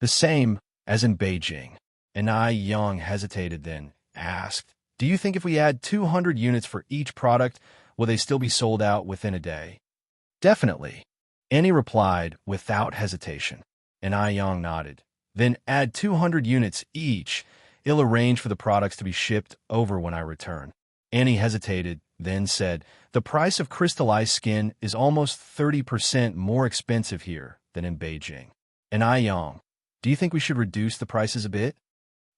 The same as in Beijing. Yang hesitated, then asked, do you think if we add 200 units for each product, will they still be sold out within a day? Definitely. Annie replied without hesitation. Yang nodded. Then add 200 units each. I'll arrange for the products to be shipped over when I return. Annie hesitated, then said, the price of crystallized skin is almost 30% more expensive here than in Beijing. Yang, do you think we should reduce the prices a bit?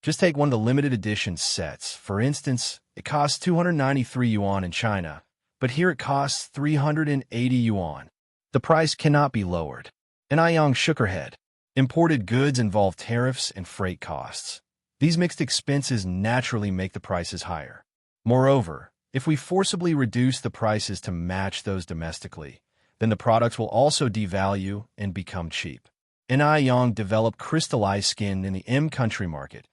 Just take one of the limited edition sets. For instance, it costs 293 yuan in China, but here it costs 380 yuan. The price cannot be lowered. Yang shook her head. Imported goods involve tariffs and freight costs. These mixed expenses naturally make the prices higher. Moreover, if we forcibly reduce the prices to match those domestically, then the products will also devalue and become cheap. Yang developed crystallized skin in the M Country market,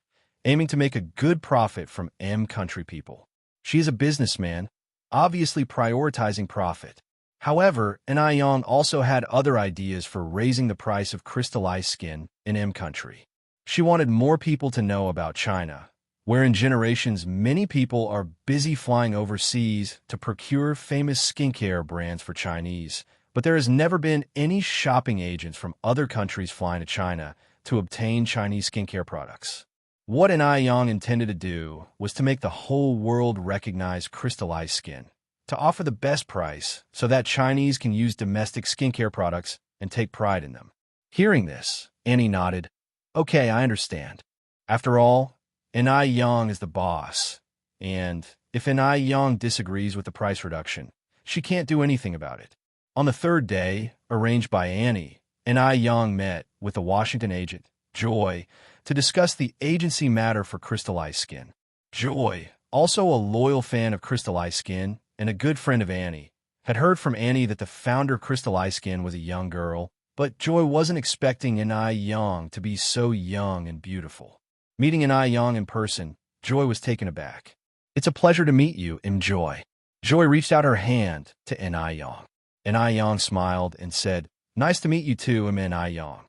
aiming to make a good profit from M Country people. She is a businessman, obviously prioritizing profit. However, Yang also had other ideas for raising the price of crystallized skin in M Country. She wanted more people to know about China, where in generations many people are busy flying overseas to procure famous skincare brands for Chinese, but there has never been any shopping agents from other countries flying to China to obtain Chinese skincare products. What Yang intended to do was to make the whole world recognize crystallized skin, to offer the best price so that Chinese can use domestic skincare products and take pride in them. Hearing this, Annie nodded. Okay, I understand. After all, Yang is the boss, and if Yang disagrees with the price reduction, she can't do anything about it. On the 3rd day, arranged by Annie, Yang met with the Washington agent, Joy, to discuss the agency matter for crystallized skin. Joy, also a loyal fan of crystallized skin and a good friend of Annie, had heard from Annie that the founder of crystallized skin was a young girl But Joy wasn't expecting Inai Yang to be so young and beautiful. Meeting Inai Yang in person, Joy was taken aback. "It's a pleasure to meet you, Joy." Joy reached out her hand to Inai Yang. Inai Yang smiled and said, "Nice to meet you too, Inai Yang."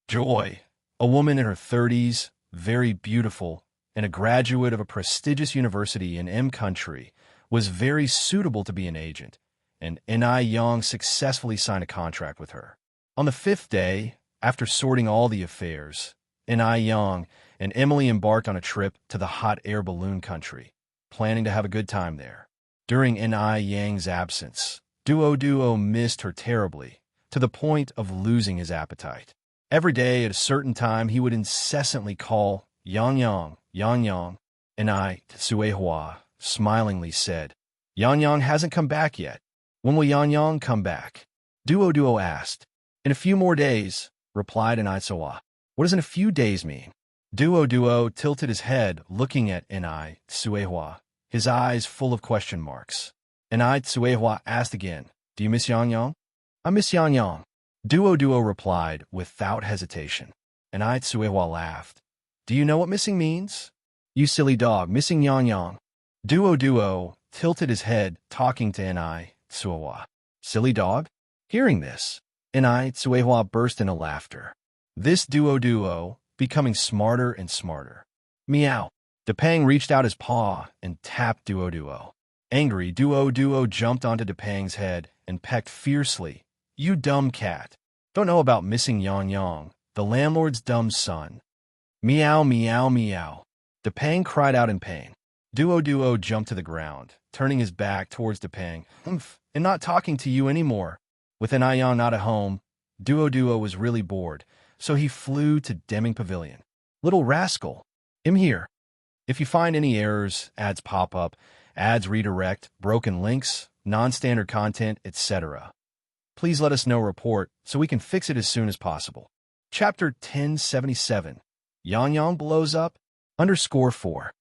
Joy, a woman in her 30s, very beautiful, and a graduate of a prestigious university in M country, was very suitable to be an agent, and Inai Yang successfully signed a contract with her. On the 5th day, after sorting all the affairs, Inai Yang and Emily embarked on a trip to the hot air balloon country, planning to have a good time there. During Inai Yang's absence, Duo missed her terribly, to the point of losing his appetite. Every day at a certain time, he would incessantly call Yang Yang, Yang Yang. Inai Tsuehua smilingly said, "Yang Yang hasn't come back yet. When will Yang Yang come back?" Duo asked. "In a few more days," replied Inai Tsuehua. "What does in a few days mean?" Duo tilted his head, looking at Inai Tsuehua, his eyes full of question marks. Inai Tsuehua asked again, "Do you miss Yang Yang?" "I miss Yang Yang," Duo replied without hesitation. Inai Tsuehua laughed. "Do you know what missing means?" "You silly dog, missing Yang Yang." Duo tilted his head, talking to Inai Tsuehua. "Silly dog?" Hearing this, Inai Tsuehua burst into laughter. This Duo, becoming smarter and smarter. "Meow." Depang reached out his paw and tapped Duo. Angry, Duo jumped onto Depang's head and pecked fiercely. "You dumb cat. Don't know about missing Yang Yang, the landlord's dumb son." "Meow, meow, meow." Depang cried out in pain. Duo jumped to the ground, turning his back towards Depang. "Humph, and not talking to you anymore." With Inai Yang not at home, Duo was really bored, so he flew to Deming Pavilion. "Little rascal, I'm here. If you find any errors, ads pop up, ads redirect, broken links, non-standard content, etc., please let us know report so we can fix it as soon as possible." Chapter 1077. Yang Yang blows up? _4.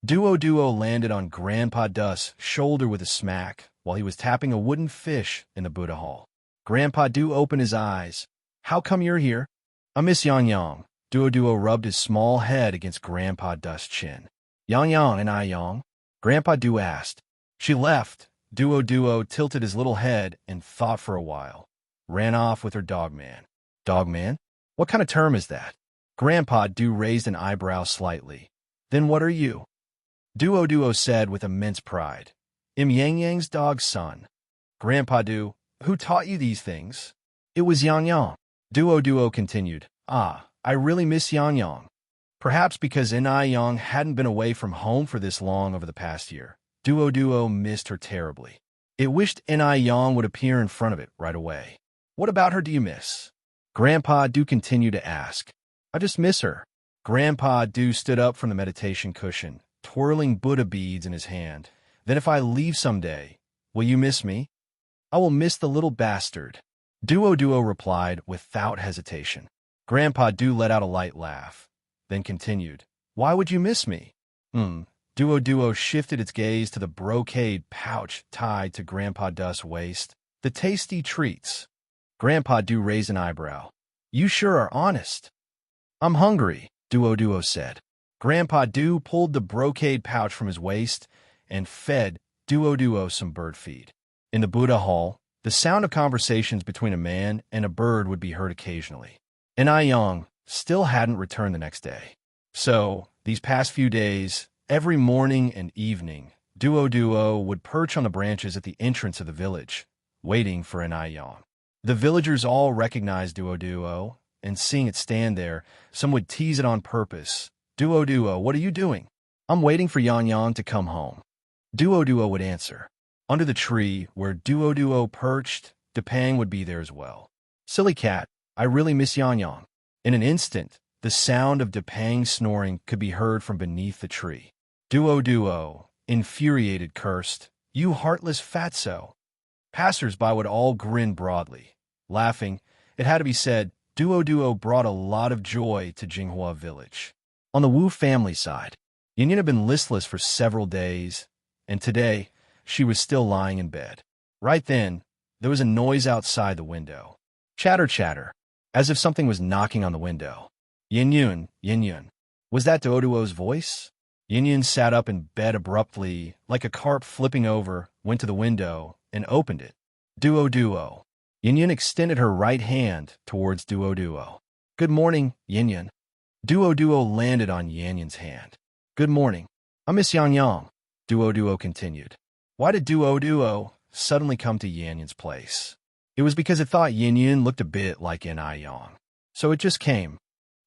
Duo landed on Grandpa Dust's shoulder with a smack while he was tapping a wooden fish in the Buddha Hall. Grandpa Du opened his eyes. "How come you're here?" "I miss Yang Yang." Duo rubbed his small head against Grandpa Dust's chin. "Yang Yang and I Yang?" Grandpa Du asked. "She left." Duo tilted his little head and thought for a while. "Ran off with her dog man." "Dog man? What kind of term is that?" Grandpa Du raised an eyebrow slightly. "Then what are you?" Duo said with immense pride. "I'm Yang Yang's dog's son." "Grandpa Du, who taught you these things?" "It was Yang Yang." Duo continued. I really miss Yang Yang." Perhaps because Inai Yang hadn't been away from home for this long over the past year, Duo missed her terribly. It wished Inai Yang would appear in front of it right away. "What about her do you miss?" Grandpa Du continued to ask. "I just miss her." Grandpa Du stood up from the meditation cushion, twirling Buddha beads in his hand. "Then if I leave someday, will you miss me?" "I will miss the little bastard," Duo replied without hesitation. Grandpa Du let out a light laugh, then continued. "Why would you miss me?" Duo shifted its gaze to the brocade pouch tied to Grandpa Dust's waist. "The tasty treats." Grandpa Du raised an eyebrow. "You sure are honest." "I'm hungry," Duo said. Grandpa Du pulled the brocade pouch from his waist and fed Duo some bird feed. In the Buddha Hall, the sound of conversations between a man and a bird would be heard occasionally. Inai Yang still hadn't returned the next day. So, these past few days, every morning and evening, Duo would perch on the branches at the entrance of the village, waiting for Inai Yang. The villagers all recognized Duo, and seeing it stand there, some would tease it on purpose. "Duo, what are you doing?" "I'm waiting for Yang Yang to come home." Duo would answer. Under the tree where Duo perched, Depang would be there as well. "Silly cat, I really miss Yang Yang." In an instant, the sound of Depang snoring could be heard from beneath the tree. Duo, infuriated, cursed, "You heartless fatso." Passers-by would all grin broadly. Laughing, it had to be said, Duo brought a lot of joy to Jinghua village. On the Wu family side, Yin had been listless for several days, and today, she was still lying in bed. Right then, there was a noise outside the window. Chatter. as if something was knocking on the window. Yin Yun, Yin Yun. Was that Duoduo's voice? Yin Yun sat up in bed abruptly, like a carp flipping over, went to the window, and opened it. Duo. Yin Yun extended her right hand towards Duo. Good morning, Yin Yun. Duo landed on Yan Yun's hand. Good morning. I miss Yang Yang, Duo continued. Why did Duo suddenly come to Yan Yun's place? It was because it thought Yin Yun looked a bit like Yang. So it just came.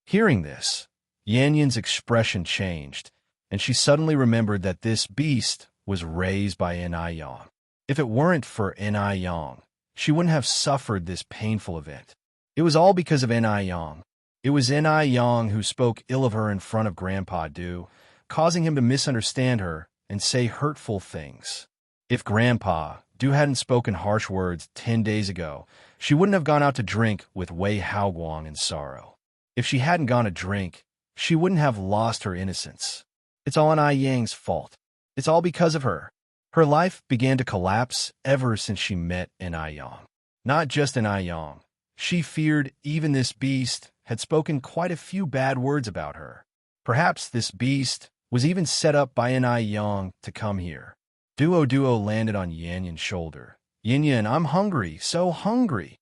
Hearing this, Yan Yun's expression changed, and she suddenly remembered that this beast was raised by Yang. If it weren't for Yang, she wouldn't have suffered this painful event. It was all because of Yang. It was Yang who spoke ill of her in front of Grandpa Du, causing him to misunderstand her and say hurtful things. If Grandpa Du hadn't spoken harsh words 10 days ago, she wouldn't have gone out to drink with Wei Haoguang in sorrow. If she hadn't gone to drink, she wouldn't have lost her innocence. It's all Yang's fault. It's all because of her. Her life began to collapse ever since she met Yang. Not just Yang. She feared even this beast had spoken quite a few bad words about her. Perhaps this beast was even set up by Yang to come here. Duo landed on Yan Yun's shoulder. Yin Yun, I'm hungry, so hungry.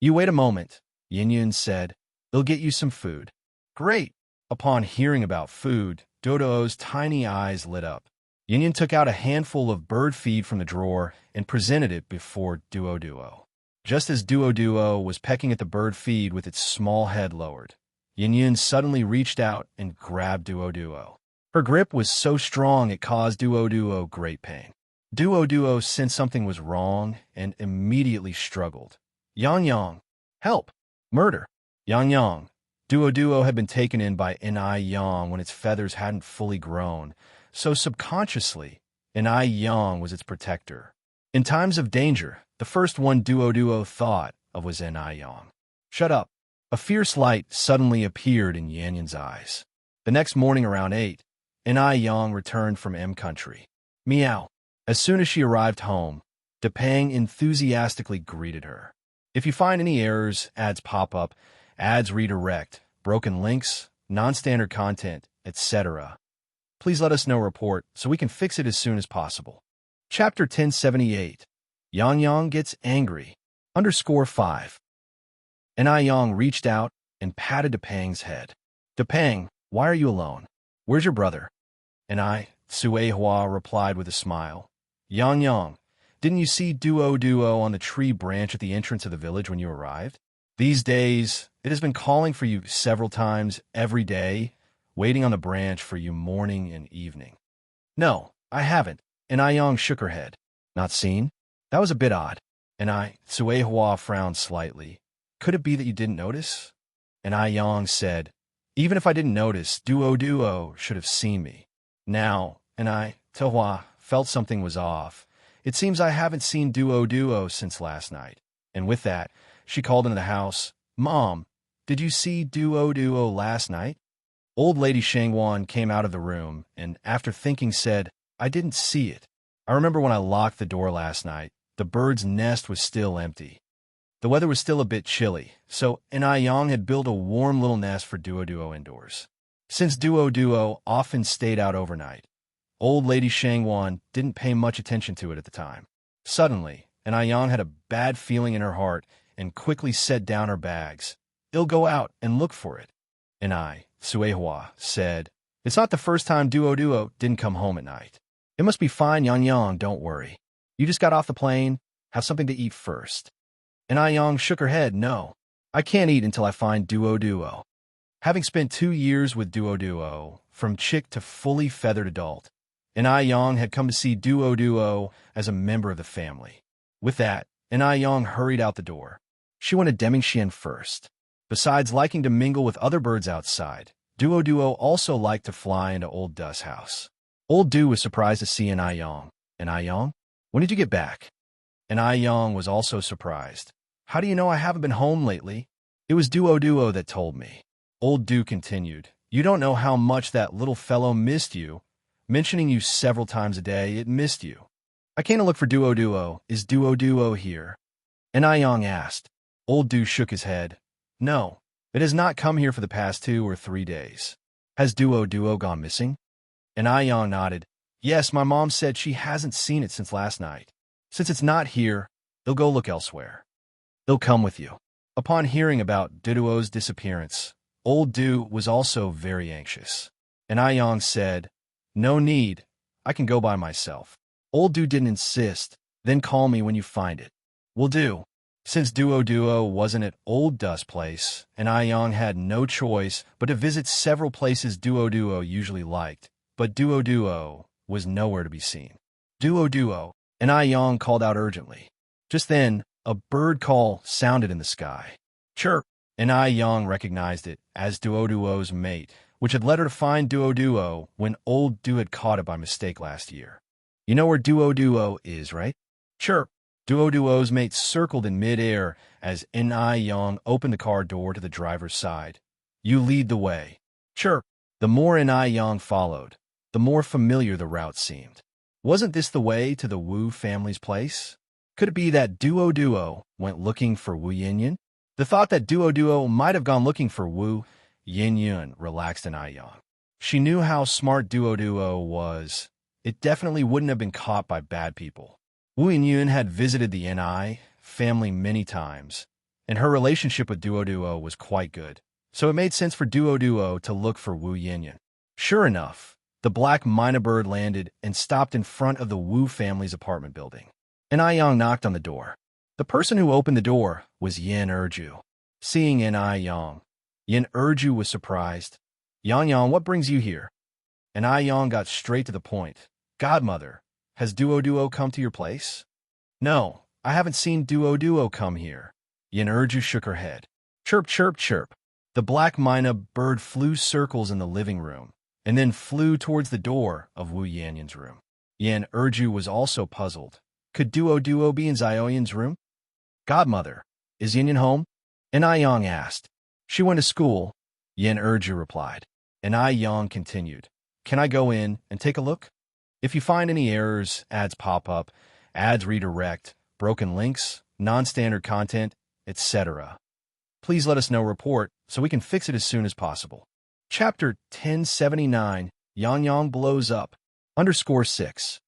You wait a moment, Yin Yun said. They'll get you some food. Great. Upon hearing about food, Duo's tiny eyes lit up. Yin Yun took out a handful of bird feed from the drawer and presented it before Duo. Just as Duo was pecking at the bird feed with its small head lowered, Yin Yun suddenly reached out and grabbed Duo. Her grip was so strong it caused Duo great pain. Duo sensed something was wrong and immediately struggled. Yang, help! Murder! Yang. Duo had been taken in by Yang when its feathers hadn't fully grown, so subconsciously, Yang was its protector. In times of danger, the first one Duo thought of was Yang. Shut up. A fierce light suddenly appeared in Yan Yun's eyes. The next morning around 8, Yang returned from M Country. Meow. As soon as she arrived home, Depang enthusiastically greeted her. If you find any errors, ads pop up, ads redirect, broken links, non-standard content, etc., please let us know report so we can fix it as soon as possible. Chapter 1078. Yang gets angry. _5. Yang reached out and patted Depang's head. Depang, why are you alone? Where's your brother? Sui Hua replied with a smile. Yang, didn't you see Duo on the tree branch at the entrance of the village when you arrived? These days, it has been calling for you several times every day, waiting on the branch for you morning and evening. No, I haven't. Yang shook her head. Not seen? That was a bit odd. Sui Hua frowned slightly. Could it be that you didn't notice? Yang said, even if I didn't notice, Duo should have seen me. Now, Hua felt something was off. It seems I haven't seen Duo since last night. And with that, she called into the house. Mom, did you see Duo last night? Old Lady Shangwan came out of the room and, after thinking, said, I didn't see it. I remember when I locked the door last night, the bird's nest was still empty. The weather was still a bit chilly, so Yang had built a warm little nest for Duo indoors. Since Duo often stayed out overnight, Old Lady Shangwan didn't pay much attention to it at the time. Suddenly, Yang had a bad feeling in her heart and quickly set down her bags. I'll go out and look for it. Sui Hua said, it's not the first time Duo didn't come home at night. It must be fine, Yang, don't worry. You just got off the plane, have something to eat first. Yang shook her head, no. I can't eat until I find Duo. Having spent 2 years with Duo, from chick to fully feathered adult, Yang had come to see Duo as a member of the family. With that, Yang hurried out the door. She wanted Demingxian first. Besides liking to mingle with other birds outside, Duo also liked to fly into Old Du's house. Old Du was surprised to see Yang. Yang, when did you get back? Yang was also surprised. How do you know I haven't been home lately? It was Duo that told me. Old Du continued. You don't know how much that little fellow missed you. Mentioning you several times a day, it missed you. I came to look for Duo. Is Duo here? Yang asked. Old Du shook his head. No, it has not come here for the past 2 or 3 days. Has Duo gone missing? And Ayang nodded. Yes, my mom said she hasn't seen it since last night. Since it's not here, they'll go look elsewhere. They'll come with you. Upon hearing about Duo's disappearance, old Du was also very anxious. And Ayang said, No need, I can go by myself. Old Du didn't insist, then call me when you find it. Will do. Since Duo wasn't at Old Du's place, and Ayang had no choice but to visit several places Duo usually liked, but Duo was nowhere to be seen. Duo, and Ayang called out urgently. Just then, a bird call sounded in the sky. Chirp, and Ayang recognized it as Duo's mate, which had led her to find Duo when Old Du had caught it by mistake last year. You know where Duo is, right? Chirp. Duo's mate circled in midair as Ayang opened the car door to the driver's side. You lead the way. Chirp. The more Ayang followed, the more familiar the route seemed. Wasn't this the way to the Wu family's place? Could it be that Duo went looking for Wu Yinyun? The thought that Duo might have gone looking for Wu Yinyun relaxed Ayang. She knew how smart Duo was. It definitely wouldn't have been caught by bad people. Wu Yinyun had visited the Ni family many times, and her relationship with Duo was quite good, so it made sense for Duo to look for Wu Yinyun. Sure enough, the black myna bird landed and stopped in front of the Wu family's apartment building. And Ayang knocked on the door. The person who opened the door was Yin Erju. Seeing Ayang, Yin Erju was surprised. Yang, what brings you here? And Ayang got straight to the point. Godmother, has Duo come to your place? No, I haven't seen Duo come here. Yin Erju shook her head. Chirp, chirp, chirp. The black myna bird flew circles in the living room, and then flew towards the door of Wu Yanyun's room. Yin Erju was also puzzled. Could Duo be in Zioyan's room? Godmother, is Yinyun home? And Ayang asked. She went to school, Yin Erju replied. And Ayang continued. Can I go in and take a look? If you find any errors, ads pop up, ads redirect, broken links, non-standard content, etc., please let us know report so we can fix it as soon as possible. Chapter 1079, Yang blows up, _6.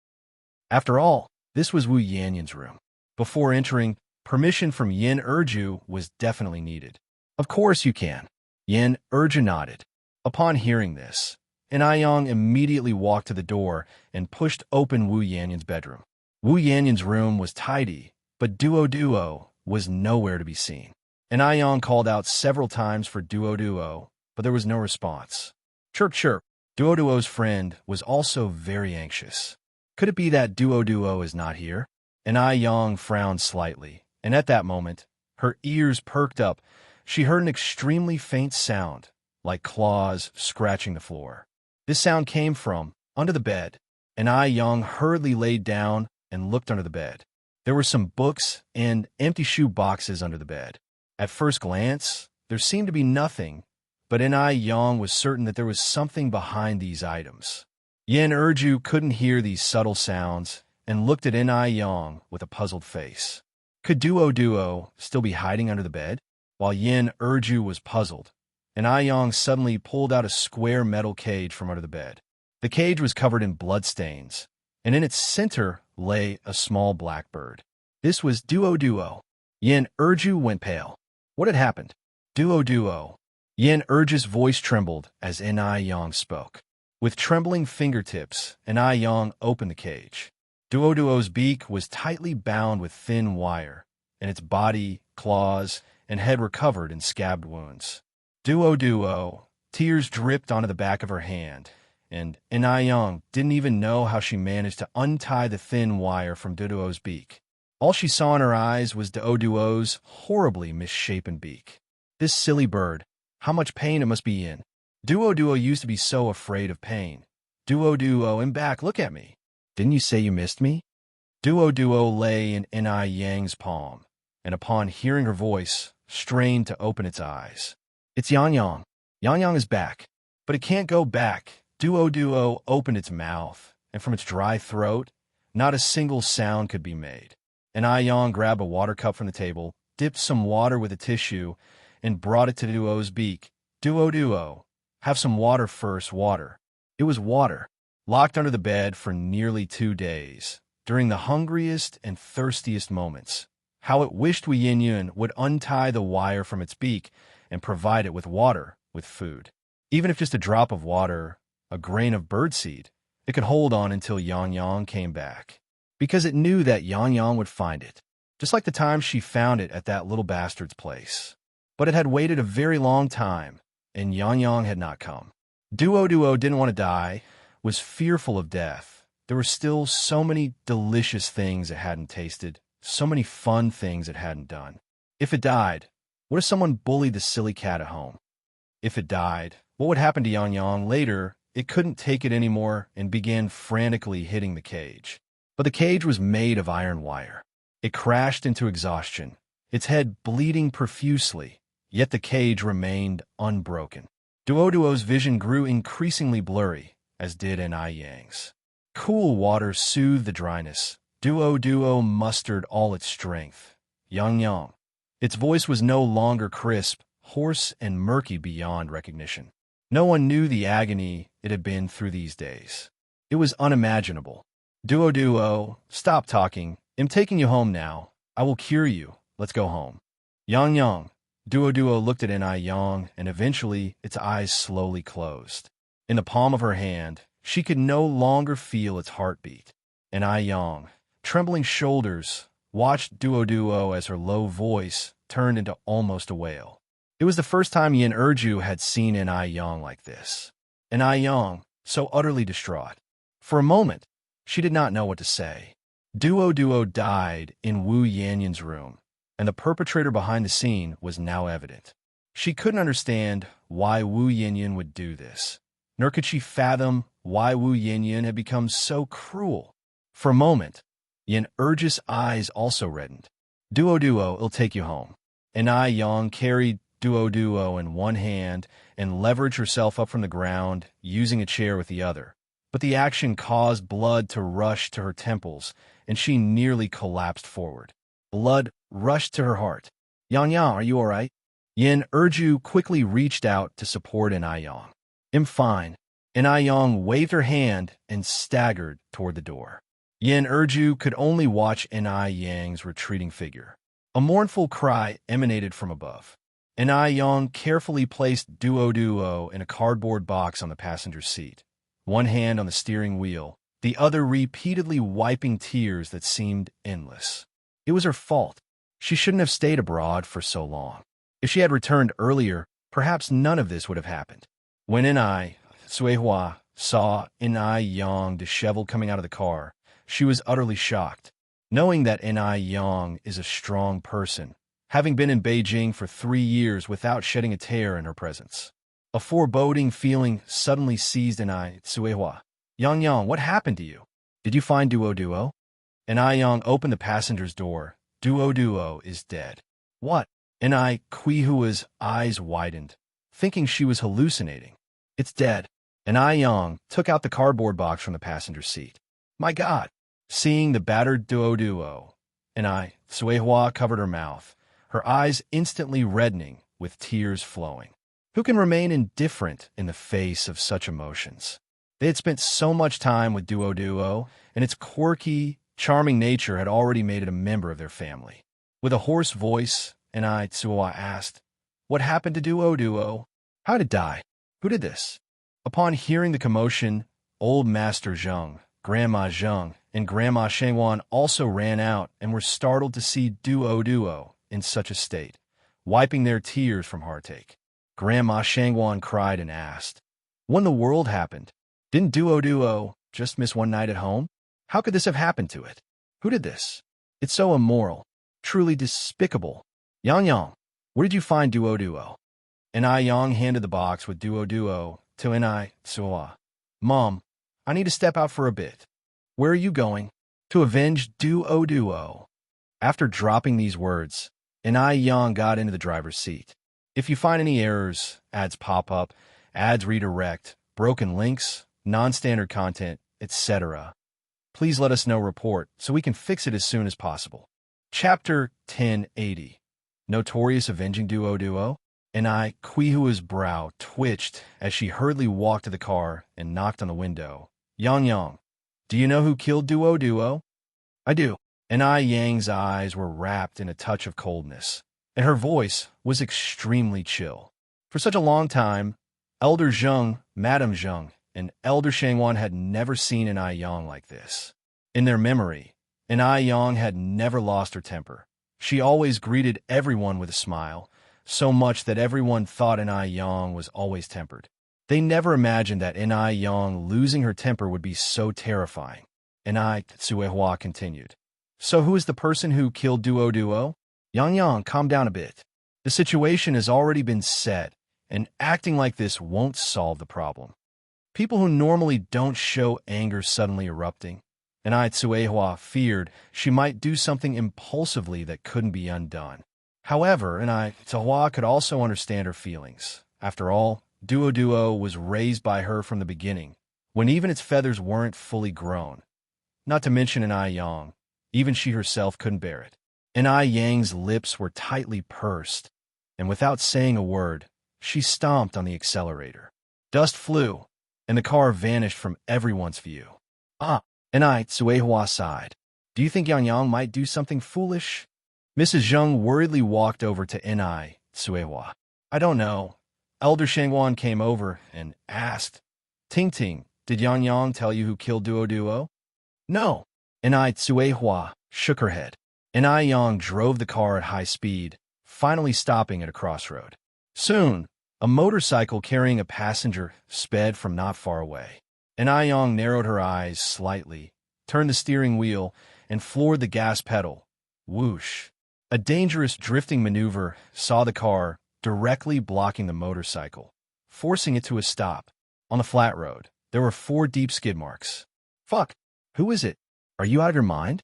After all, this was Wu Yanyun's room. Before entering, permission from Yin Erju was definitely needed. Of course you can. Yin Erju nodded. Upon hearing this, Ayang immediately walked to the door and pushed open Wu Yanyun's bedroom. Wu Yanyun's room was tidy, but Duo was nowhere to be seen. Ayang called out several times for Duo, but there was no response. Chirp, chirp. Duo's friend was also very anxious. Could it be that Duo is not here? Ayang frowned slightly, and at that moment, her ears perked up. She heard an extremely faint sound, like claws scratching the floor. This sound came from under the bed, and Ayang hurriedly laid down and looked under the bed. There were some books and empty shoe boxes under the bed. At first glance, there seemed to be nothing, but Ayang was certain that there was something behind these items. Yin Erju couldn't hear these subtle sounds and looked at Ayang with a puzzled face. Could Duo still be hiding under the bed? While Yin Erju was puzzled, Ayang suddenly pulled out a square metal cage from under the bed. The cage was covered in bloodstains, and in its center lay a small black bird. This was Duo. Yin Erju went pale. What had happened? Duo. Yin Erju's voice trembled as Ayang spoke. With trembling fingertips, Ayang opened the cage. Duo's beak was tightly bound with thin wire, and its body, claws, and head were covered in scabbed wounds. Duo, tears dripped onto the back of her hand, and Ayang didn't even know how she managed to untie the thin wire from Duo's beak. All she saw in her eyes was Duo's horribly misshapen beak. This silly bird, how much pain it must be in. Duo used to be so afraid of pain. Duo, I'm back, look at me. Didn't you say you missed me? Duo lay in Ayang's palm, and upon hearing her voice, strained to open its eyes. It's Yang. Yang is back, but it can't go back. Duo opened its mouth, and from its dry throat, not a single sound could be made. Ayang grabbed a water cup from the table, dipped some water with a tissue, and brought it to Duo's beak. Duo, have some water first, water. It was water, locked under the bed for nearly 2 days, during the hungriest and thirstiest moments. How it wished Wu Yin would untie the wire from its beak and provide it with water, with food. Even if just a drop of water, a grain of birdseed, it could hold on until Yang Yang came back. Because it knew that Yang Yang would find it, just like the time she found it at that little bastard's place. But it had waited a very long time, and Yang Yang had not come. Duo didn't want to die, was fearful of death. There were still so many delicious things it hadn't tasted, so many fun things it hadn't done. If it died, what if someone bullied the silly cat at home? If it died, what would happen to Yang Yang later? It couldn't take it anymore and began frantically hitting the cage. But the cage was made of iron wire. It crashed into exhaustion, its head bleeding profusely, yet the cage remained unbroken. Duo's vision grew increasingly blurry, as did Yang's. Cool water soothed the dryness. Duo mustered all its strength. Yang Yang. Its voice was no longer crisp, hoarse, and murky beyond recognition. No one knew the agony it had been through these days. It was unimaginable. Duo, stop talking. I'm taking you home now. I will cure you. Let's go home. Yang. Duo looked at Yang, and eventually its eyes slowly closed. In the palm of her hand, she could no longer feel its heartbeat. Yang, trembling shoulders, watched Duo as her low voice turned into almost a wail. It was the first time Enrich had seen Yang like this. Yang, so utterly distraught. For a moment, she did not know what to say. Duo died in Wu Yanyan's room, and the perpetrator behind the scene was now evident. She couldn't understand why Wu Yanyan would do this, nor could she fathom why Wu Yanyan had become so cruel. For a moment, Enrich's eyes also reddened. Duo, it'll take you home. Yang carried Duo in one hand and leveraged herself up from the ground, using a chair with the other. But the action caused blood to rush to her temples, and she nearly collapsed forward. Blood rushed to her heart. Yang, are you all right? Enrich quickly reached out to support Yang. I'm fine. Yang waved her hand and staggered toward the door. Enrich could only watch Yang's retreating figure. A mournful cry emanated from above. Yang carefully placed Duo in a cardboard box on the passenger seat, one hand on the steering wheel, the other repeatedly wiping tears that seemed endless. It was her fault. She shouldn't have stayed abroad for so long. If she had returned earlier, perhaps none of this would have happened. When Suihua saw Yang disheveled coming out of the car, she was utterly shocked. Knowing that Yang is a strong person, having been in Beijing for 3 years without shedding a tear in her presence. A foreboding feeling suddenly seized Suihua. Yang, what happened to you? Did you find Duo? Yang opened the passenger's door. Duo is dead. What? Kuihua's eyes widened, thinking she was hallucinating. It's dead. Yang took out the cardboard box from the passenger seat. My God! Seeing the battered Duo, Suihua covered her mouth, her eyes instantly reddening with tears flowing. Who can remain indifferent in the face of such emotions? They had spent so much time with Duo, and its quirky, charming nature had already made it a member of their family. With a hoarse voice, Suihua asked, What happened to Duo? How did it die? Who did this? Upon hearing the commotion, old Master Zheng, Grandma Zheng, and Grandma Shengwan also ran out and were startled to see Duo in such a state, wiping their tears from heartache. Grandma Shengwan cried and asked, What in the world happened? Didn't Duo just miss one night at home? How could this have happened to it? Who did this? It's so immoral, truly despicable. Yang, where did you find Duo? Yang handed the box with Duo to Suihua. Mom, I need to step out for a bit. Where are you going? To avenge Duo. After dropping these words, Yang got into the driver's seat. If you find any errors, ads pop up, ads redirect, broken links, non-standard content, etc., please let us know report so we can fix it as soon as possible. Chapter 1080. Notorious Avenging Duo? And Quihua's brow twitched as she hurriedly walked to the car and knocked on the window. Yang, do you know who killed Duo? I do. And Yang's eyes were wrapped in a touch of coldness, and her voice was extremely chill. For such a long time, Elder Zheng, Madame Zheng, and Elder Shangwan had never seen an Yang like this. In their memory, an Yang had never lost her temper. She always greeted everyone with a smile, so much that everyone thought an Yang was always tempered. They never imagined that an Yang losing her temper would be so terrifying. And Tsuehua continued. So who is the person who killed Duo? Yang, calm down a bit. The situation has already been set, and acting like this won't solve the problem. People who normally don't show anger suddenly erupting, and Tsuehua feared she might do something impulsively that couldn't be undone. However, Tsuehua could also understand her feelings. After all, Duo was raised by her from the beginning, when even its feathers weren't fully grown. Not to mention an Yang, even she herself couldn't bear it. And Yang's lips were tightly pursed, and without saying a word, she stomped on the accelerator. Dust flew, and the car vanished from everyone's view. And Tsuehua sighed. Do you think Yang might do something foolish? Mrs. Zheng worriedly walked over to Tsuehua. I don't know. Elder Shangwan came over and asked, Ting, did Yang tell you who killed Duo? No. And Tsuehua shook her head. And Yang drove the car at high speed, finally stopping at a crossroad. Soon, a motorcycle carrying a passenger sped from not far away. And Yang narrowed her eyes slightly, turned the steering wheel, and floored the gas pedal. Whoosh. A dangerous drifting maneuver saw the car directly blocking the motorcycle, forcing it to a stop. On the flat road, there were 4 deep skid marks. Fuck! Who is it? Are you out of your mind?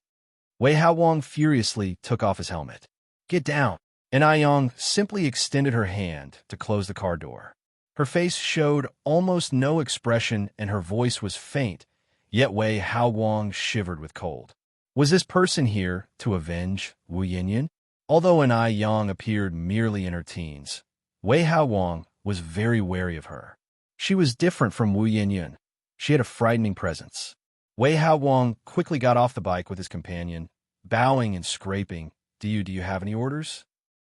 Wei Haowang furiously took off his helmet. Get down! And Yang simply extended her hand to close the car door. Her face showed almost no expression and her voice was faint, yet Wei Haowang shivered with cold. Was this person here to avenge Wu Yinyan? Although an Yang appeared merely in her teens, Wei Haowang was very wary of her. She was different from Wu Yinyan. She had a frightening presence. Wei Haowang quickly got off the bike with his companion, bowing and scraping. Do you have any orders?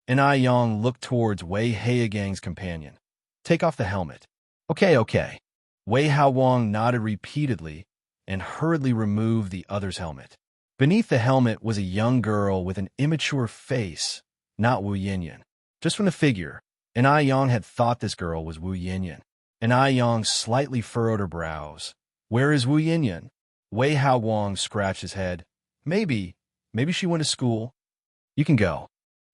And Yang looked towards Wei Haogang's companion. Take off the helmet. Okay. Wei Haowang nodded repeatedly and hurriedly removed the other's helmet. Beneath the helmet was a young girl with an immature face, not Wu Yinyan. Just from the figure, and Yang had thought this girl was Wu Yinyan. And Yang slightly furrowed her brows. Where is Wu Yinyan? Wei Haowang scratched his head. Maybe she went to school. You can go.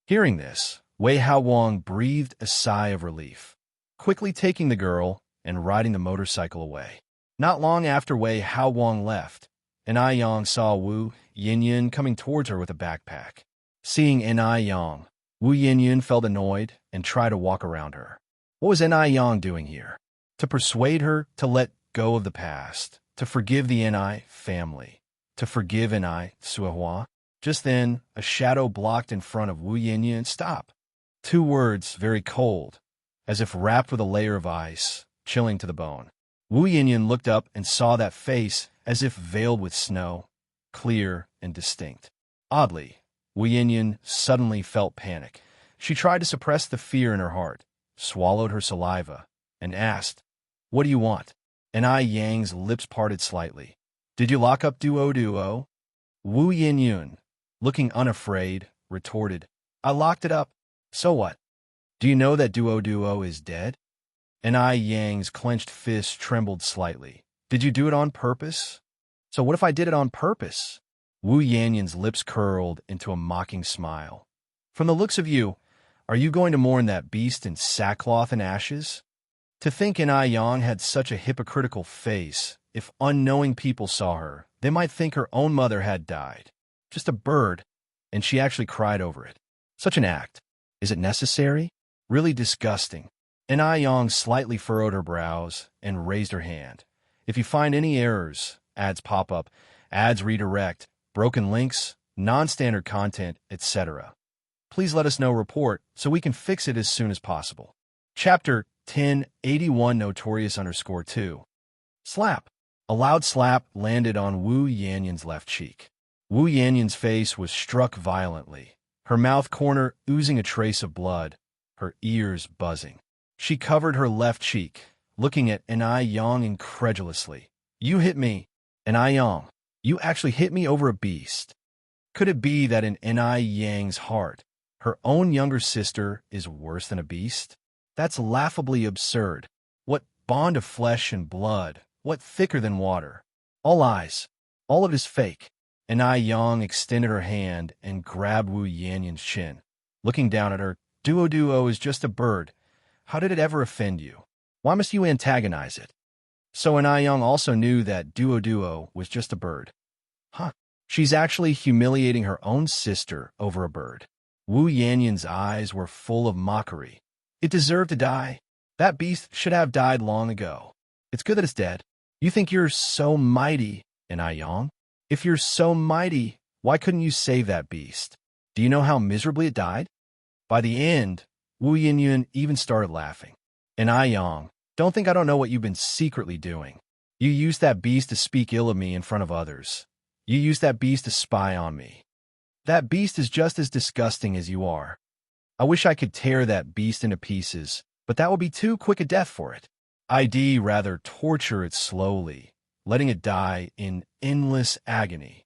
Hearing this, Wei Haowang breathed a sigh of relief, quickly taking the girl and riding the motorcycle away. Not long after Wei Haowang left, and Yang saw Wu Yinyan coming towards her with a backpack. Seeing Yang, Wu Yinyan felt annoyed and tried to walk around her. What was Yang doing here? To persuade her to let go of the past, to forgive the family, to forgive Tsuehua? Just then, a shadow blocked in front of Wu Yinyan. Stop. 2 words, very cold, as if wrapped with a layer of ice, chilling to the bone. Wu Yinyan looked up and saw that face as if veiled with snow, clear and distinct. Oddly, Wu Yinyan suddenly felt panic. She tried to suppress the fear in her heart, swallowed her saliva, and asked, What do you want? And Yang's lips parted slightly. Did you lock up Duo? Wu Yinyan, looking unafraid, retorted, I locked it up. So what? Do you know that Duo is dead? And Yang's clenched fist trembled slightly. Did you do it on purpose? So what if I did it on purpose? Wu Yanyan's lips curled into a mocking smile. From the looks of you, are you going to mourn that beast in sackcloth and ashes? To think Yang had such a hypocritical face, if unknowing people saw her, they might think her own mother had died. Just a bird, and she actually cried over it. Such an act. Is it necessary? Really disgusting. And Yang slightly furrowed her brows and raised her hand. If you find any errors, ads pop up, ads redirect, broken links, non-standard content, etc., please let us know report so we can fix it as soon as possible. Chapter 1081 Notorious_2. Slap. A loud slap landed on Wu Yanyan's left cheek. Wu Yanyan's face was struck violently, her mouth corner oozing a trace of blood, her ears buzzing. She covered her left cheek, looking at Enai Yang incredulously. "You hit me, Enai Yang. You actually hit me over a beast." Could it be that in Enai Yang's heart, her own younger sister is worse than a beast? That's laughably absurd. What bond of flesh and blood? What thicker than water? All eyes. All of it is fake. Enai Yang extended her hand and grabbed Wu Yanyan's chin. Looking down at her, Duo is just a bird. How did it ever offend you? Why must you antagonize it? So Enai Yang also knew that Duo was just a bird. Huh. She's actually humiliating her own sister over a bird. Wu Yanyan's eyes were full of mockery. It deserved to die. That beast should have died long ago. It's good that it's dead. You think you're so mighty, Enai Yang? If you're so mighty, why couldn't you save that beast? Do you know how miserably it died? By the end, Wu Yanyan even started laughing. Enai Yang, don't think I don't know what you've been secretly doing. You used that beast to speak ill of me in front of others. You used that beast to spy on me. That beast is just as disgusting as you are. I wish I could tear that beast into pieces, but that would be too quick a death for it. I'd rather torture it slowly, letting it die in endless agony.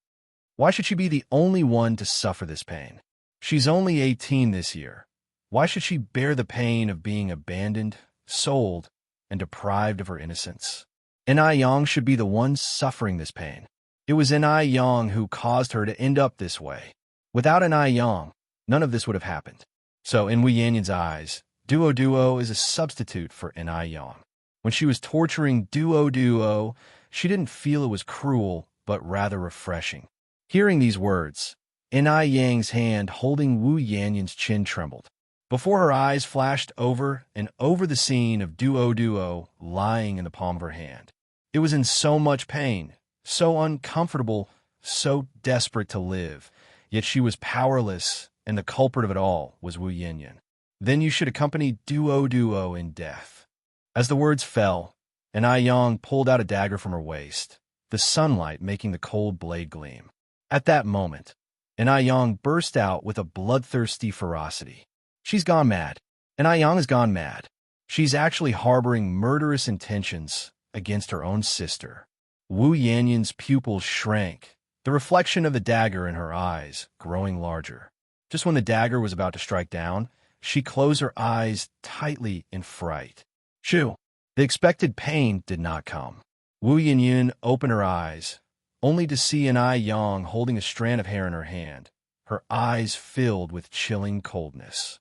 Why should she be the only one to suffer this pain? She's only 18 this year. Why should she bear the pain of being abandoned, sold, and deprived of her innocence? Enai Yang should be the one suffering this pain. It was Enai Yang who caused her to end up this way. Without Enai Yang, none of this would have happened. So in Wu Yanyan's eyes, Duo is a substitute for Enai Yang. When she was torturing Duo, she didn't feel it was cruel, but rather refreshing. Hearing these words, Enai Yang's hand holding Wu Yanyan's chin trembled. Before her eyes flashed over and over the scene of Duo lying in the palm of her hand. It was in so much pain, so uncomfortable, so desperate to live, yet she was powerless, and the culprit of it all was Wu Yanyan. Then you should accompany Duo in death. As the words fell, Enai Yang pulled out a dagger from her waist, the sunlight making the cold blade gleam. At that moment, Enai Yang burst out with a bloodthirsty ferocity. She's gone mad. Enai Yang has gone mad. She's actually harboring murderous intentions against her own sister. Wu Yanyan's pupils shrank, the reflection of the dagger in her eyes growing larger. Just when the dagger was about to strike down, she closed her eyes tightly in fright. Shoo! The expected pain did not come. Wu Yanyan opened her eyes, only to see Enai Yang holding a strand of hair in her hand, her eyes filled with chilling coldness.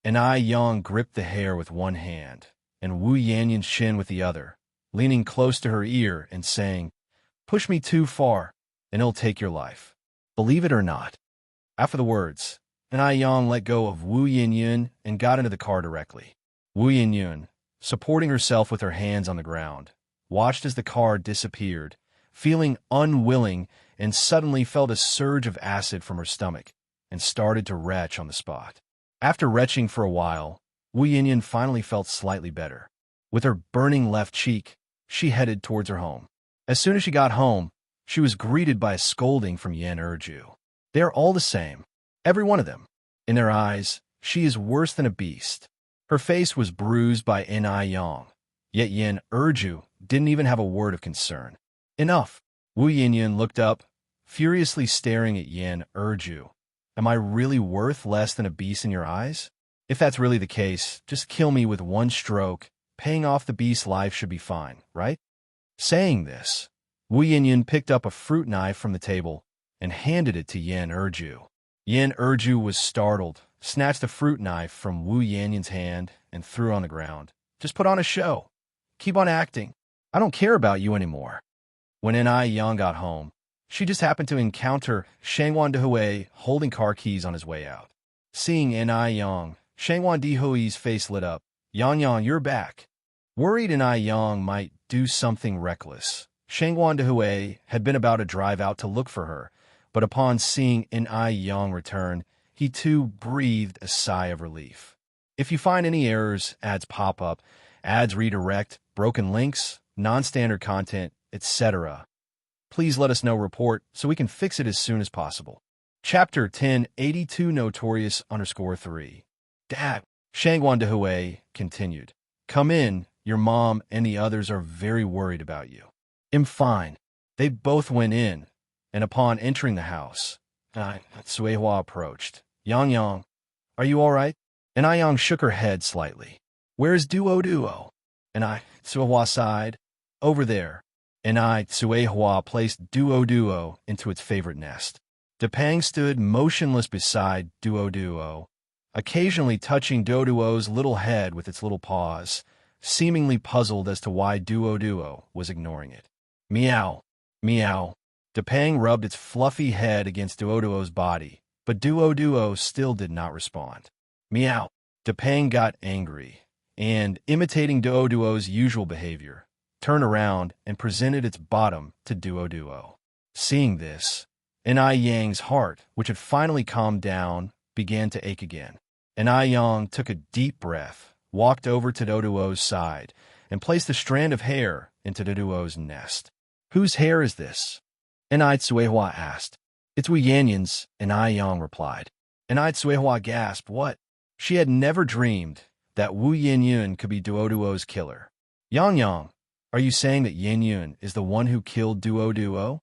Enai Yang gripped the hair with one hand, and Wu Yanyan's chin with the other, leaning close to her ear and saying, "Push me too far, and it'll take your life. Believe it or not." After the words, Enai Yang let go of Wu Yanyan and got into the car directly. Wu Yanyan, supporting herself with her hands on the ground, watched as the car disappeared, feeling unwilling, and suddenly felt a surge of acid from her stomach and started to retch on the spot. After retching for a while, Wu Yanyan finally felt slightly better. With her burning left cheek, she headed towards her home. As soon as she got home, she was greeted by a scolding from enrich. They are all the same, every one of them. In their eyes, she is worse than a beast. Her face was bruised by Enai Yang, yet enrich didn't even have a word of concern. Enough! Wu Yanyan looked up, furiously staring at enrich. Am I really worth less than a beast in your eyes? If that's really the case, just kill me with one stroke. Paying off the beast's life should be fine, right? Saying this, Wu Yanyan picked up a fruit knife from the table and handed it to enrich. Enrich was startled, snatched the fruit knife from Wu Yanyan's hand and threw it on the ground. Just put on a show. Keep on acting. I don't care about you anymore. When Enai Yang got home, she just happened to encounter Shangwan Dehui holding car keys on his way out. Seeing Enai Yang, Shangwan Dehui's face lit up. Yang, you're back. Worried Enai Yang might do something reckless, Shangwan Dehui had been about to drive out to look for her, but upon seeing Enai Yang return, he too breathed a sigh of relief. If you find any errors, ads pop up, ads redirect, broken links, non-standard content, etc., please let us know report so we can fix it as soon as possible. Chapter 1082 Notorious_3. Dad, Shangwan Dehui continued. Come in, your mom and the others are very worried about you. I'm fine. They both went in, and upon entering the house, Suehua approached. Yang, are you all right? And Yang shook her head slightly. Where's Duo? And Suehua sighed. Over there. And Suehua placed Duo into its favorite nest. Depang stood motionless beside Duo, occasionally touching Duo's little head with its little paws, seemingly puzzled as to why Duo was ignoring it. Meow, meow. Depang rubbed its fluffy head against Duo's body, but Duo still did not respond. Meow. Depang got angry, and, imitating Duo's usual behavior, turned around and presented its bottom to Duo. Seeing this, Yang's heart, which had finally calmed down, began to ache again. Yang took a deep breath, walked over to Duo's side, and placed a strand of hair into Duo's nest. Whose hair is this? Suehua asked. It's Wu Yanyan's, Yang replied. Suehua gasped, what? She had never dreamed that Wu Yanyan could be Duo's killer. Yang, are you saying that Yanyan is the one who killed Duo?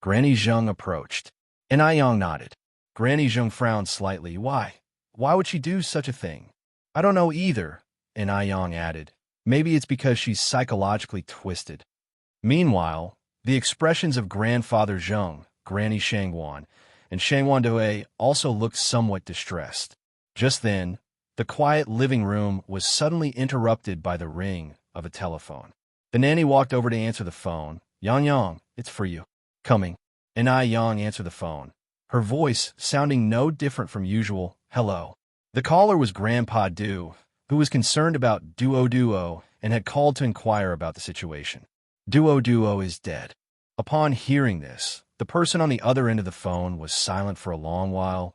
Granny Zheng approached. Yang nodded. Granny Zheng frowned slightly. Why? Why would she do such a thing? I don't know either, Yang added. Maybe it's because she's psychologically twisted. Meanwhile, the expressions of Grandfather Zheng, Granny Shangwan, and Shangwan Dehui also looked somewhat distressed. Just then, the quiet living room was suddenly interrupted by the ring of a telephone. The nanny walked over to answer the phone. Yang, it's for you. Coming. Yang answered the phone, her voice sounding no different from usual. Hello. The caller was Grandpa Du, who was concerned about Duo and had called to inquire about the situation. Duo is dead. Upon hearing this, the person on the other end of the phone was silent for a long while.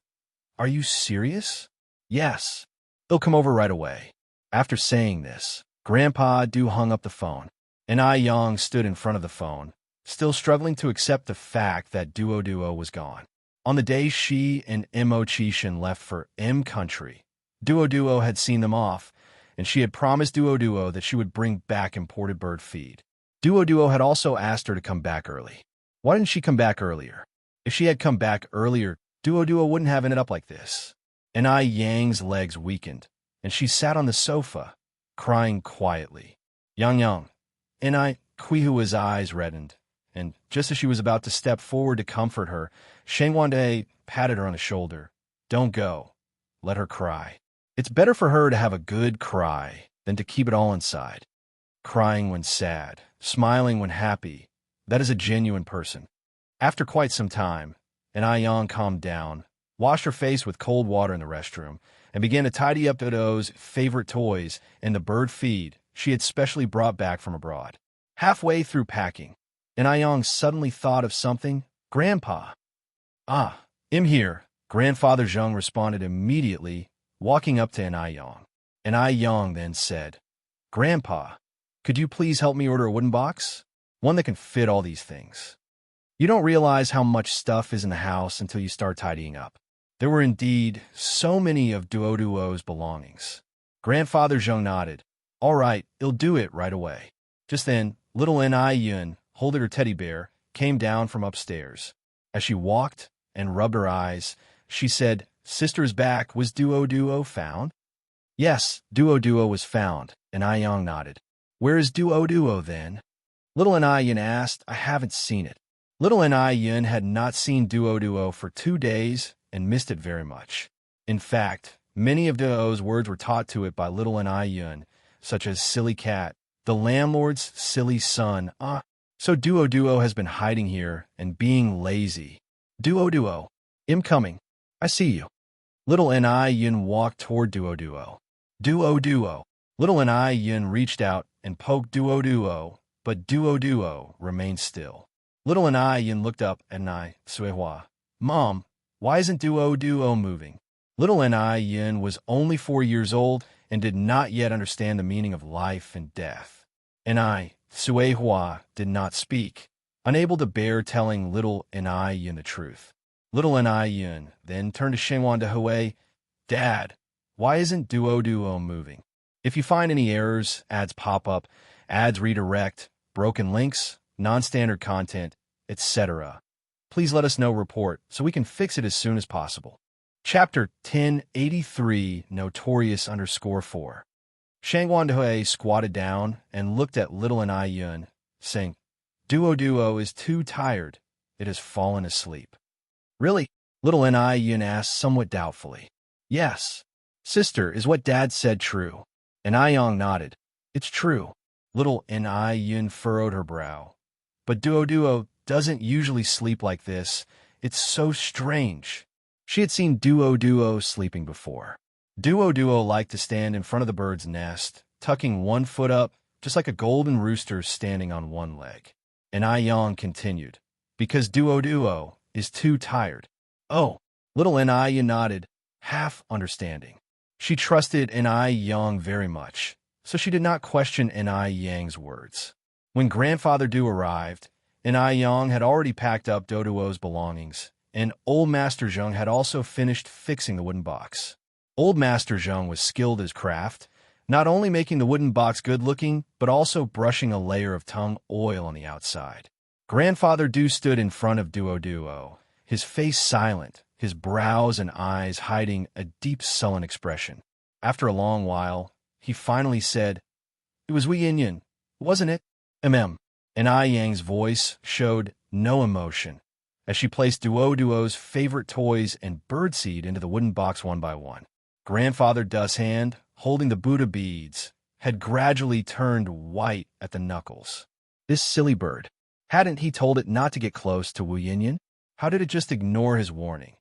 Are you serious? Yes. They'll come over right away. After saying this, Grandpa Du hung up the phone, and Yang stood in front of the phone, still struggling to accept the fact that Duo was gone. On the day she and Mo Chishan left for M country, Duo had seen them off, and she had promised Duo that she would bring back imported bird feed. Duo had also asked her to come back early. Why didn't she come back earlier? If she had come back earlier, Duo wouldn't have ended up like this. And Yang's legs weakened, and she sat on the sofa, crying quietly. Yang, and Quihua's eyes reddened, and just as she was about to step forward to comfort her, Shangwan patted her on the shoulder. Don't go. Let her cry. It's better for her to have a good cry than to keep it all inside. Crying when sad, smiling when happy, that is a genuine person. After quite some time, Yang calmed down, washed her face with cold water in the restroom, and began to tidy up Duo's favorite toys and the bird feed she had specially brought back from abroad. Halfway through packing, Yang suddenly thought of something. Grandpa. I'm here, Grandfather Zheng responded immediately, walking up to Yang. Yang then said, Grandpa, could you please help me order a wooden box? One that can fit all these things. You don't realize how much stuff is in the house until you start tidying up. There were indeed so many of Duo's belongings. Grandfather Zheng nodded. All right, he'll do it right away. Just then, little Yun, holding her teddy bear, came down from upstairs. As she walked and rubbed her eyes, she said, Sister's back. Was Duo found? Yes, Duo was found, Yang nodded. Where is Duo then? Little Yun asked. I haven't seen it. Little Yun had not seen Duo for 2 days and missed it very much. In fact, many of Duo's words were taught to it by little Yun, such as silly cat, the landlord's silly son. So Duo has been hiding here and being lazy. Duo, I'm coming. I see you. Little Yun walked toward Duo. Duo. Little Yun reached out and poked Duo, but Duo remained still. Little Yun looked up at Suehua. Mom, why isn't Duo moving? Little Ni Yin was only 4 years old and did not yet understand the meaning of life and death. Ni Sui Hua did not speak, unable to bear telling little Ni Yin the truth. Little Ni Yin then turned to Shengwan de Hui. Dad, why isn't Duo moving? If you find any errors, ads pop up, ads redirect, broken links, non-standard content, etc., please let us know report so we can fix it as soon as possible. Chapter 1083 Notorious_4 Shangwan Hui squatted down and looked at little Ni Yun, saying, Duo is too tired. It has fallen asleep. Really? Little Ni Yun asked somewhat doubtfully. Yes. Sister, is what Dad said true? And Ayong nodded. It's true. Little Ni Yun furrowed her brow. But Duo doesn't usually sleep like this. It's so strange. She had seen Duo sleeping before. Duo liked to stand in front of the bird's nest, tucking one foot up, just like a golden rooster standing on one leg. And Ayong continued, because Duo is too tired. Oh, little Ni nodded, half understanding. She trusted Ni Yang very much, so she did not question Ni Yang's words. When Grandfather Du arrived, Ni Yang had already packed up Duo's belongings, and Old Master Zheng had also finished fixing the wooden box. Old Master Zheng was skilled as craft, not only making the wooden box good-looking, but also brushing a layer of tung oil on the outside. Grandfather Du stood in front of Duo, his face silent, his brows and eyes hiding a deep sullen expression. After a long while, he finally said, It was Wei Yin, wasn't it? And Ai Yang's voice showed no emotion as she placed Duo's favorite toys and birdseed into the wooden box one by one. Grandfather Du's hand, holding the Buddha beads, had gradually turned white at the knuckles. This silly bird. Hadn't he told it not to get close to Wu Yinyan? How did it just ignore his warning?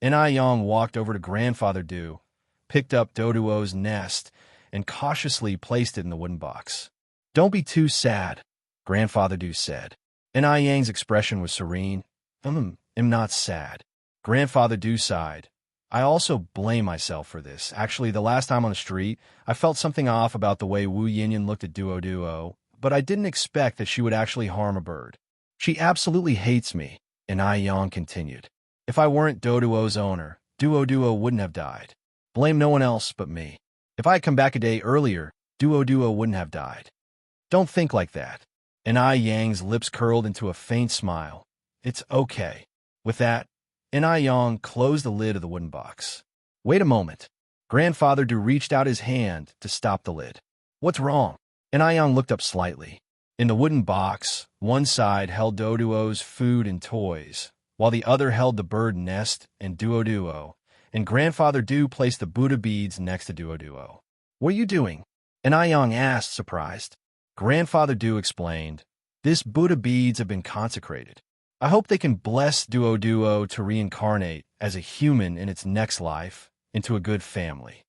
Ai Yang walked over to Grandfather Du, picked up Duo's nest, and cautiously placed it in the wooden box. Don't be too sad, Grandfather Du said. Ai Yang's expression was serene. am not sad. Grandfather Du sighed. I also blame myself for this. Actually, the last time on the street, I felt something off about the way Wu Yinyan looked at Duo, but I didn't expect that she would actually harm a bird. She absolutely hates me, Ai Yang continued. If I weren't Duo's owner, Duo wouldn't have died. Blame no one else but me. If I had come back a day earlier, Duo wouldn't have died. Don't think like that. Ai Yang's lips curled into a faint smile. It's okay. With that, Ai Yang closed the lid of the wooden box. Wait a moment. Grandfather Du reached out his hand to stop the lid. What's wrong? Ai Yang looked up slightly. In the wooden box, one side held Duo's food and toys, while the other held the bird nest and Duo, and Grandfather Du placed the Buddha beads next to Duo. What are you doing? Ai Yang asked, surprised. Grandfather Du explained, This Buddha beads have been consecrated. I hope they can bless Duo to reincarnate as a human in its next life into a good family.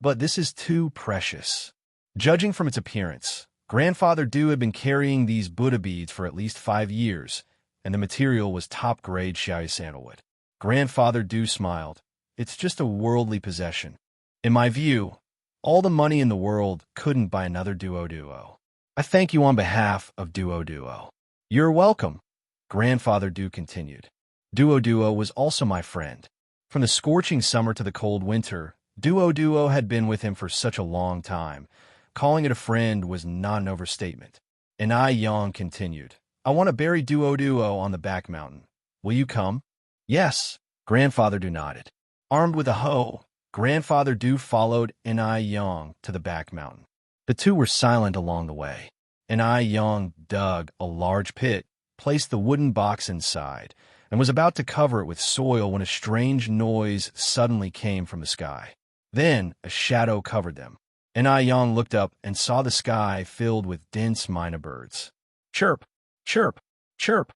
But this is too precious. Judging from its appearance, Grandfather Du had been carrying these Buddha beads for at least 5 years, and the material was top-grade Xiaoyu sandalwood. Grandfather Du smiled. It's just a worldly possession. In my view, all the money in the world couldn't buy another Duo. I thank you on behalf of Duo. You're welcome. Grandfather Du continued. Duo was also my friend. From the scorching summer to the cold winter, Duo had been with him for such a long time. Calling it a friend was not an overstatement. Ai Yang continued. I want to bury Duo on the back mountain. Will you come? Yes, Grandfather Du nodded. Armed with a hoe, Grandfather Du followed Ai Yang to the back mountain. The two were silent along the way. Ai Yang dug a large pit, placed the wooden box inside, and was about to cover it with soil when a strange noise suddenly came from the sky. Then a shadow covered them. Ai Yang looked up and saw the sky filled with dense myna birds. Chirp, chirp, chirp.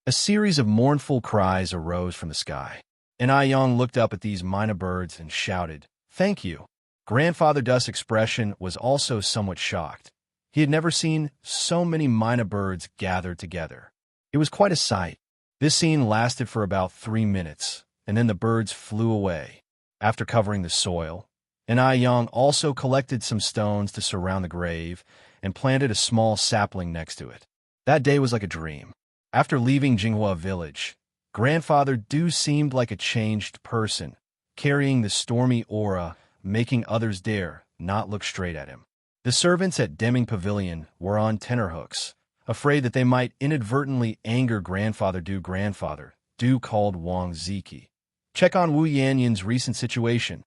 A series of mournful cries arose from the sky. Ai Yang looked up at these myna birds and shouted, Thank you. Grandfather Du's expression was also somewhat shocked. He had never seen so many myna birds gathered together. It was quite a sight. This scene lasted for about 3 minutes, and then the birds flew away. After covering the soil, and Yang also collected some stones to surround the grave and planted a small sapling next to it. That day was like a dream. After leaving Jinghua village, Grandfather Du seemed like a changed person, carrying the stormy aura, making others dare not look straight at him. The servants at Deming Pavilion were on tenterhooks, afraid that they might inadvertently anger Grandfather Du. Grandfather Du called Wang Ziki. Check on Wu Yanyan's recent situation.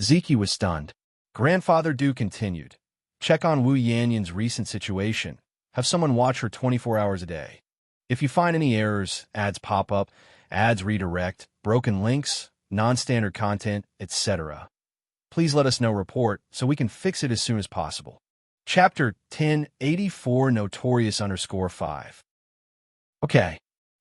Ziki was stunned. Grandfather Du continued. Check on Wu Yanyan's recent situation. Have someone watch her 24 hours a day. If you find any errors, ads pop up, ads redirect, broken links, non-standard content, etc., please let us know report so we can fix it as soon as possible. Chapter 1084 Notorious_5. Okay.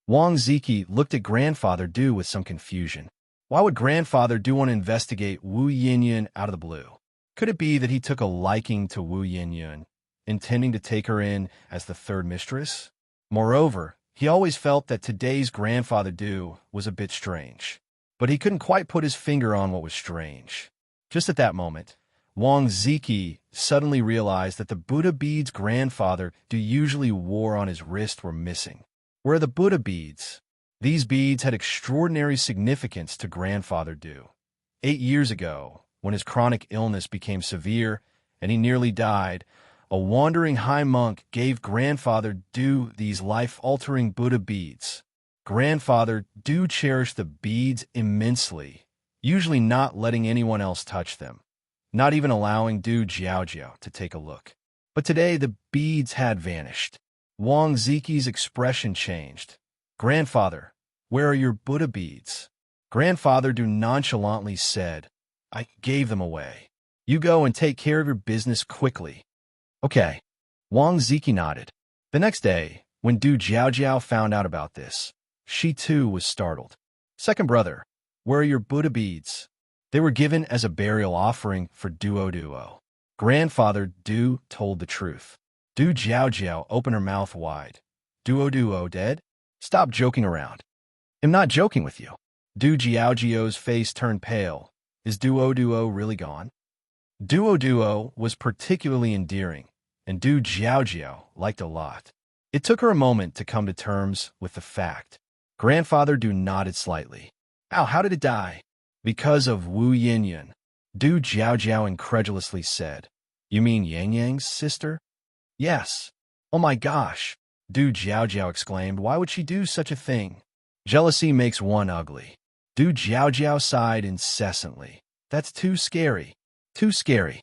Wang Ziki looked at Grandfather Du with some confusion. Why would Grandfather Du want to investigate Wu Yanyan out of the blue? Could it be that he took a liking to Wu Yanyan, intending to take her in as the third mistress? Moreover, he always felt that today's Grandfather Du was a bit strange, but he couldn't quite put his finger on what was strange. Just at that moment, Wang Ziki suddenly realized that the Buddha beads Grandfather Du usually wore on his wrist were missing. Where are the Buddha beads? These beads had extraordinary significance to Grandfather Du. 8 years ago, when his chronic illness became severe and he nearly died, a wandering high monk gave Grandfather Du these life-altering Buddha beads. Grandfather Du cherished the beads immensely, usually not letting anyone else touch them, not even allowing Du Jiaojiao to take a look. But today the beads had vanished. Wang Ziki's expression changed. Grandfather, where are your Buddha beads? Grandfather Du nonchalantly said, I gave them away. You go and take care of your business quickly. Okay. Wang Ziki nodded. The next day, when Du Jiaojiao found out about this, she too was startled. Second brother, where are your Buddha beads? They were given as a burial offering for Duo. Grandfather Du told the truth. Du Jiaojiao opened her mouth wide. Duo dead? Stop joking around. I'm not joking with you. Du Jiaojiao's face turned pale. Is Duo really gone? Duo was particularly endearing, and Du Jiaojiao liked a lot. It took her a moment to come to terms with the fact. Grandfather Du nodded slightly. How did it die? Because of Wu Yanyan. Du Jiaojiao incredulously said. You mean Yang Yang's sister? Yes. Oh my gosh, Du Jiaojiao exclaimed. Why would she do such a thing? Jealousy makes one ugly. Du Jiaojiao sighed incessantly. That's too scary. Too scary.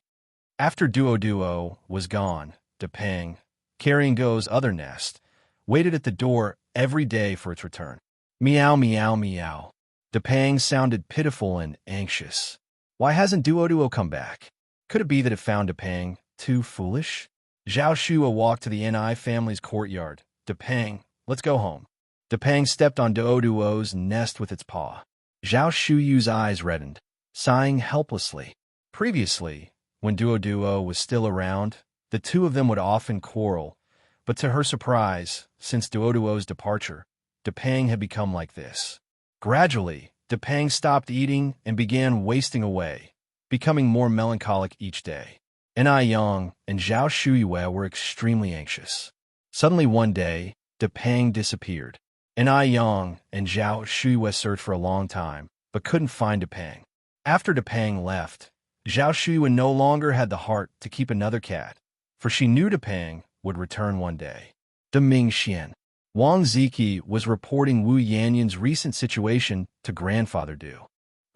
After Duo was gone, Depang, carrying Go's other nest, waited at the door every day for its return. Meow, meow, meow. Depang sounded pitiful and anxious. Why hasn't Duo come back? Could it be that it found Depang too foolish? Zhao Shua walked to the Ni family's courtyard. Depang, let's go home. Depang stepped on Duo's nest with its paw. Zhao Shuyu's eyes reddened, sighing helplessly. Previously, when Duo was still around, the two of them would often quarrel, but to her surprise, since Duo's departure, Depang had become like this. Gradually, Depang stopped eating and began wasting away, becoming more melancholic each day. Yang and Zhao Shuyue were extremely anxious. Suddenly one day, Depang disappeared. Yang and Zhao Shuyue searched for a long time, but couldn't find Depang. After Depang left, Zhao Shuyue no longer had the heart to keep another cat, for she knew Depang would return one day. Deming Xian. Wang Ziki was reporting Wu Yanyan's recent situation to Grandfather Du.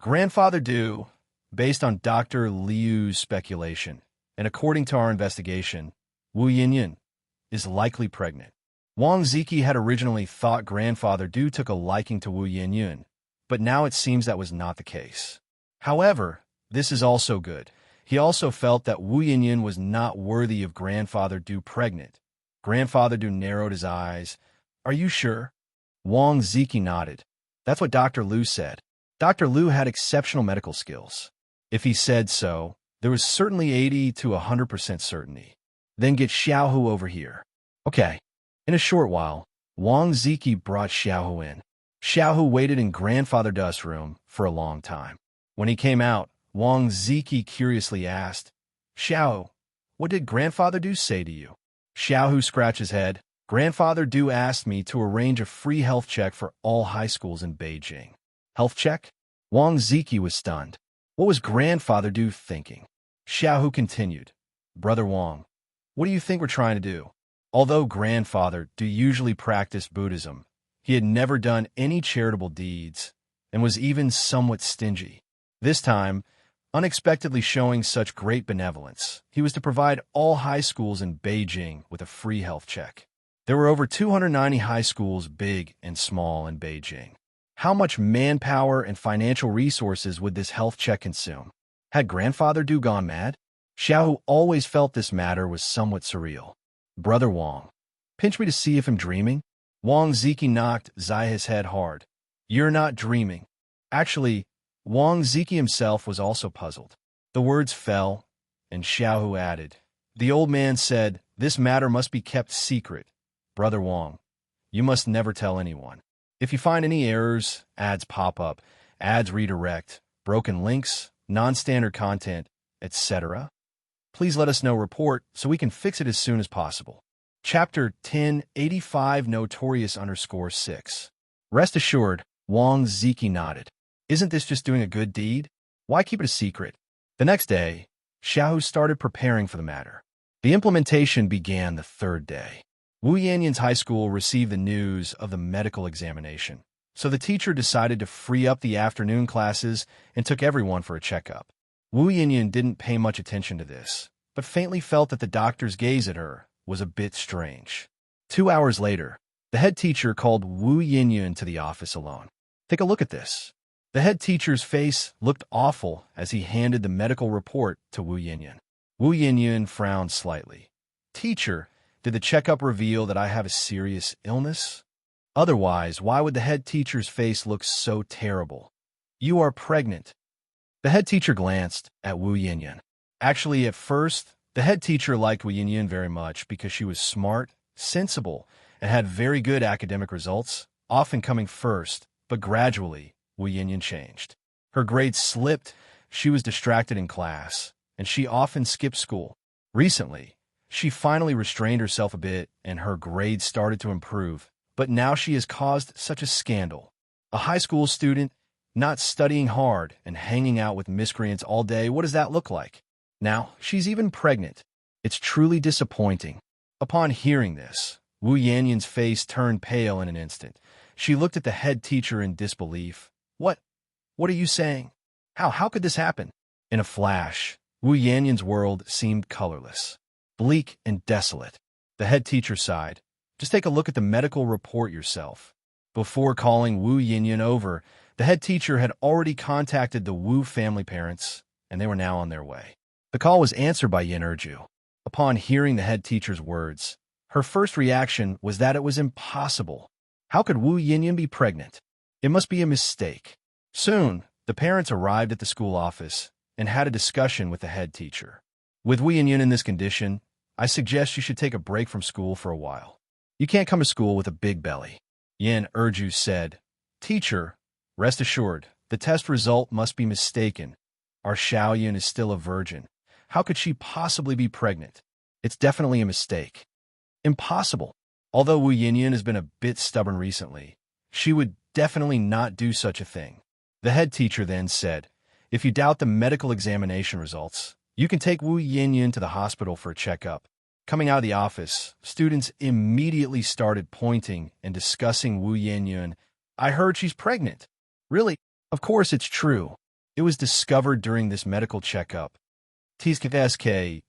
Grandfather Du, based on Dr. Liu's speculation, and according to our investigation, Wu Yanyan is likely pregnant. Wang Ziki had originally thought Grandfather Du took a liking to Wu Yanyan, but now it seems that was not the case. However, this is also good. He also felt that Wu Yanyan was not worthy of Grandfather Du pregnant. Grandfather Du narrowed his eyes. Are you sure? Wang Ziki nodded. That's what Dr. Liu said. Dr. Liu had exceptional medical skills. If he said so, there was certainly 80 to 100% certainty. Then get Xiaohu over here. Okay. In a short while, Wang Ziki brought Xiaohu in. Xiaohu waited in Grandfather Du's room for a long time. When he came out, Wang Ziki curiously asked, Xiao, what did Grandfather Du say to you? Xiaohu scratched his head. Grandfather Du asked me to arrange a free health check for all high schools in Beijing. Health check? Wang Ziki was stunned. What was Grandfather Du thinking? Xiaohu continued, Brother Wang, what do you think we're trying to do? Although Grandfather Du usually practiced Buddhism, he had never done any charitable deeds and was even somewhat stingy. This time, unexpectedly showing such great benevolence, he was to provide all high schools in Beijing with a free health check. There were over 290 high schools, big and small, in Beijing. How much manpower and financial resources would this health check consume? Had Grandfather Du gone mad? Xiaohu always felt this matter was somewhat surreal. Brother Wang, pinch me to see if I'm dreaming? Wang Ziki knocked Zai's head hard. You're not dreaming. Actually, Wang Ziki himself was also puzzled. The words fell, and Xiaohu added, The old man said, this matter must be kept secret. Brother Wang, you must never tell anyone. If you find any errors, ads pop up, ads redirect, broken links, non-standard content, etc., please let us know. Report so we can fix it as soon as possible. Chapter 1085 Notorious_6. Rest assured, Wang Ziki nodded. Isn't this just doing a good deed? Why keep it a secret? The next day, Xiaohu started preparing for the matter. The implementation began the third day. Wu Yanyan's high school received the news of the medical examination, so the teacher decided to free up the afternoon classes and took everyone for a checkup. Wu Yanyan didn't pay much attention to this, but faintly felt that the doctor's gaze at her was a bit strange. 2 hours later, the head teacher called Wu Yanyan to the office alone. Take a look at this. The head teacher's face looked awful as he handed the medical report to Wu Yanyan. Wu Yanyan frowned slightly. Teacher, did the checkup reveal that I have a serious illness? Otherwise, why would the head teacher's face look so terrible? You are pregnant. The head teacher glanced at Wu Yanyan. Actually, at first, the head teacher liked Wu Yanyan very much because she was smart, sensible, and had very good academic results, often coming first, but gradually, Wu Yanyan changed. Her grades slipped, she was distracted in class, and she often skipped school. Recently, she finally restrained herself a bit, and her grades started to improve, but now she has caused such a scandal. A high school student, not studying hard and hanging out with miscreants all day, what does that look like? Now, she's even pregnant. It's truly disappointing. Upon hearing this, Wu Yanyan's face turned pale in an instant. She looked at the head teacher in disbelief. What are you saying? How could this happen? In a flash, Wu Yanyan's world seemed colorless, bleak and desolate. The head teacher sighed. Just take a look at the medical report yourself. Before calling Wu Yanyan over, the head teacher had already contacted the Wu family parents, and they were now on their way. The call was answered by enrich. Upon hearing the head teacher's words, her first reaction was that it was impossible. How could Wu Yanyan be pregnant? It must be a mistake. Soon, the parents arrived at the school office and had a discussion with the head teacher. With Wu Yanyan in this condition, I suggest you should take a break from school for a while. You can't come to school with a big belly. Enrich said, Teacher, rest assured, the test result must be mistaken. Our Xiaoyan is still a virgin. How could she possibly be pregnant? It's definitely a mistake. Impossible. Although Wu Yanyan has been a bit stubborn recently, she would definitely not do such a thing. The head teacher then said, If you doubt the medical examination results, you can take Wu Yanyan to the hospital for a checkup. Coming out of the office, students immediately started pointing and discussing Wu Yanyan. I heard she's pregnant. Really? Of course it's true. It was discovered during this medical checkup. TSK,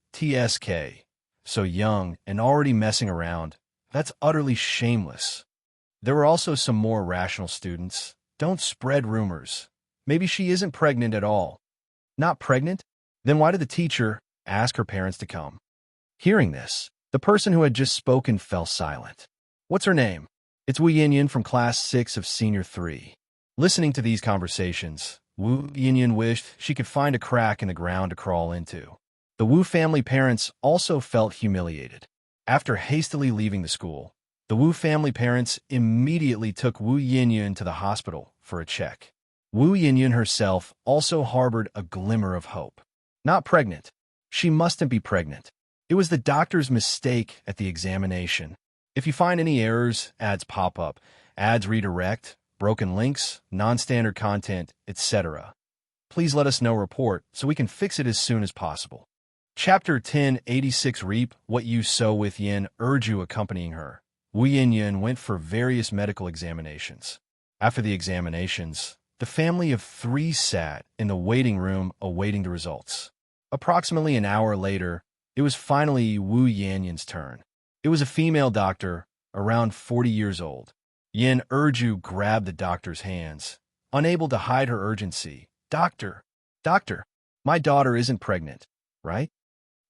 so young and already messing around. That's utterly shameless. There were also some more rational students. Don't spread rumors. Maybe she isn't pregnant at all. Not pregnant? Then why did the teacher ask her parents to come? Hearing this, the person who had just spoken fell silent. What's her name? It's Wu Yanyan from Class 6 of Senior 3. Listening to these conversations, Wu Yanyan wished she could find a crack in the ground to crawl into. The Wu family parents also felt humiliated. After hastily leaving the school, the Wu family parents immediately took Wu Yanyan to the hospital for a check. Wu Yinyun herself also harbored a glimmer of hope. Not pregnant. She mustn't be pregnant. It was the doctor's mistake at the examination. If you find any errors, ads pop up, ads redirect, broken links, non-standard content, etc. Please let us know report so we can fix it as soon as possible. Chapter 1086 Reap What You Sow with Yin Urju accompanying her. Wu Yinyun went for various medical examinations. After the examinations, the family of 3 sat in the waiting room awaiting the results. Approximately an hour later, it was finally Wu Yanyun's turn. It was a female doctor, around 40 years old. Yin Urju grabbed the doctor's hands, unable to hide her urgency. Doctor, my daughter isn't pregnant, right?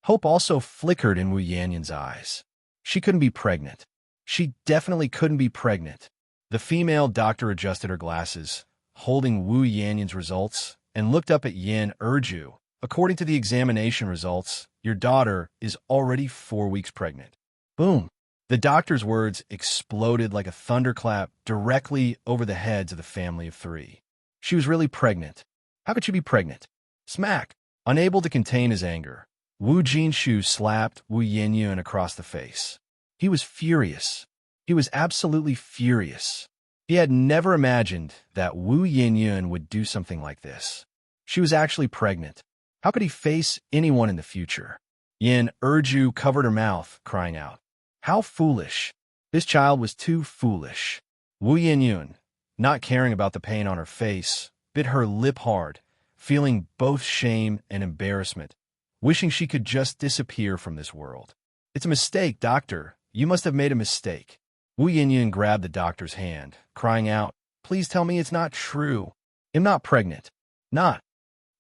Hope also flickered in Wu Yanyun's eyes. She couldn't be pregnant. She definitely couldn't be pregnant. The female doctor adjusted her glasses, holding Wu Yanyun's results, and looked up at Yin Urju. According to the examination results, your daughter is already 4 weeks pregnant. Boom! The doctor's words exploded like a thunderclap directly over the heads of the family of 3. She was really pregnant. How could she be pregnant? Smack! Unable to contain his anger, Wu Jinshu slapped Wu Yinyun across the face. He was furious. He was absolutely furious. He had never imagined that Wu Yinyun would do something like this. She was actually pregnant. How could he face anyone in the future? Yin Urju covered her mouth, crying out, "How foolish! This child was too foolish." Wu Yinyun, not caring about the pain on her face, bit her lip hard, feeling both shame and embarrassment, wishing she could just disappear from this world. "It's a mistake, doctor. You must have made a mistake." Wu Yinyun grabbed the doctor's hand, crying out, "Please tell me it's not true. I'm not pregnant. Not."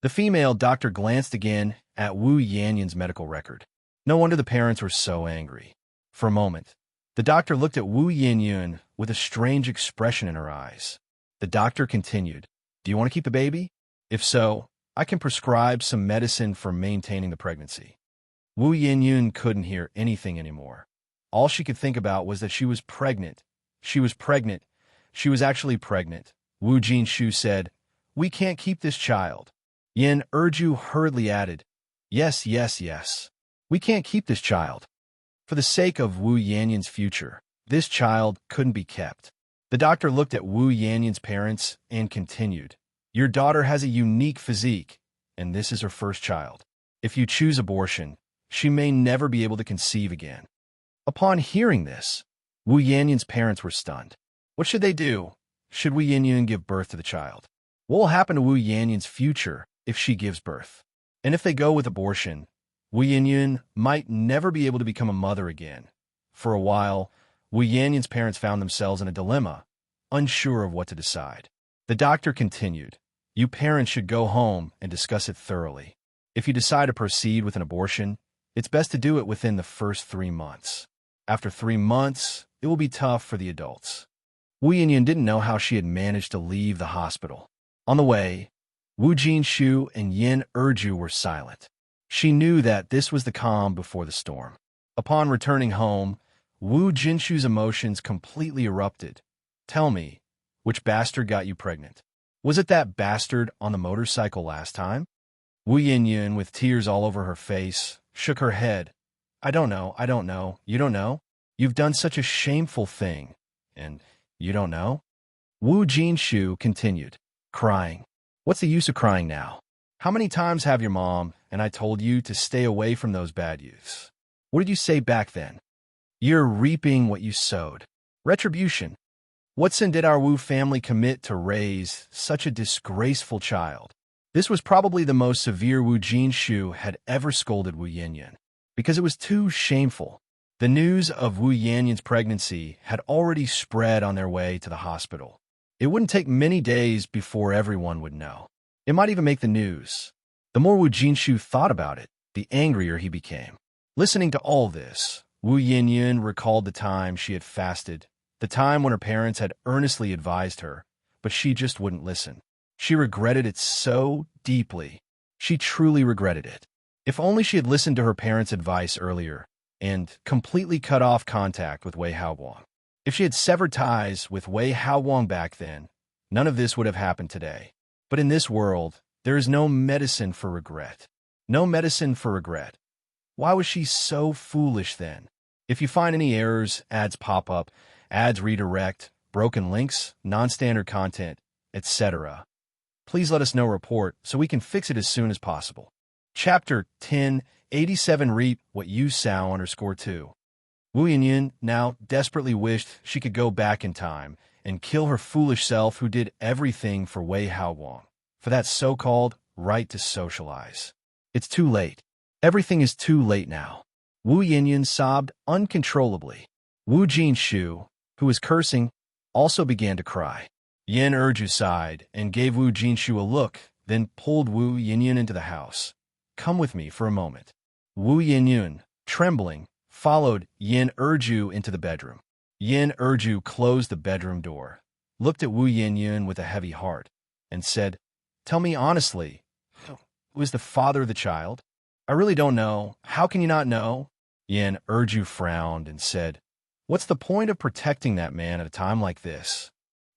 The female doctor glanced again at Wu Yanyun's medical record. No wonder the parents were so angry. For a moment, the doctor looked at Wu Yinyun with a strange expression in her eyes. The doctor continued, "Do you want to keep the baby? If so, I can prescribe some medicine for maintaining the pregnancy." Wu Yinyun couldn't hear anything anymore. All she could think about was that she was pregnant. She was pregnant. She was actually pregnant. Wu Jinshu said, "We can't keep this child." Yin Urju hurriedly added, Yes. We can't keep this child. For the sake of Wu Yanyun's future, this child couldn't be kept." The doctor looked at Wu Yanyun's parents and continued, "Your daughter has a unique physique, and this is her first child. If you choose abortion, she may never be able to conceive again." Upon hearing this, Wu Yanyun's parents were stunned. What should they do? Should Wu Yanyun give birth to the child? What will happen to Wu Yanyun's future if she gives birth? And if they go with abortion, Wu Yinyun might never be able to become a mother again. For a while, Wu Yanyun's parents found themselves in a dilemma, unsure of what to decide. The doctor continued, "You parents should go home and discuss it thoroughly. If you decide to proceed with an abortion, it's best to do it within the first 3 months. After 3 months, it will be tough for the adults." Wu Yinyun didn't know how she had managed to leave the hospital. On the way, Wu Jinshu and Yin Urju were silent. She knew that this was the calm before the storm. Upon returning home, Wu Jinshu's emotions completely erupted. "Tell me, which bastard got you pregnant? Was it that bastard on the motorcycle last time?" Wu Yinyun, with tears all over her face, shook her head. I don't know. You don't know? You've done such a shameful thing. And you don't know?" Wu Jinshu continued, crying. "What's the use of crying now? How many times have your mom and I told you to stay away from those bad youths? What did you say back then? You're reaping what you sowed. Retribution. What sin did our Wu family commit to raise such a disgraceful child?" This was probably the most severe Wu Jinshu had ever scolded Wu Yinyun, because it was too shameful. The news of Wu Yanyun's pregnancy had already spread on their way to the hospital. It wouldn't take many days before everyone would know. It might even make the news. The more Wu Jinshu thought about it, the angrier he became. Listening to all this, Wu Yinyun recalled the time she had fasted, the time when her parents had earnestly advised her, but she just wouldn't listen. She regretted it so deeply. She truly regretted it. If only she had listened to her parents' advice earlier and completely cut off contact with Wei Haowang. If she had severed ties with Wei Haowang back then, none of this would have happened today. But in this world, there is no medicine for regret. No medicine for regret. Why was she so foolish then? If you find any errors, ads pop up, ads redirect, broken links, non-standard content, etc., please let us know report so we can fix it as soon as possible. Chapter 10, 87 Reap What You Sow _2. Wu Yinyun now desperately wished she could go back in time and kill her foolish self who did everything for Wei Haoguang, for that so-called right to socialize. It's too late. Everything is too late now. Wu Yinyun sobbed uncontrollably. Wu Jinshu, who was cursing, also began to cry. Yin Erju sighed and gave Wu Jinshu a look, then pulled Wu Yinyun into the house. Come with me for a moment. Wu Yinyun, trembling, followed Yin Erju into the bedroom. Yin Erju closed the bedroom door, looked at Wu Yinyun with a heavy heart, and said, "Tell me honestly, who is the father of the child?" "I really don't know. How can you not know?" Yin Erju frowned and said, "What's the point of protecting that man at a time like this?"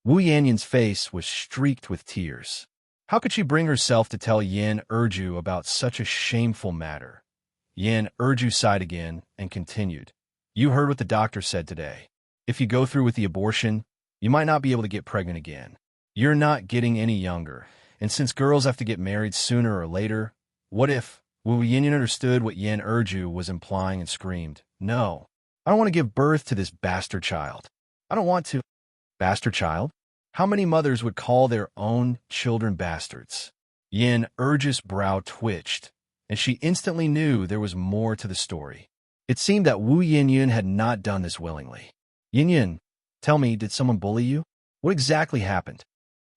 Wu Yanyun's face was streaked with tears. How could she bring herself to tell Yin Erju about such a shameful matter? Yin Erju sighed again and continued, "You heard what the doctor said today. If you go through with the abortion, you might not be able to get pregnant again. You're not getting any younger, and since girls have to get married sooner or later, what if?" Wu Yinyun understood what Yin Erju was implying and screamed, "No, I don't want to give birth to this bastard child. I don't want to." Bastard child? How many mothers would call their own children bastards? Yin Erju's brow twitched, and she instantly knew there was more to the story. It seemed that Wu Yinyun had not done this willingly. "Yinyun, tell me, did someone bully you? What exactly happened?"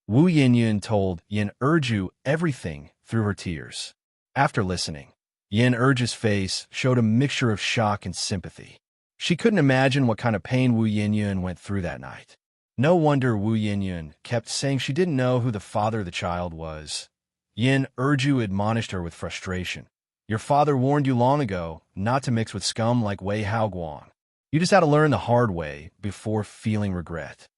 Wu Yinyun told Yin Erju everything through her tears. After listening, Yin Erju's face showed a mixture of shock and sympathy. She couldn't imagine what kind of pain Wu Yinyun went through that night. No wonder Wu Yinyun kept saying she didn't know who the father of the child was. Yin Erju admonished her with frustration. "Your father warned you long ago not to mix with scum like Wei Haoguang. You just had to learn the hard way before feeling regret.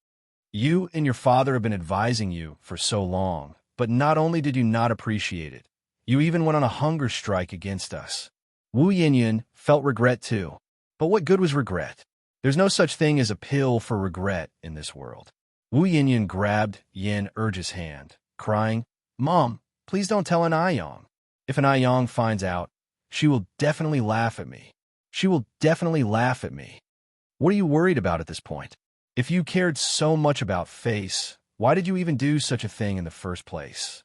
You and your father have been advising you for so long, but not only did you not appreciate it, you even went on a hunger strike against us." Wu Yinyun felt regret too. But what good was regret? There's no such thing as a pill for regret in this world. Wu Yinyun grabbed Yin Erju's hand, crying, "Mom, please don't tell an Aiyong. If an Aiyong finds out, she will definitely laugh at me. She will definitely laugh at me. What are you worried about at this point? If you cared so much about face, why did you even do such a thing in the first place?"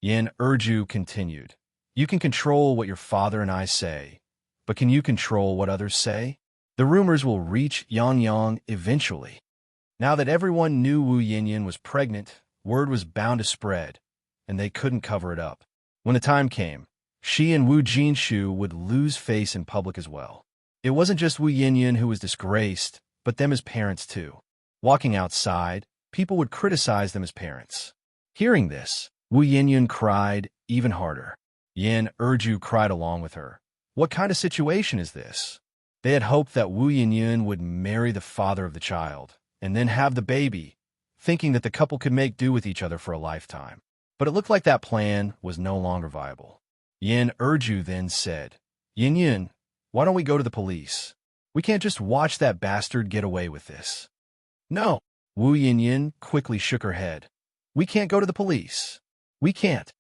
Yin Erju continued, "You can control what your father and I say, but can you control what others say? The rumors will reach Yangyang eventually. Now that everyone knew Wu Yinyun was pregnant, word was bound to spread, and they couldn't cover it up. When the time came, she and Wu Jinshu would lose face in public as well. It wasn't just Wu Yinyun who was disgraced, but them as parents too. Walking outside, people would criticize them as parents. Hearing this, Wu Yinyun cried even harder. Yin Erju cried along with her. What kind of situation is this? They had hoped that Wu Yinyun would marry the father of the child, and then have the baby, thinking that the couple could make do with each other for a lifetime. But it looked like that plan was no longer viable. Yin Erju then said, "Yinyun, why don't we go to the police? We can't just watch that bastard get away with this." "No." Wu Yinyun quickly shook her head. "We can't go to the police. We can't."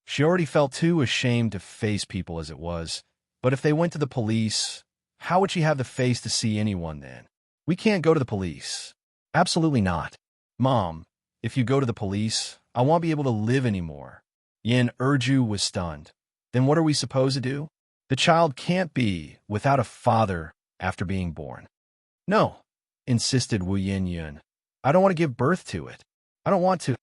She already felt too ashamed to face people as it was, but if they went to the police, how would she have the face to see anyone then? "We can't go to the police." "Absolutely not." "Mom, if you go to the police, I won't be able to live anymore." Yin Erju was stunned. "Then what are we supposed to do? The child can't be without a father after being born." "No," insisted Wu Yinyun. "I don't want to give birth to it. I don't want to."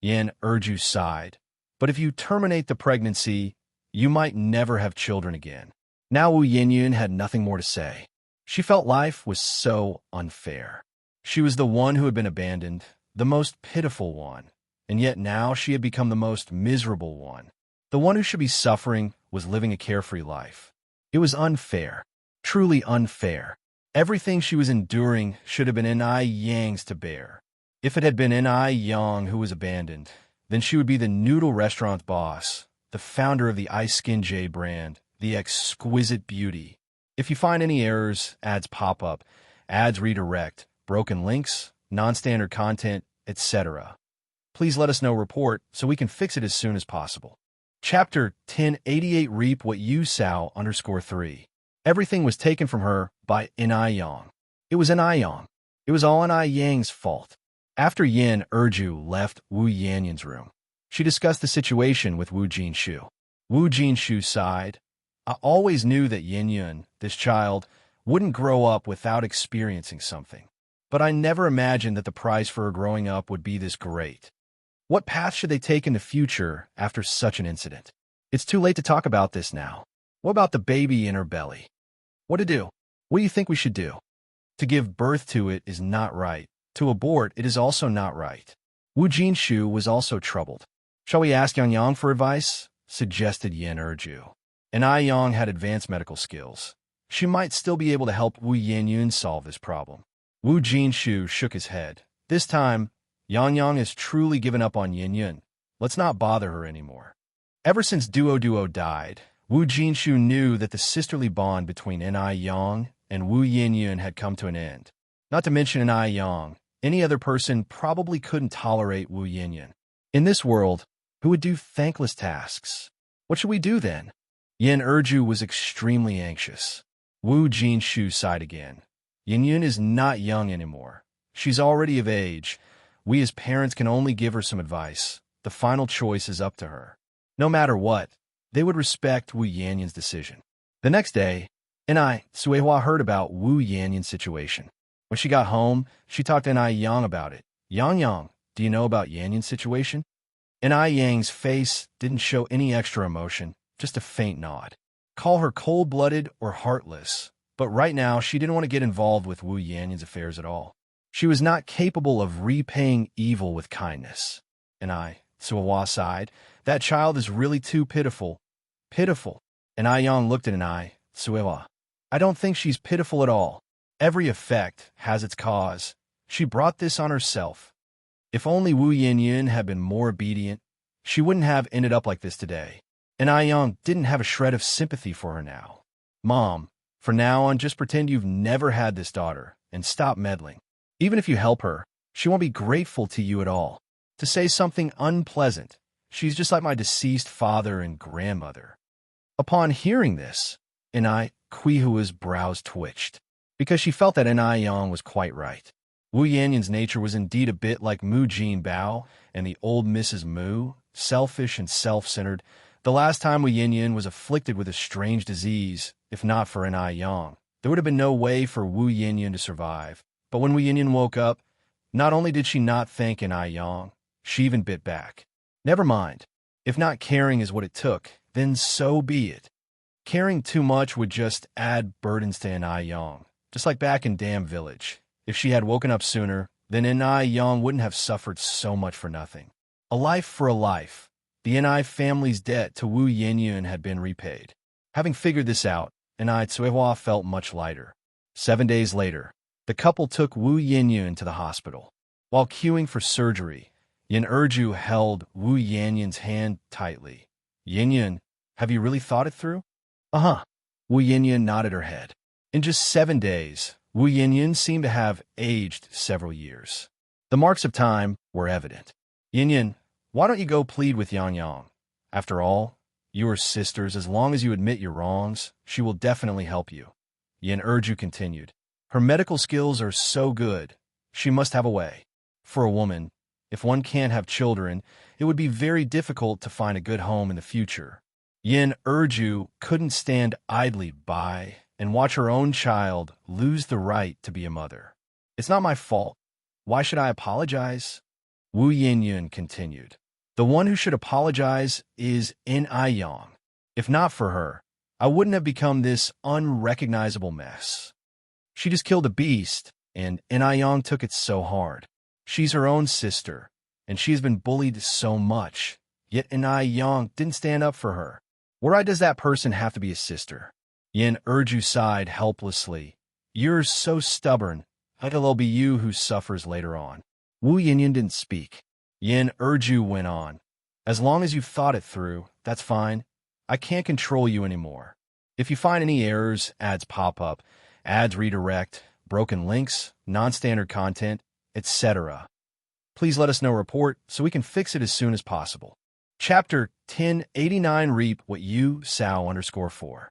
Yin Erju sighed. "But if you terminate the pregnancy, you might never have children again." Now Wu Yinyun had nothing more to say. She felt life was so unfair. She was the one who had been abandoned, the most pitiful one, and yet now she had become the most miserable one. The one who should be suffering was living a carefree life. It was unfair, truly unfair. Everything she was enduring should have been Ai Yang's to bear. If it had been Ai Yang who was abandoned, Then she would be the noodle restaurant boss, the founder of the Ice Skin Jade brand, the exquisite beauty. If you find any errors, ads pop up, ads redirect, broken links, non-standard content, etc. Please let us know report so we can fix it as soon as possible. Chapter 1088 Reap What You Sow _3. Everything was taken from her by Enai Yang. It was Enai Yang. It was all Enai Yang's fault. After Yin Erju left Wu Yanyan's room, she discussed the situation with Wu Jinshu. Wu Jinshu sighed. I always knew that Yin Yun, this child, wouldn't grow up without experiencing something. But I never imagined that the price for her growing up would be this great. What path should they take in the future after such an incident? It's too late to talk about this now. What about the baby in her belly? What to do? What do you think we should do? To give birth to it is not right. To abort it is also not right. Wu Jinshu was also troubled. Shall we ask Yang Yang for advice? Suggested Yin Erju. Enai Yang had advanced medical skills. She might still be able to help Wu Yanyun solve this problem. Wu Jinshu shook his head. This time, Yang Yang has truly given up on Yin Yun. Let's not bother her anymore. Ever since Duo died, Wu Jinshu knew that the sisterly bond between Enai Yang and Wu Yin had come to an end. Not to mention Enai Yang, any other person probably couldn't tolerate Wu Yin. In this world, who would do thankless tasks? What should we do then? Yin Erju was extremely anxious. Wu Jinshu sighed again. Yin Yun is not young anymore. She's already of age. We as parents can only give her some advice. The final choice is up to her. No matter what, they would respect Wu Yanyan's decision. The next day, Enai Suehua heard about Wu Yanyan's situation. When she got home, she talked to Enai Yang about it. Yang, do you know about Yanyan's situation? Enai Yang's face didn't show any extra emotion, just a faint nod. Call her cold-blooded or heartless, but right now she didn't want to get involved with Wu Yanyan's affairs at all. She was not capable of repaying evil with kindness. Enai Suehua sighed. That child is really too pitiful. Pitiful. Enai Yang looked at Enai Suehua. I don't think she's pitiful at all. Every effect has its cause. She brought this on herself. If only Wu Yanyan had been more obedient, she wouldn't have ended up like this today. Enai Yang didn't have a shred of sympathy for her now. Mom, from now on, just pretend you've never had this daughter and stop meddling. Even if you help her, she won't be grateful to you at all. To say something unpleasant, she's just like my deceased father and grandmother. Upon hearing this, Enai Kuihua's brows twitched, because she felt that Enai Yang was quite right. Wu Yanyan's nature was indeed a bit like Mu Jin Bao and the old Mrs. Mu, selfish and self-centered. The last time Wu Yanyan was afflicted with a strange disease, if not for Enai Yang, there would have been no way for Wu Yanyan to survive. But when Wu Yanyan woke up, not only did she not thank Enai Yang, she even bit back. Never mind. If not caring is what it took, then so be it. Caring too much would just add burdens to Enai Yang, just like back in Dam Village. If she had woken up sooner, then Enai Yang wouldn't have suffered so much for nothing. A life for a life. The Enai family's debt to Wu Yanyan had been repaid. Having figured this out, Enai Suehua felt much lighter. 7 days later, the couple took Wu Yanyan to the hospital. While queuing for surgery, Yin Erju held Wu Yanyan's hand tightly. Yanyan, have you really thought it through? Uh-huh. Wu Yanyan nodded her head. In just 7 days, Wu Yanyan seemed to have aged several years. The marks of time were evident. Yanyan, why don't you go plead with Yang Yang? After all, you are sisters. As long as you admit your wrongs, she will definitely help you. Yin Erju continued. Her medical skills are so good, she must have a way. For a woman, if one can't have children, it would be very difficult to find a good home in the future. Yin Erju couldn't stand idly by and watch her own child lose the right to be a mother. It's not my fault. Why should I apologize? Wu Yanyan continued. The one who should apologize is Enai Yang. If not for her, I wouldn't have become this unrecognizable mess. She just killed a beast, and Enai Yang took it so hard. She's her own sister, and she's been bullied so much, yet Enai Yang didn't stand up for her. Why does that person have to be a sister? Yin Erju sighed helplessly. You're so stubborn. It'll be you who suffers later on. Wu Yanyan didn't speak. Enrich went on. As long as you've thought it through, that's fine. I can't control you anymore. If you find any errors, ads pop up, ads redirect, broken links, non-standard content, etc., please let us know report so we can fix it as soon as possible. Chapter 1089 Reap What You Sow_4.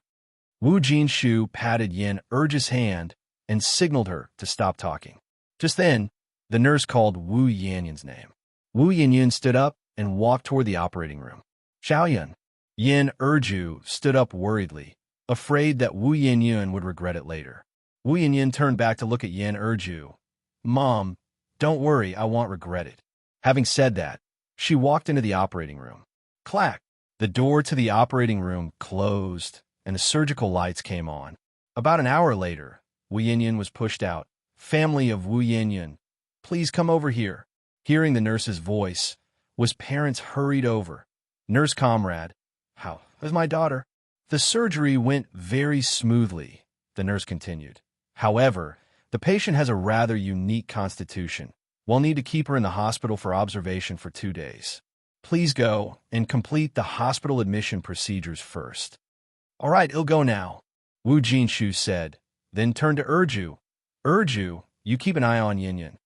Wu Jinshu patted Enrich's hand and signaled her to stop talking. Just then, the nurse called Wu Yanyan's name. Wu Yanyan stood up and walked toward the operating room. Xiaoyan. Enrich stood up worriedly, afraid that Wu Yanyan would regret it later. Wu Yanyan turned back to look at Enrich. Mom, don't worry, I won't regret it. Having said that, she walked into the operating room. Clack! The door to the operating room closed, and the surgical lights came on. About an hour later, Wu Yanyan was pushed out. Family of Wu Yanyan, please come over here. Hearing the nurse's voice, Wu's parents hurried over. Nurse comrade, how is my daughter? The surgery went very smoothly, the nurse continued. However, the patient has a rather unique constitution. We'll need to keep her in the hospital for observation for 2 days. Please go and complete the hospital admission procedures first. All right, I'll go now, Wu Jinshu said, then turned to Urju. Urju, you keep an eye on Yanyan.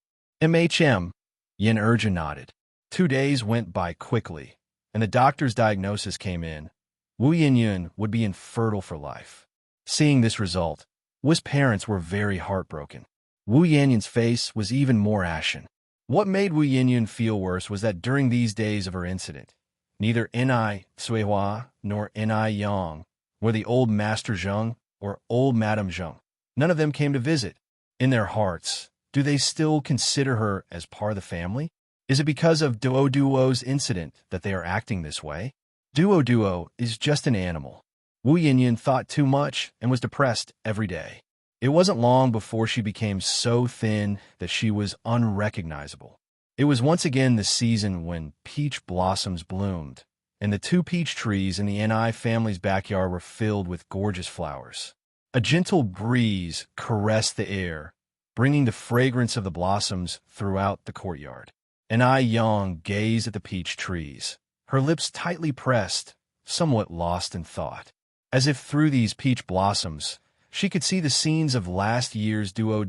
MHM. Enrich nodded. 2 days went by quickly, and the doctor's diagnosis came in. Wu Yanyan would be infertile for life. Seeing this result, Wu's parents were very heartbroken. Wu Yanyan's face was even more ashen. What made Wu Yanyan feel worse was that during these days of her incident, neither Ni Suihua nor Ni Yang, were the old Master Zheng or old Madame Zheng. None of them came to visit. In their hearts, do they still consider her as part of the family? Is it because of Duoduo's incident that they are acting this way? Duo is just an animal. Wu Yanyan thought too much and was depressed every day. It wasn't long before she became so thin that she was unrecognizable. It was once again the season when peach blossoms bloomed, and the 2 peach trees in the Ni family's backyard were filled with gorgeous flowers. A gentle breeze caressed the air, bringing the fragrance of the blossoms throughout the courtyard. Ni Yang gazed at the peach trees, her lips tightly pressed, somewhat lost in thought. As if through these peach blossoms, she could see the scenes of last year's Duo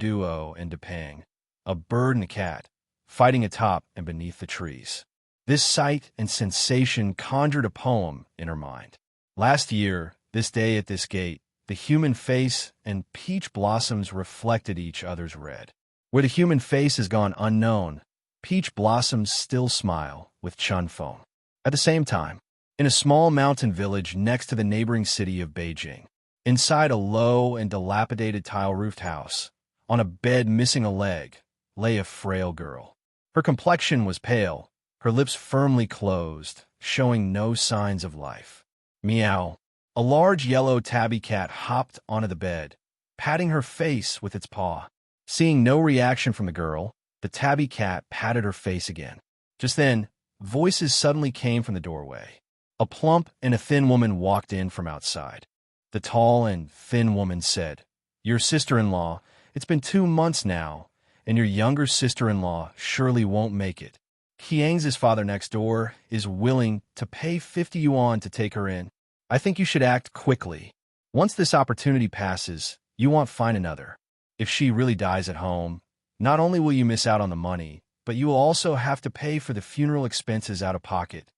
and Depang, a bird and a cat, fighting atop and beneath the trees. This sight and sensation conjured a poem in her mind. Last year, this day at this gate, the human face and peach blossoms reflected each other's red. Where the human face has gone unknown, peach blossoms still smile with chun foam. At the same time, in a small mountain village next to the neighboring city of Beijing, inside a low and dilapidated tile-roofed house, on a bed missing a leg, lay a frail girl. Her complexion was pale, her lips firmly closed, showing no signs of life. Meow. A large yellow tabby cat hopped onto the bed, patting her face with its paw. Seeing no reaction from the girl, the tabby cat patted her face again. Just then, voices suddenly came from the doorway. A plump and a thin woman walked in from outside. The tall and thin woman said, "Your sister-in-law, it's been 2 months now, and your younger sister-in-law surely won't make it. Qiang's father next door is willing to pay 50 yuan to take her in. I think you should act quickly. Once this opportunity passes, you won't find another. If she really dies at home, not only will you miss out on the money, but you will also have to pay for the funeral expenses out of pocket."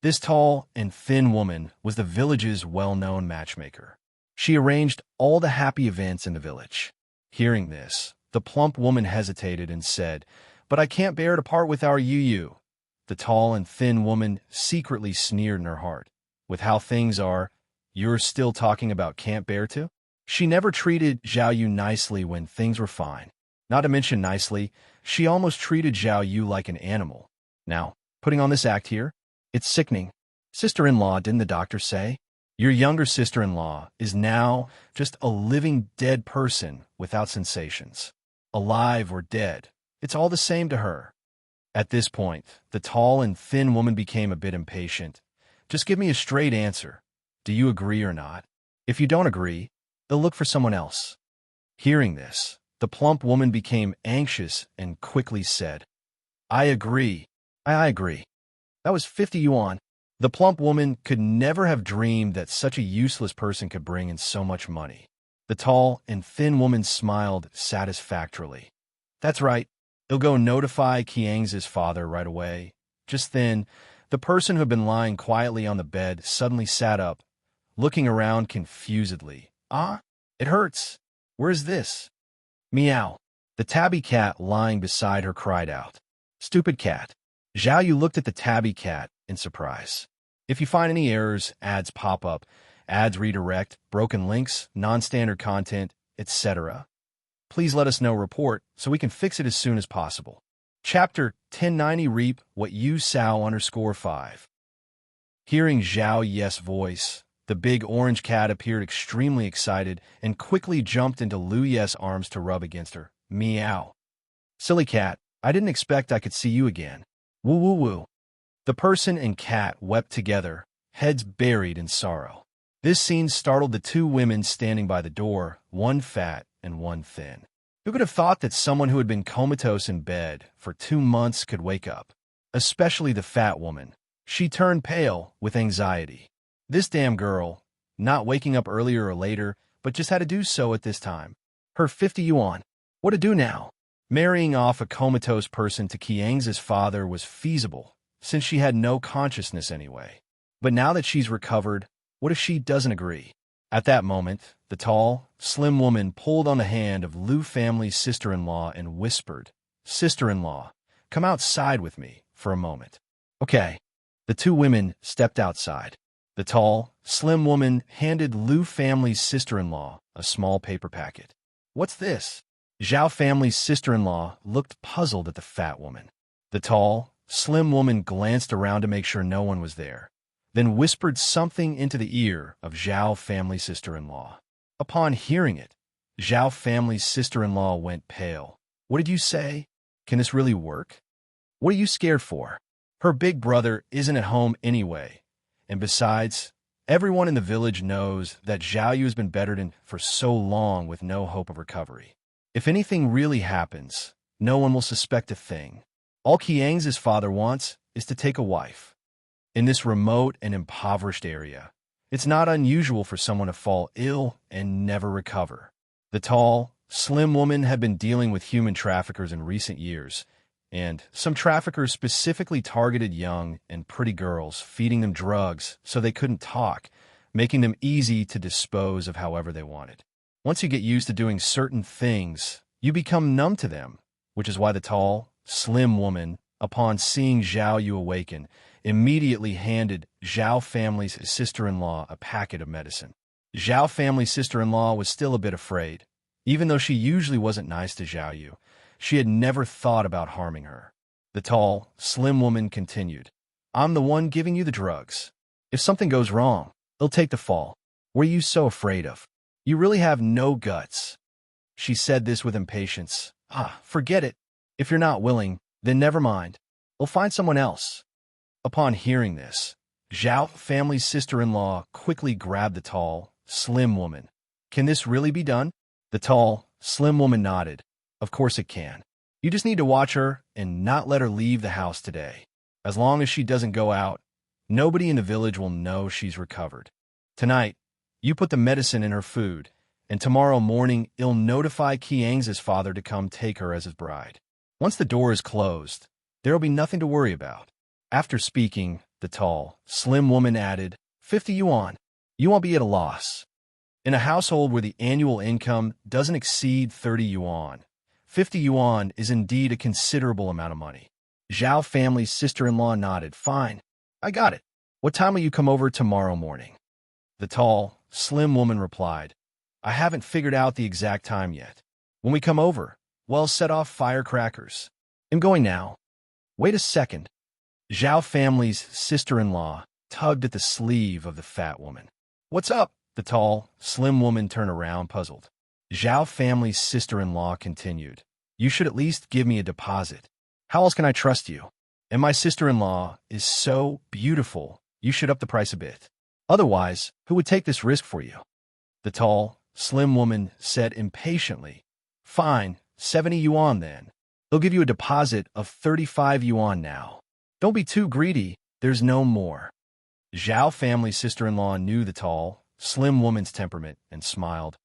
This tall and thin woman was the village's well-known matchmaker. She arranged all the happy events in the village. Hearing this, the plump woman hesitated and said, "But I can't bear to part with our Yu." The tall and thin woman secretly sneered in her heart. With how things are, you're still talking about can't bear to? She never treated Zhao Yu nicely when things were fine. Not to mention nicely, she almost treated Zhao Yu like an animal. Now, putting on this act here, it's sickening. Sister-in-law, didn't the doctor say? Your younger sister-in-law is now just a living dead person without sensations. Alive or dead, it's all the same to her. At this point, the tall and thin woman became a bit impatient. Just give me a straight answer. Do you agree or not? If you don't agree, they'll look for someone else. Hearing this, the plump woman became anxious and quickly said, "I agree. I agree. That was 50 yuan. The plump woman could never have dreamed that such a useless person could bring in so much money. The tall and thin woman smiled satisfactorily. That's right. He'll go notify Qiang's father right away. Just then, the person who had been lying quietly on the bed suddenly sat up, looking around confusedly. Ah, it hurts. Where is this? Meow. The tabby cat lying beside her cried out. Stupid cat. Zhao Yu looked at the tabby cat in surprise. If you find any errors, ads pop up, ads redirect, broken links, non-standard content, etc., please let us know report so we can fix it as soon as possible. Chapter 1090 Reap What You Sow _5. Hearing Zhao Ye's voice, the big orange cat appeared extremely excited and quickly jumped into Lu Ye's arms to rub against her. Meow. Silly cat, I didn't expect I could see you again. Woo woo woo. The person and cat wept together, heads buried in sorrow. This scene startled the two women standing by the door, one fat and one thin. Who could have thought that someone who had been comatose in bed for 2 months could wake up? Especially the fat woman. She turned pale with anxiety. This damn girl, not waking up earlier or later, but just had to do so at this time. Her 50 yuan. What to do now? Marrying off a comatose person to Qiang's father was feasible, since she had no consciousness anyway. But now that she's recovered, what if she doesn't agree? At that moment, the tall, slim woman pulled on the hand of Lu family's sister-in-law and whispered, Sister-in-law, come outside with me for a moment. Okay. The two women stepped outside. The tall, slim woman handed Lu family's sister-in-law a small paper packet. What's this? Zhao family's sister-in-law looked puzzled at the fat woman. The tall, slim woman glanced around to make sure no one was there, then whispered something into the ear of Zhao family's sister-in-law. Upon hearing it, Zhao family's sister-in-law went pale. What did you say? Can this really work? What are you scared for? Her big brother isn't at home anyway, and besides, everyone in the village knows that Zhao Yu has been bedridden for so long with no hope of recovery. If anything really happens, no one will suspect a thing. All Qiang's father wants is to take a wife. In this remote and impoverished area, it's not unusual for someone to fall ill and never recover. The tall, slim woman had been dealing with human traffickers in recent years, and some traffickers specifically targeted young and pretty girls, feeding them drugs so they couldn't talk, making them easy to dispose of however they wanted. Once you get used to doing certain things, you become numb to them, which is why the tall, slim woman, upon seeing Zhao Yu awaken, immediately handed Zhao family's sister-in-law a packet of medicine. Zhao family's sister-in-law was still a bit afraid. Even though she usually wasn't nice to Zhao Yu, she had never thought about harming her. The tall, slim woman continued, I'm the one giving you the drugs. If something goes wrong, they'll take the fall. What are you so afraid of? You really have no guts. She said this with impatience. Forget it. If you're not willing, then never mind. We'll find someone else. Upon hearing this, Zhao family's sister-in-law quickly grabbed the tall, slim woman. Can this really be done? The tall, slim woman nodded. Of course it can. You just need to watch her and not let her leave the house today. As long as she doesn't go out, nobody in the village will know she's recovered. Tonight, you put the medicine in her food, and tomorrow morning you'll notify Qiang's father to come take her as his bride. Once the door is closed, there will be nothing to worry about. After speaking, the tall, slim woman added, 50 yuan. You won't be at a loss. In a household where the annual income doesn't exceed 30 yuan, 50 yuan is indeed a considerable amount of money. Zhao family's sister-in-law nodded. Fine. I got it. What time will you come over tomorrow morning? The tall, slim woman replied, I haven't figured out the exact time yet. When we come over, well, set off firecrackers. I'm going now. Wait a second. Zhao family's sister-in-law tugged at the sleeve of the fat woman. What's up? The tall, slim woman turned around, puzzled. Zhao family's sister-in-law continued. You should at least give me a deposit. How else can I trust you? And my sister-in-law is so beautiful, you should up the price a bit. Otherwise, who would take this risk for you? The tall, slim woman said impatiently. Fine, 70 yuan then. They'll give you a deposit of 35 yuan now. Don't be too greedy. There's no more. Zhao family's sister-in-law knew the tall, slim woman's temperament and smiled.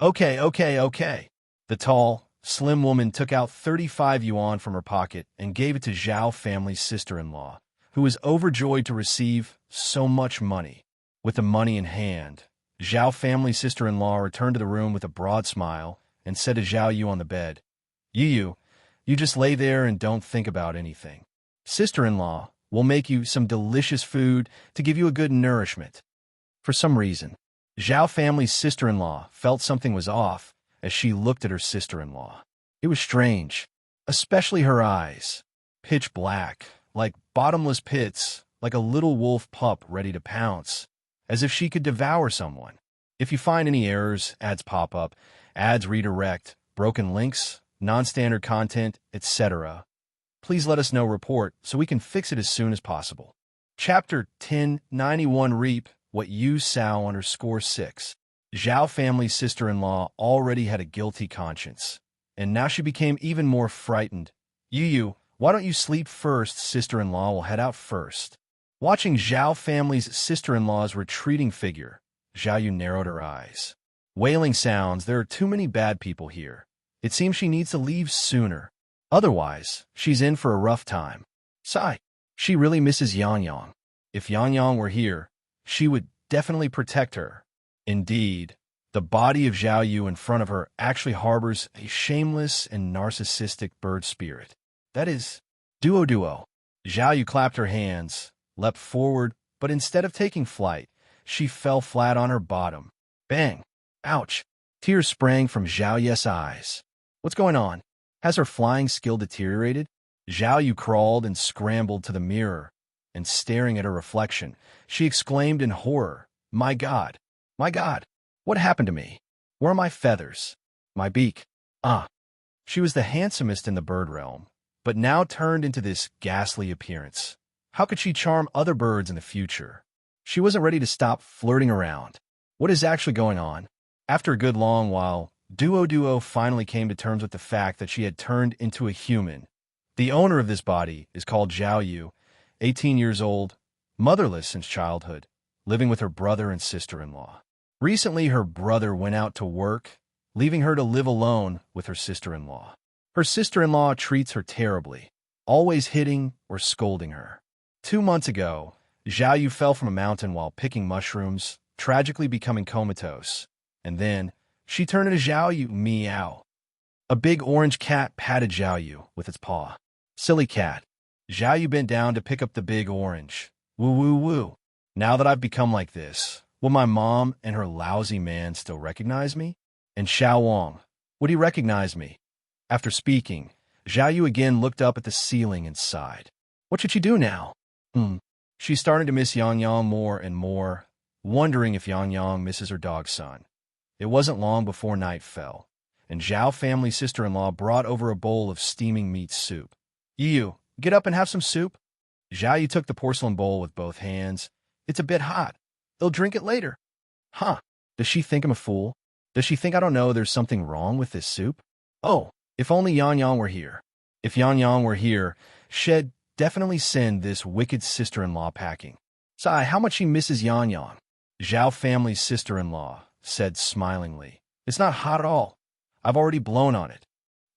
Okay, okay, okay. The tall, slim woman took out 35 yuan from her pocket and gave it to Zhao family's sister-in-law, who was overjoyed to receive so much money. With the money in hand, Zhao family's sister-in-law returned to the room with a broad smile and said to Zhao Yu on the bed, You just lay there and don't think about anything. Sister-in-law will make you some delicious food to give you a good nourishment. For some reason, Zhao family's sister-in-law felt something was off as she looked at her sister-in-law. It was strange, especially her eyes, pitch black, like bottomless pits, like a little wolf pup ready to pounce, as if she could devour someone. If you find any errors, ads pop up, ads redirect, broken links, non-standard content, etc., please let us know report so we can fix it as soon as possible. Chapter 1091 Reap What You Sow _6. Zhao family's sister-in-law already had a guilty conscience, and now she became even more frightened. Yu, why don't you sleep first? Sister-in-law will head out first. Watching Zhao family's sister-in-law's retreating figure, Zhao Yu narrowed her eyes. Wailing sounds, there are too many bad people here. It seems she needs to leave sooner. Otherwise, she's in for a rough time. Sigh. She really misses Yang Yang. If Yang Yang were here, she would definitely protect her. Indeed, the body of Zhao Yu in front of her actually harbors a shameless and narcissistic bird spirit. That is, Duo. Zhao Yu clapped her hands, leapt forward, but instead of taking flight, she fell flat on her bottom. Bang! Ouch! Tears sprang from Zhao Yu's eyes. What's going on? Has her flying skill deteriorated? Zhao Yu crawled and scrambled to the mirror, and staring at her reflection, she exclaimed in horror, My God! My God! What happened to me? Where are my feathers? My beak? Ah! She was the handsomest in the bird realm, but now turned into this ghastly appearance. How could she charm other birds in the future? She wasn't ready to stop flirting around. What is actually going on? After a good long while, Duo finally came to terms with the fact that she had turned into a human. The owner of this body is called Zhao Yu, 18 years old, motherless since childhood, living with her brother and sister-in-law. Recently, her brother went out to work, leaving her to live alone with her sister-in-law. Her sister-in-law treats her terribly, always hitting or scolding her. 2 months ago, Zhao Yu fell from a mountain while picking mushrooms, tragically becoming comatose. And then, she turned into Zhao Yu. Meow. A big orange cat patted Zhao Yu with its paw. Silly cat. Zhao Yu bent down to pick up the big orange. Woo. Now that I've become like this, will my mom and her lousy man still recognize me? And Xiao Wang, would he recognize me? After speaking, Zhao Yu again looked up at the ceiling and sighed. What should she do now? She's starting to miss Yang Yang more and more, wondering if Yang Yang misses her dog son. It wasn't long before night fell, and Zhao family's sister-in-law brought over a bowl of steaming meat soup. Yu, get up and have some soup. Zhao Yu took the porcelain bowl with both hands. It's a bit hot. They'll drink it later. Huh, does she think I'm a fool? Does she think I don't know there's something wrong with this soup? Oh, if only Yang Yang were here. If Yang Yang were here, she'd definitely send this wicked sister-in-law packing. Sigh, how much she misses Yang Yang. Zhao family's sister-in-law said smilingly. It's not hot at all. I've already blown on it.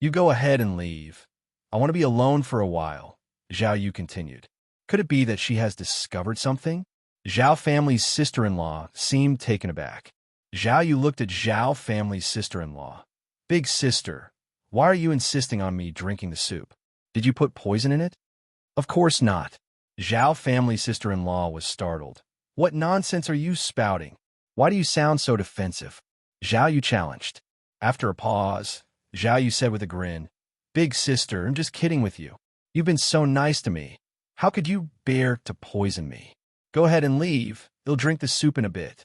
You go ahead and leave. I want to be alone for a while, Zhao Yu continued. Could it be that she has discovered something? Zhao family's sister-in-law seemed taken aback. Zhao Yu looked at Zhao family's sister-in-law. Big sister, why are you insisting on me drinking the soup? Did you put poison in it? Of course not. Zhao family's sister-in-law was startled. What nonsense are you spouting? Why do you sound so defensive? Zhao Yu challenged. After a pause, Zhao Yu said with a grin, Big sister, I'm just kidding with you. You've been so nice to me. How could you bear to poison me? Go ahead and leave. They'll drink the soup in a bit.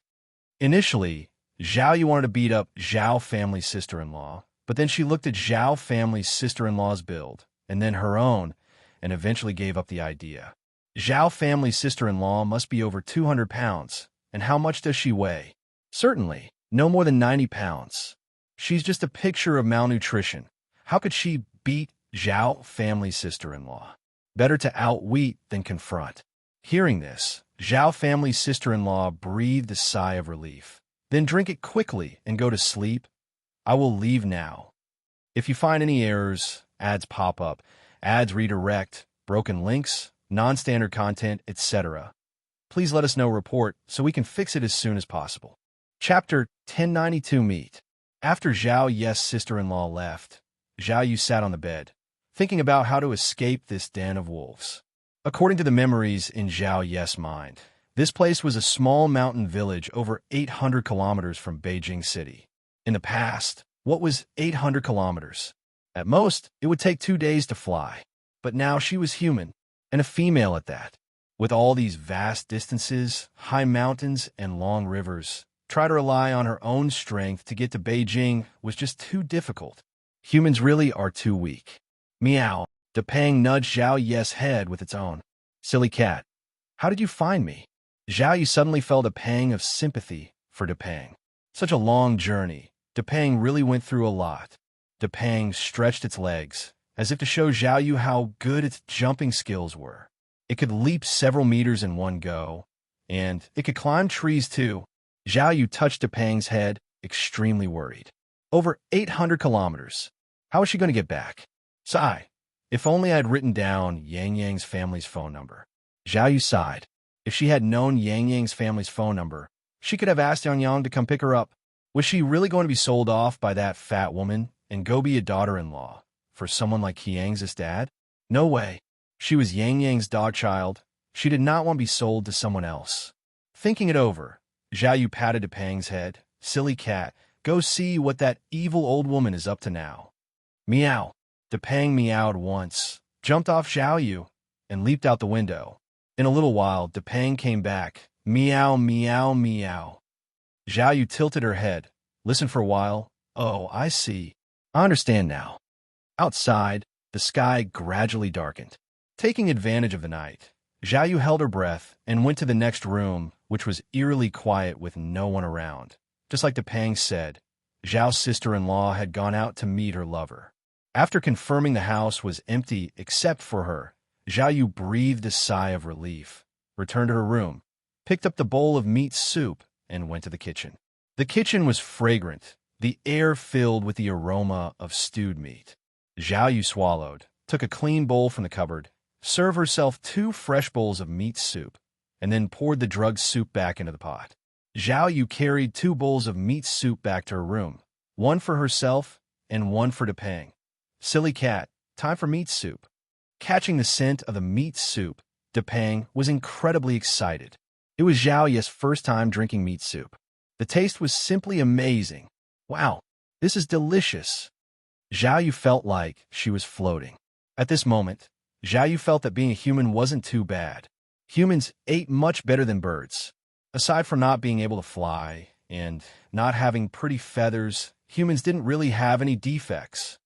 Initially, Zhao Yu wanted to beat up Zhao family's sister-in-law, but then she looked at Zhao family's sister-in-law's build, and then her own, and eventually gave up the idea. Zhao family's sister-in-law must be over 200 pounds, and how much does she weigh? Certainly, no more than 90 pounds. She's just a picture of malnutrition. How could she beat Zhao family's sister-in-law? Better to outwit than confront. Hearing this, Zhao family's sister-in-law breathed a sigh of relief. Then drink it quickly and go to sleep. I will leave now. If you find any errors, ads pop up, ads redirect, broken links, non-standard content, etc., please let us know report so we can fix it as soon as possible. Chapter 1092 Meet. After Zhao Ye's sister-in-law left, Zhao Yu sat on the bed, thinking about how to escape this den of wolves. According to the memories in Zhao Ye's mind, this place was a small mountain village over 800 kilometers from Beijing City. In the past, what was 800 kilometers? At most, it would take 2 days to fly. But now she was human, and a female at that. With all these vast distances, high mountains, and long rivers, try to rely on her own strength to get to Beijing was just too difficult. Humans really are too weak. Meow. Depang nudged Zhao Ye's head with its own. Silly cat. How did you find me? Zhao Yu suddenly felt a pang of sympathy for Depang. Such a long journey. Depang really went through a lot. Depang stretched its legs, as if to show Zhao Yu how good its jumping skills were. It could leap several meters in one go, and it could climb trees too. Zhao Yu touched Depang's head, extremely worried. Over 800 kilometers. How is she going to get back? Sigh. If only I had written down Yang Yang's family's phone number. Zhao Yu sighed. If she had known Yang Yang's family's phone number, she could have asked Yang Yang to come pick her up. Was she really going to be sold off by that fat woman and go be a daughter-in-law for someone like Yang's dad? No way. She was Yang Yang's godchild. She did not want to be sold to someone else. Thinking it over, Zhao Yu patted Depang's head. Silly cat, go see what that evil old woman is up to now. Meow. Depang meowed once, jumped off Zhao Yu, and leaped out the window. In a little while, Depang came back. Meow, meow, meow. Zhao Yu tilted her head, listened for a while. Oh, I see. I understand now. Outside, the sky gradually darkened. Taking advantage of the night, Zhao Yu held her breath and went to the next room, which was eerily quiet with no one around. Just like Depang said, Zhao's sister-in-law had gone out to meet her lover. After confirming the house was empty except for her, Zhao Yu breathed a sigh of relief, returned to her room, picked up the bowl of meat soup, and went to the kitchen. The kitchen was fragrant, the air filled with the aroma of stewed meat. Zhao Yu swallowed, took a clean bowl from the cupboard, served herself 2 fresh bowls of meat soup, and then poured the drugged soup back into the pot. Zhao Yu carried 2 bowls of meat soup back to her room, one for herself and one for Depang. Silly cat, time for meat soup. Catching the scent of the meat soup, Depang was incredibly excited. It was Zhao Ye's first time drinking meat soup. The taste was simply amazing. Wow, this is delicious. Zhao Yu felt like she was floating. At this moment, Zhao Yu felt that being a human wasn't too bad. Humans ate much better than birds. Aside from not being able to fly and not having pretty feathers, humans didn't really have any defects.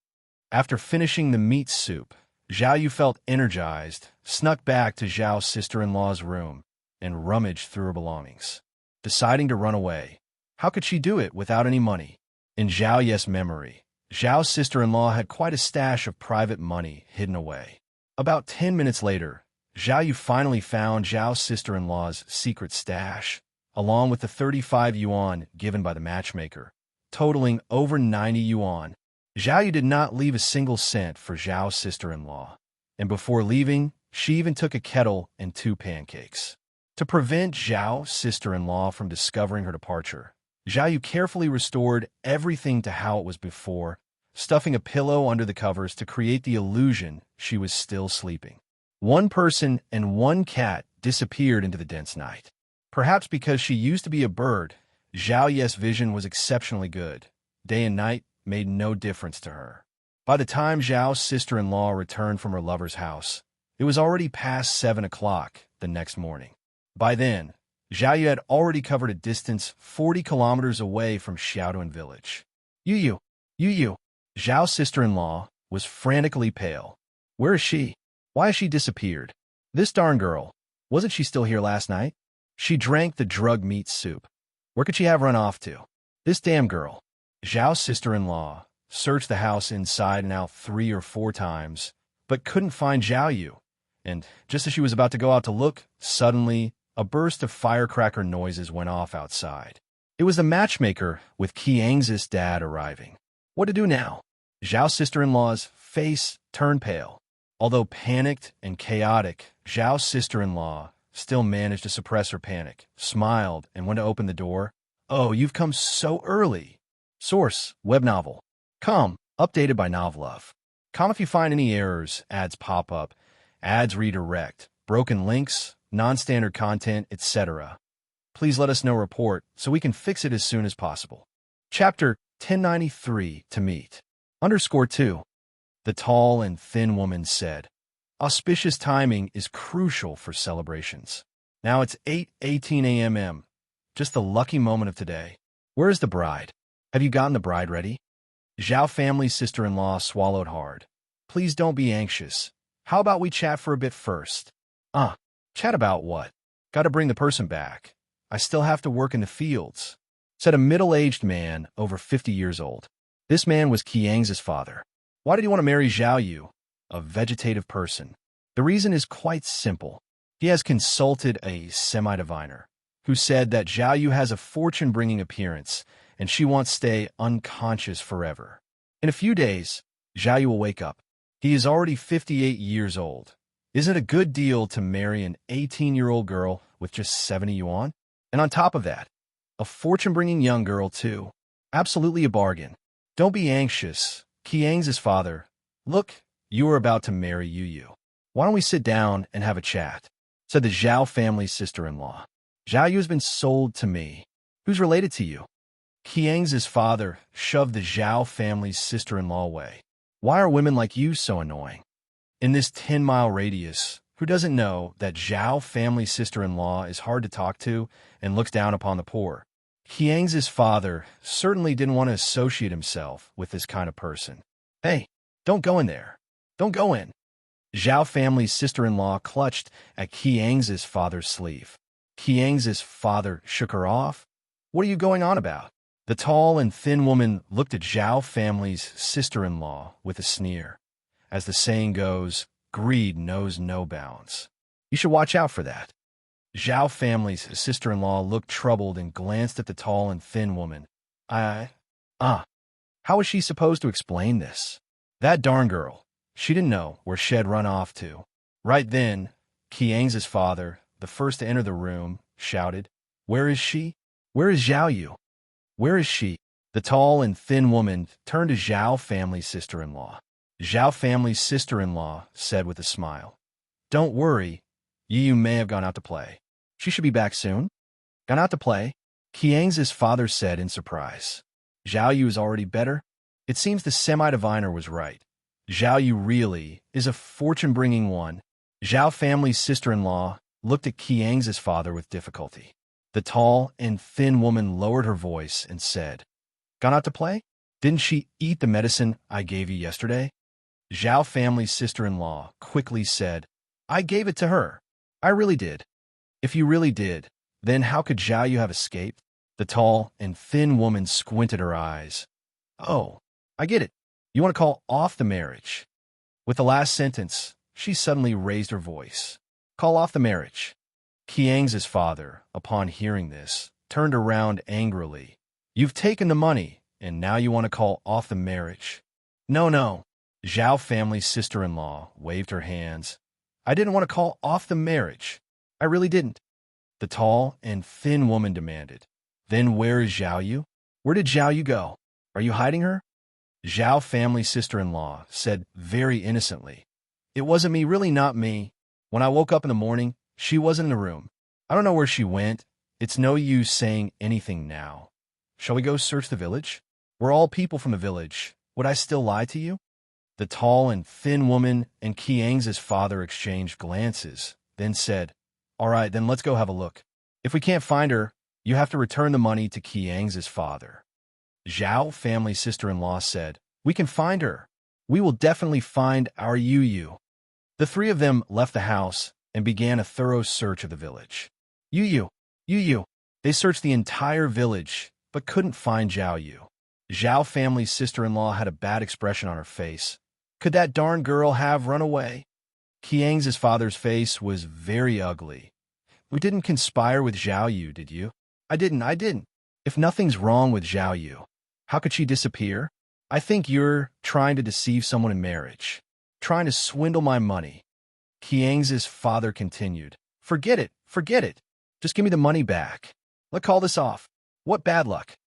After finishing the meat soup, Zhao Yu felt energized, snuck back to Zhao's sister-in-law's room, and rummaged through her belongings. Deciding to run away. How could she do it without any money? In Zhao Ye's memory, Zhao's sister-in-law had quite a stash of private money hidden away. About 10 minutes later, Zhao Yu finally found Zhao's sister-in-law's secret stash, along with the 35 yuan given by the matchmaker, totaling over 90 yuan. Zhao Yu did not leave a single cent for Zhao's sister-in-law, and before leaving, she even took a kettle and 2 pancakes. To prevent Zhao's sister-in-law from discovering her departure, Zhao Yu carefully restored everything to how it was before, stuffing a pillow under the covers to create the illusion she was still sleeping. 1 person and 1 cat disappeared into the dense night. Perhaps because she used to be a bird, Zhao Ye's vision was exceptionally good. Day and night made no difference to her. By the time Zhao's sister-in-law returned from her lover's house, it was already past 7 o'clock the next morning. By then, Zhao Yu had already covered a distance 40 kilometers away from Xiaoduan village. Yu Yu. Zhao's sister-in-law was frantically pale. Where is she? Why has she disappeared? This darn girl. Wasn't she still here last night? She drank the drugged meat soup. Where could she have run off to? This damn girl. Zhao's sister-in-law searched the house inside and out 3 or 4 times, but couldn't find Zhao Yu. And just as she was about to go out to look, suddenly, a burst of firecracker noises went off outside. It was the matchmaker with Qiang's dad arriving. What to do now? Zhao's sister-in-law's face turned pale. Although panicked and chaotic, Zhao's sister-in-law still managed to suppress her panic, smiled, and went to open the door. Oh, you've come so early. Source, web novel. Com, updated by Novlove. Com if you find any errors, ads pop up, ads redirect, broken links, non-standard content, etc. Please let us know report so we can fix it as soon as possible. Chapter 1093 to meet. _2. The tall and thin woman said, auspicious timing is crucial for celebrations. Now it's 8:18 a.m. Just the lucky moment of today. Where is the bride? Have you gotten the bride ready? Zhao family's sister-in-law swallowed hard. Please don't be anxious. How about we chat for a bit first? Chat about what? Gotta bring the person back. I still have to work in the fields, said a middle-aged man over 50 years old. This man was Qiang's father. Why did he want to marry Zhao Yu, a vegetative person? The reason is quite simple. He has consulted a semi-diviner who said that Zhao Yu has a fortune-bringing appearance and she wants to stay unconscious forever. In a few days, Zhao Yu will wake up. He is already 58 years old. Isn't it a good deal to marry an 18-year-old girl with just 70 yuan? And on top of that, a fortune-bringing young girl too. Absolutely a bargain. Don't be anxious. Qiang's father. Look, you are about to marry Yu. Why don't we sit down and have a chat? Said the Zhao family's sister-in-law. Zhao Yu has been sold to me. Who's related to you? Qiang's father shoved the Zhao family's sister-in-law away. Why are women like you so annoying? In this 10-mile radius, who doesn't know that Zhao family's sister-in-law is hard to talk to and looks down upon the poor? Qiang's father certainly didn't want to associate himself with this kind of person. Hey, don't go in there. Don't go in. Zhao family's sister-in-law clutched at Qiang's father's sleeve. Qiang's father shook her off. What are you going on about? The tall and thin woman looked at Zhao family's sister-in-law with a sneer. As the saying goes, greed knows no bounds. You should watch out for that. Zhao family's sister-in-law looked troubled and glanced at the tall and thin woman. How was she supposed to explain this? That darn girl. She didn't know where she'd run off to. Right then, Qiang's father, the first to enter the room, shouted, Where is she? Where is Zhao Yu? Where is she? The tall and thin woman turned to Zhao family's sister-in-law. Zhao family's sister-in-law said with a smile, Don't worry, Yu may have gone out to play. She should be back soon. Gone out to play? Qiang's father said in surprise. Zhao Yu is already better? It seems the semi-diviner was right. Zhao Yu really is a fortune-bringing one. Zhao family's sister-in-law looked at Qiang's father with difficulty. The tall and thin woman lowered her voice and said, Gone out to play? Didn't she eat the medicine I gave you yesterday? Zhao family's sister-in-law quickly said, I gave it to her. I really did. If you really did, then how could Zhao Yu have escaped? The tall and thin woman squinted her eyes. Oh, I get it. You want to call off the marriage. With the last sentence, she suddenly raised her voice. Call off the marriage. Qiang's father, upon hearing this, turned around angrily. You've taken the money, and now you want to call off the marriage. No. Zhao family's sister-in-law waved her hands. I didn't want to call off the marriage. I really didn't. The tall and thin woman demanded. Then where is Zhao Yu? Where did Zhao Yu go? Are you hiding her? Zhao family's sister-in-law said very innocently. It wasn't me, really not me. When I woke up in the morning, she wasn't in the room. I don't know where she went. It's no use saying anything now. Shall we go search the village? We're all people from the village. Would I still lie to you? The tall and thin woman and Qiang's father exchanged glances, then said, All right, then let's go have a look. If we can't find her, you have to return the money to Qiang's father. Zhao family's sister-in-law said, We can find her. We will definitely find our Yu. The three of them left the house and began a thorough search of the village. Yu. They searched the entire village, but couldn't find Zhao Yu. Zhao family's sister-in-law had a bad expression on her face. Could that darn girl have run away? Qiang's father's face was very ugly. "You didn't conspire with Zhao Yu, did you?" I didn't. If nothing's wrong with Zhao Yu, how could she disappear? I think you're trying to deceive someone in marriage, trying to swindle my money. Qiang's father continued. Forget it. Just give me the money back. Let's call this off. What bad luck.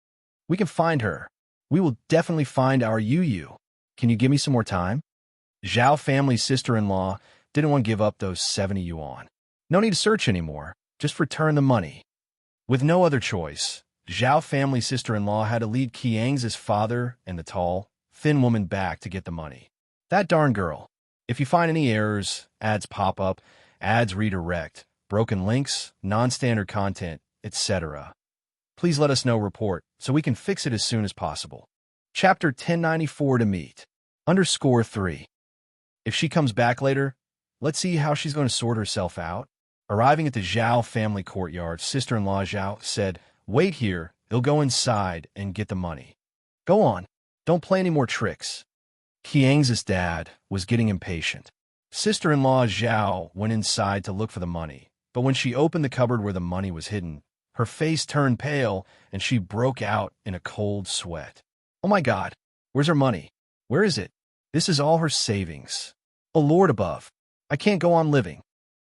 We can find her. We will definitely find our Yu. Can you give me some more time? Zhao family's sister-in-law didn't want to give up those 70 yuan. No need to search anymore. Just return the money. With no other choice, Zhao family's sister-in-law had to lead Qiang's father and the tall, thin woman back to get the money. That darn girl. If you find any errors, ads pop up, ads redirect, broken links, non-standard content, etc., please let us know report so we can fix it as soon as possible. Chapter 1094 to meet. _3. If she comes back later, let's see how she's going to sort herself out. Arriving at the Zhao family courtyard, sister-in-law Zhao said, "Wait here, they'll go inside and get the money." "Go on, don't play any more tricks." Qiang's dad was getting impatient. Sister-in-law Zhao went inside to look for the money, but when she opened the cupboard where the money was hidden, her face turned pale and she broke out in a cold sweat. "Oh my God, where's her money? Where is it? This is all her savings. Oh Lord above, I can't go on living."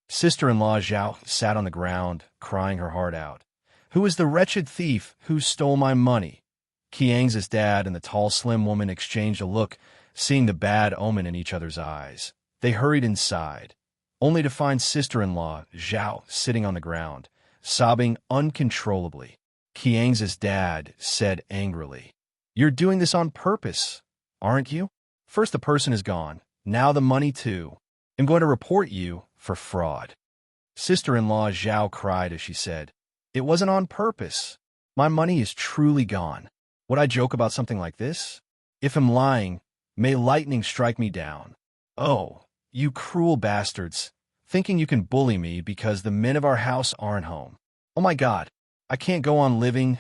Sister-in-law Zhao sat on the ground, crying her heart out. "Who is the wretched thief who stole my money?" Qiang's dad and the tall, slim woman exchanged a look, seeing the bad omen in each other's eyes. They hurried inside, only to find sister-in-law Zhao sitting on the ground, sobbing uncontrollably. Qiang's dad said angrily, "You're doing this on purpose, aren't you? First the person is gone, now the money too. I'm going to report you for fraud." Sister-in-law Zhao cried as she said, "It wasn't on purpose. My money is truly gone. Would I joke about something like this? If I'm lying, may lightning strike me down. Oh, you cruel bastards, thinking you can bully me because the men of our house aren't home. Oh my God, I can't go on living,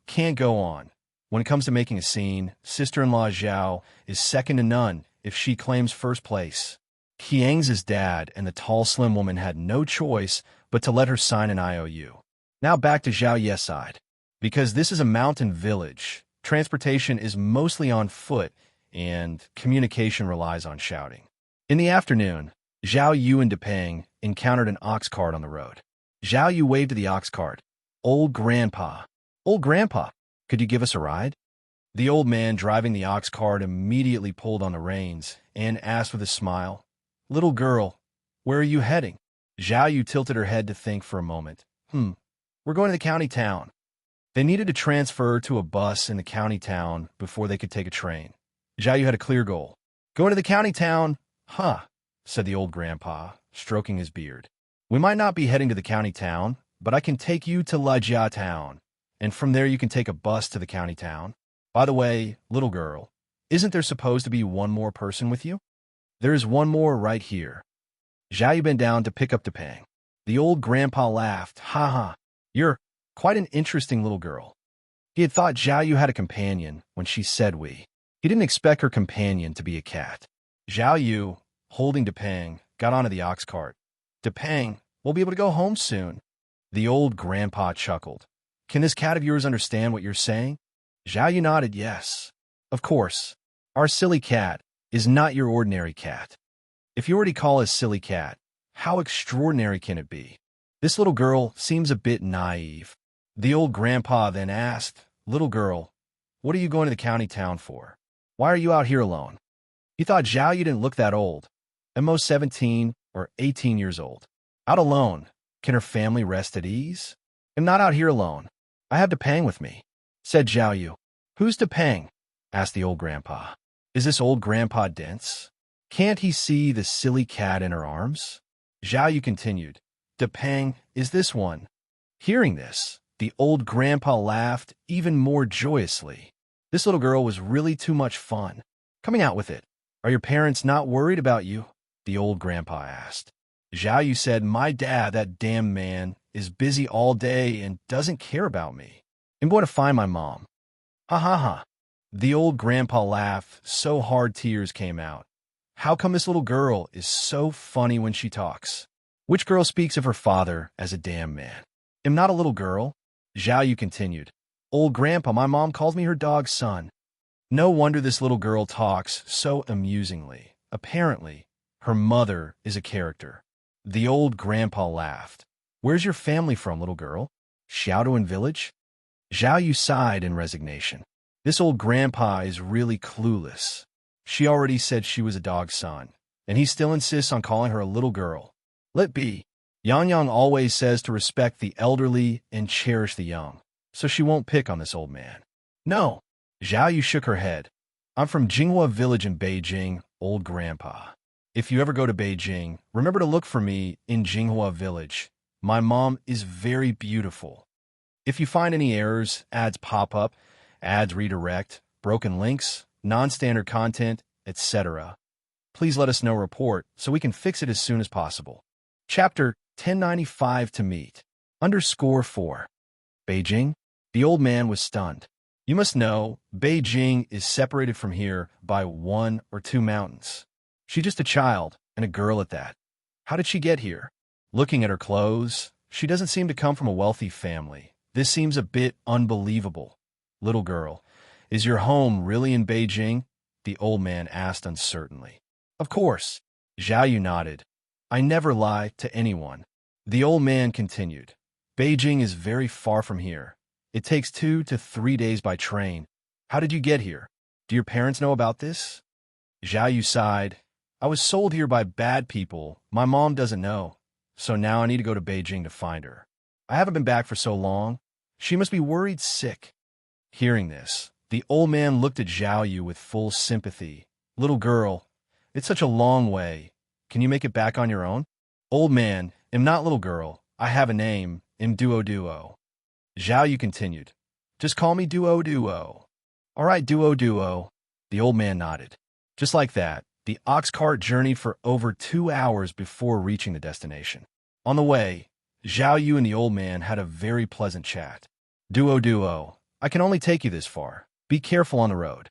can't go on." When it comes to making a scene, sister-in-law Zhao is second to none if she claims first place. Qiang's dad and the tall, slim woman had no choice but to let her sign an IOU. Now back to Zhao Ye's side. Because this is a mountain village, transportation is mostly on foot and communication relies on shouting. In the afternoon, Zhao Yu and Depeng encountered an ox cart on the road. Zhao Yu waved to the ox cart. "Old Grandpa, could you give us a ride?" The old man driving the ox cart immediately pulled on the reins and asked with a smile, "Little girl, where are you heading?" Zhao Yu tilted her head to think for a moment. We're going to the county town." They needed to transfer to a bus in the county town before they could take a train. Zhao Yu had a clear goal. "Going to the county town? Huh," said the old grandpa, stroking his beard. "We might not be heading to the county town, but I can take you to Lajia town, and from there you can take a bus to the county town. By the way, little girl, isn't there supposed to be one more person with you?" "There is one more right here." Zhao Yu bent down to pick up Depeng. The old grandpa laughed. "Ha. You're quite an interesting little girl." He had thought Zhao Yu had a companion when she said we. He didn't expect her companion to be a cat. Zhao Yu, holding Depeng, got onto the ox cart. "Depeng, we'll be able to go home soon." The old grandpa chuckled. "Can this cat of yours understand what you're saying?" Zhao Yu nodded yes. "Of course. Our silly cat is not your ordinary cat. If you already call us silly cat, how extraordinary can it be? This little girl seems a bit naive." The old grandpa then asked, "Little girl, what are you going to the county town for? Why are you out here alone?" He thought Zhao Yu didn't look that old, at most 17 or 18 years old. Out alone, can her family rest at ease? "I'm not out here alone. I have Depeng with me," said Zhao Yu. "Who's Depeng?" asked the old grandpa. Is this old grandpa dense? Can't he see the silly cat in her arms? Zhao Yu continued, "Depeng is this one." Hearing this, the old grandpa laughed even more joyously. This little girl was really too much fun. "Coming out with it. Are your parents not worried about you?" the old grandpa asked. Zhao Yu said, "My dad, that damn man, is busy all day and doesn't care about me. I'm going to find my mom." Ha ha ha. The old grandpa laughed so hard tears came out. How come this little girl is so funny when she talks? Which girl speaks of her father as a damn man? Am not a little girl? Zhao Yu continued. Old grandpa, my mom calls me her dog's son. No wonder this little girl talks so amusingly. Apparently, her mother is a character. The old grandpa laughed. Where's your family from, little girl? Xiaoduan village? Zhao Yu sighed in resignation. This old grandpa is really clueless. She already said she was a dog's son, and he still insists on calling her a little girl. Let be. Yang Yang always says to respect the elderly and cherish the young, so she won't pick on this old man. No. Zhao Yu shook her head. I'm from Jinghua village in Beijing, old grandpa. If you ever go to Beijing, remember to look for me in Jinghua village. My mom is very beautiful. If you find any errors, ads pop up, ads redirect, broken links, non-standard content, etc., please let us know report so we can fix it as soon as possible. Chapter 1095 to meet. _4. Beijing? The old man was stunned. You must know, Beijing is separated from here by 1 or 2 mountains. She's just a child, and a girl at that. How did she get here? Looking at her clothes, she doesn't seem to come from a wealthy family. This seems a bit unbelievable. Little girl, is your home really in Beijing? The old man asked uncertainly. Of course. Zhao Yu nodded. I never lie to anyone. The old man continued. Beijing is very far from here. It takes 2 to 3 days by train. How did you get here? Do your parents know about this? Zhao Yu sighed. I was sold here by bad people. My mom doesn't know. So now I need to go to Beijing to find her. I haven't been back for so long. She must be worried sick. Hearing this, the old man looked at Zhao Yu with full sympathy. Little girl, it's such a long way. Can you make it back on your own? Old man, am not little girl. I have a name, am Duo. Zhao Yu continued. Just call me Duo. All right, Duo. The old man nodded. Just like that, the ox cart journeyed for over 2 hours before reaching the destination. On the way, Zhao Yu and the old man had a very pleasant chat. Duo, I can only take you this far. Be careful on the road.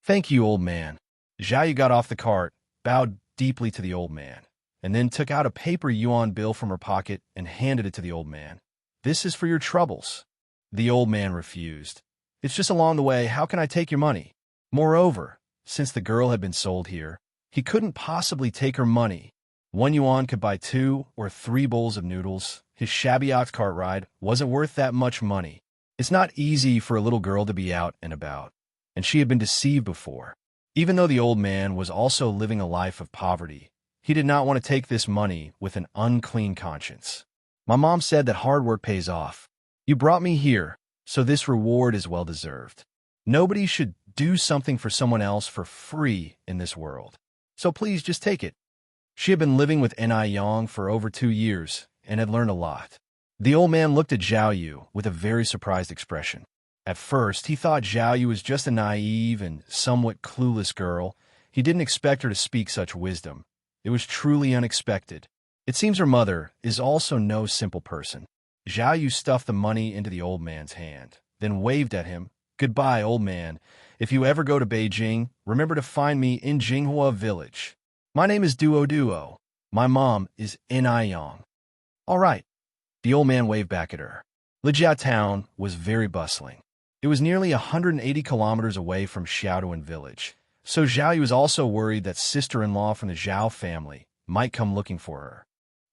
Thank you, old man. Zhao Yu got off the cart, bowed deeply to the old man, and then took out a paper yuan bill from her pocket and handed it to the old man. This is for your troubles. The old man refused. It's just along the way, how can I take your money? Moreover, since the girl had been sold here, he couldn't possibly take her money. 1 yuan could buy 2 or 3 bowls of noodles. His shabby ox cart ride wasn't worth that much money. It's not easy for a little girl to be out and about, and she had been deceived before. Even though the old man was also living a life of poverty, he did not want to take this money with an unclean conscience. My mom said that hard work pays off. You brought me here, so this reward is well deserved. Nobody should do something for someone else for free in this world. So please just take it. She had been living with Yang for over 2 years and had learned a lot. The old man looked at Zhao Yu with a very surprised expression. At first, he thought Zhao Yu was just a naive and somewhat clueless girl. He didn't expect her to speak such wisdom. It was truly unexpected. It seems her mother is also no simple person. Zhao Yu stuffed the money into the old man's hand, then waved at him. Goodbye, old man. If you ever go to Beijing, remember to find me in Jinghua village. My name is Duo. My mom is Yang. All right. The old man waved back at her. Lijia town was very bustling. It was nearly 180 kilometers away from Xiaoduan village, so Zhao Yu was also worried that sister-in-law from the Zhao family might come looking for her.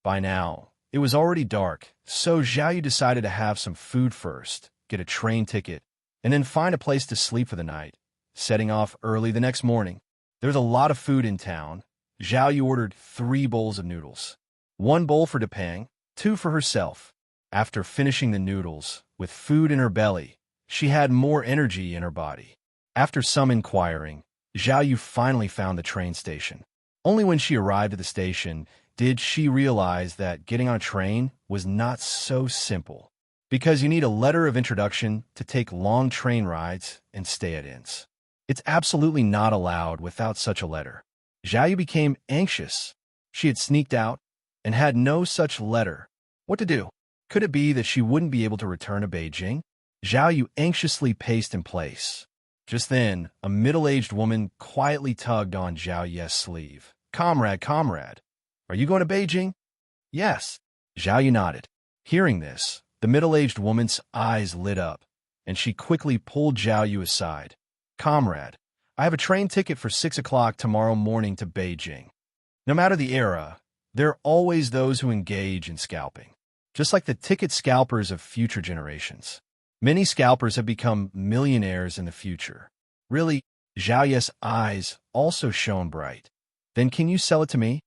By now, it was already dark, so Zhao Yu decided to have some food first, get a train ticket, and then find a place to sleep for the night, setting off early the next morning. There was a lot of food in town. Zhao Yu ordered 3 bowls of noodles. 1 bowl for Depang, 2 for herself. After finishing the noodles, with food in her belly, she had more energy in her body. After some inquiring, Zhao Yu finally found the train station. Only when she arrived at the station did she realize that getting on a train was not so simple, because you need a letter of introduction to take long train rides and stay at inns. It's absolutely not allowed without such a letter. Zhao Yu became anxious. She had sneaked out and had no such letter. What to do? Could it be that she wouldn't be able to return to Beijing? Zhao Yu anxiously paced in place. Just then, a middle-aged woman quietly tugged on Zhao Yu's sleeve. Comrade, comrade, are you going to Beijing? Yes. Zhao Yu nodded. Hearing this, the middle-aged woman's eyes lit up, and she quickly pulled Zhao Yu aside. Comrade, I have a train ticket for 6 o'clock tomorrow morning to Beijing. No matter the era, there are always those who engage in scalping, just like the ticket scalpers of future generations. Many scalpers have become millionaires in the future. Really, Zhao Yu's eyes also shone bright. Then can you sell it to me?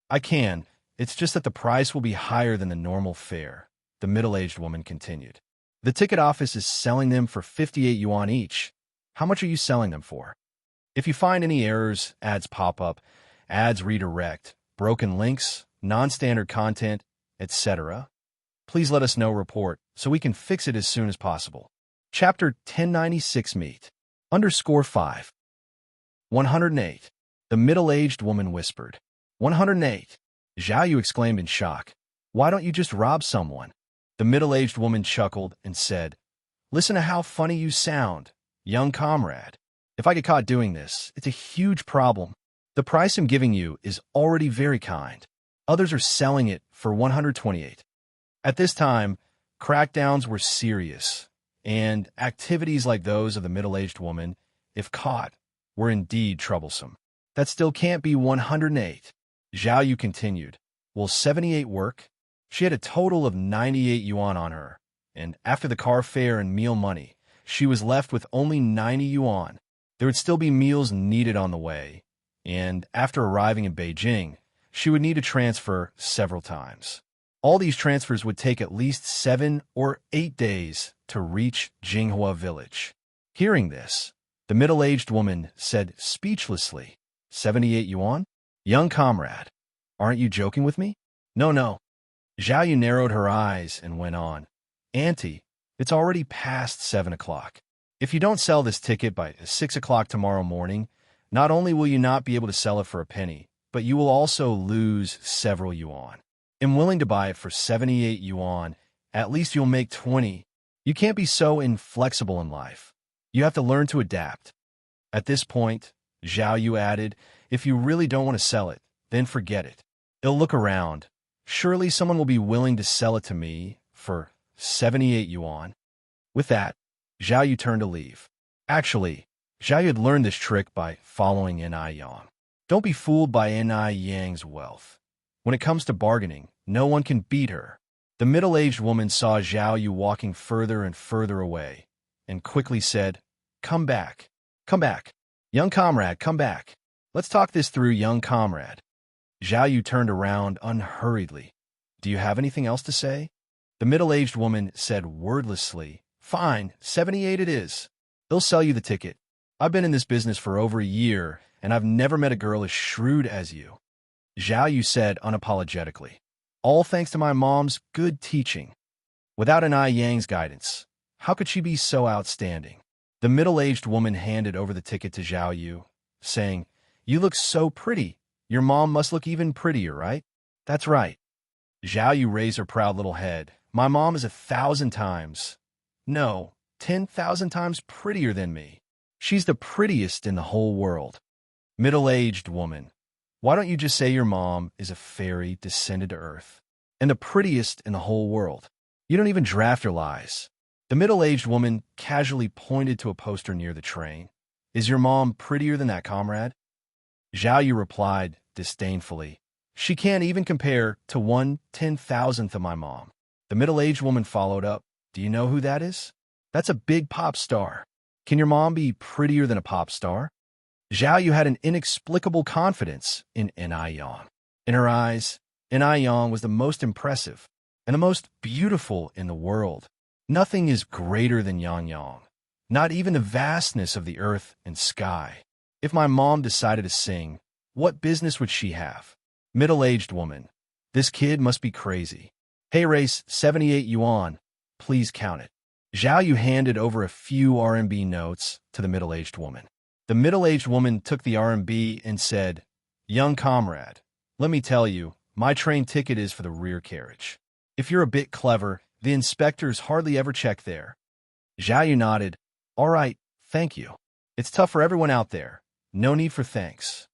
I can. It's just that the price will be higher than the normal fare, the middle-aged woman continued. The ticket office is selling them for 58 yuan each. How much are you selling them for? If you find any errors, ads pop up, ads redirect, broken links, non-standard content, etc., please let us know report so we can fix it as soon as possible. Chapter 1096 Meet. _5. 108. The middle-aged woman whispered. 108. Zhao Yu exclaimed in shock. Why don't you just rob someone? The middle-aged woman chuckled and said, Listen to how funny you sound, young comrade. If I get caught doing this, it's a huge problem. The price I'm giving you is already very kind. Others are selling it for 128. At this time, crackdowns were serious, and activities like those of the middle-aged woman, if caught, were indeed troublesome. That still can't be 108. Zhao Yu continued. Will 78 work? She had a total of 98 yuan on her, and after the car fare and meal money, she was left with only 90 yuan. There would still be meals needed on the way, and after arriving in Beijing, she would need to transfer several times. All these transfers would take at least 7 or 8 days to reach Jinghua village. Hearing this, the middle-aged woman said speechlessly, 78 yuan? Young comrade, aren't you joking with me? No. Zhao Yu narrowed her eyes and went on. Auntie, it's already past 7 o'clock. If you don't sell this ticket by 6 o'clock tomorrow morning, not only will you not be able to sell it for a penny, but you will also lose several yuan. I'm willing to buy it for 78 yuan. At least you'll make 20. You can't be so inflexible in life. You have to learn to adapt. At this point, Zhao Yu added, if you really don't want to sell it, then forget it. I'll look around. Surely someone will be willing to sell it to me for 78 yuan. With that, Zhao Yu turned to leave. Actually, Zhao Yu had learned this trick by following Ni Yang. Don't be fooled by Ni Yang's wealth. When it comes to bargaining, no one can beat her. The middle-aged woman saw Zhao Yu walking further and further away, and quickly said, Come back. Come back. Young comrade, come back. Let's talk this through, young comrade. Zhao Yu turned around unhurriedly. Do you have anything else to say? The middle-aged woman said wordlessly, Fine, 78 it is. They'll sell you the ticket. I've been in this business for over a year, and I've never met a girl as shrewd as you. Zhao Yu said unapologetically, all thanks to my mom's good teaching. Without Ni Yang's guidance, how could she be so outstanding? The middle-aged woman handed over the ticket to Zhao Yu, saying, You look so pretty. Your mom must look even prettier, right? That's right. Zhao Yu raised her proud little head. My mom is 1,000 times, no, 10,000 times prettier than me. She's the prettiest in the whole world. Middle-aged woman, why don't you just say your mom is a fairy descended to earth and the prettiest in the whole world? You don't even draft your lies. The middle-aged woman casually pointed to a poster near the train. Is your mom prettier than that, comrade? Zhao Yu replied disdainfully. She can't even compare to 1/10,000th of my mom. The middle-aged woman followed up. Do you know who that is? That's a big pop star. Can your mom be prettier than a pop star? Zhao Yu had an inexplicable confidence in Ni Yang. In her eyes, Ni Yang was the most impressive and the most beautiful in the world. Nothing is greater than Yang, not even the vastness of the earth and sky. If my mom decided to sing, what business would she have? Middle-aged woman, this kid must be crazy. Hey, race, 78 yuan. Please count it. Zhao Yu handed over a few RMB notes to the middle-aged woman. The middle-aged woman took the RMB and said, Young comrade, let me tell you, my train ticket is for the rear carriage. If you're a bit clever, the inspectors hardly ever check there. Zhao Yu nodded. All right, thank you. It's tough for everyone out there. No need for thanks.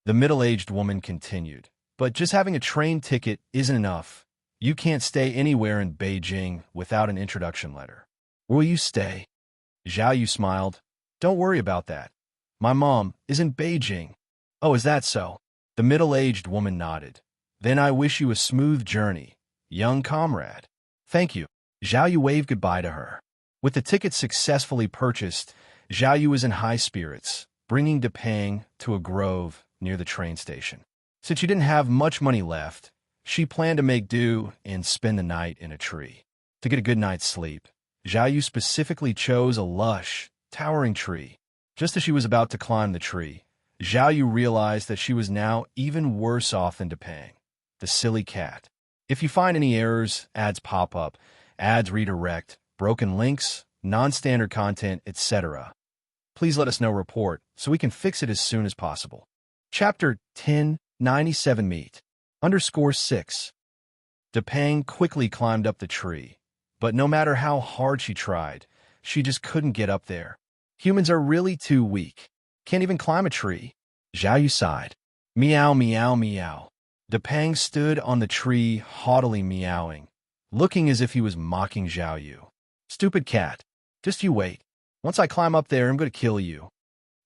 The middle-aged woman continued. But just having a train ticket isn't enough. You can't stay anywhere in Beijing without an introduction letter. Where will you stay? Zhao Yu smiled. Don't worry about that. My mom is in Beijing. Oh, is that so? The middle-aged woman nodded. Then I wish you a smooth journey, young comrade. Thank you. Zhao Yu waved goodbye to her. With the ticket successfully purchased, Zhao Yu was in high spirits, bringing Depang to a grove near the train station. Since she didn't have much money left, she planned to make do and spend the night in a tree. To get a good night's sleep, Zhao Yu specifically chose a lush, towering tree. Just as she was about to climb the tree, Zhao Yu realized that she was now even worse off than Depang, the silly cat. If you find any errors, ads pop up, ads redirect, broken links, non-standard content, etc., please let us know report so we can fix it as soon as possible. Chapter 1097 Meet _6 Depang quickly climbed up the tree, but no matter how hard she tried, she just couldn't get up there. Humans are really too weak. Can't even climb a tree. Zhao Yu sighed. Meow, meow, meow. Depang stood on the tree, haughtily meowing, looking as if he was mocking Zhao Yu. Stupid cat. Just you wait. Once I climb up there, I'm going to kill you.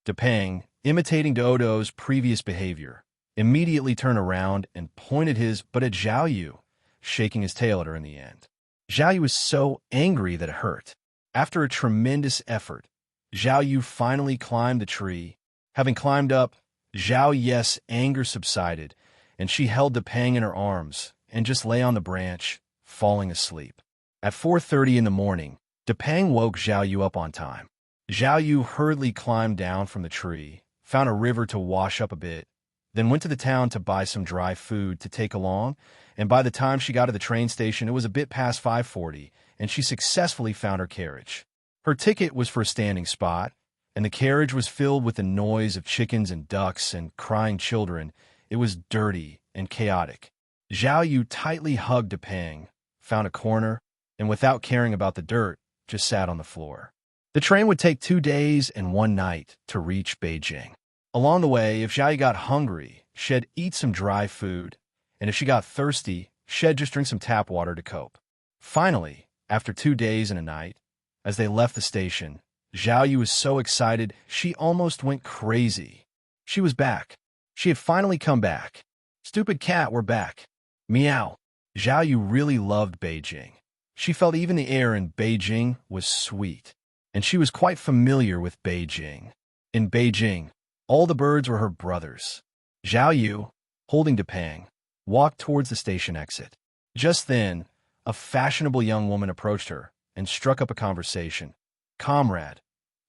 Depang, imitating Dodo's previous behavior, immediately turned around and pointed his butt at Zhao Yu, shaking his tail at her in the end. Zhao Yu was so angry that it hurt. After a tremendous effort, Zhao Yu finally climbed the tree. Having climbed up, Zhao Yu's anger subsided, and she held Depang in her arms and just lay on the branch, falling asleep. At 4:30 in the morning, Depang woke Zhao Yu up on time. Zhao Yu hurriedly climbed down from the tree, found a river to wash up a bit, then went to the town to buy some dry food to take along, and by the time she got to the train station, it was a bit past 5:40, and she successfully found her carriage. Her ticket was for a standing spot, and the carriage was filled with the noise of chickens and ducks and crying children. It was dirty and chaotic. Zhao Yu tightly hugged Depang, found a corner, and without caring about the dirt, just sat on the floor. The train would take 2 days and 1 night to reach Beijing. Along the way, if Zhao Yu got hungry, she'd eat some dry food, and if she got thirsty, she'd just drink some tap water to cope. Finally, after 2 days and a night, as they left the station, Zhao Yu was so excited she almost went crazy. She was back. She had finally come back. Stupid cat, we're back. Meow. Zhao Yu really loved Beijing. She felt even the air in Beijing was sweet, and she was quite familiar with Beijing. In Beijing, all the birds were her brothers. Zhao Yu, holding Depang, walked towards the station exit. Just then, a fashionable young woman approached her and struck up a conversation. Comrade,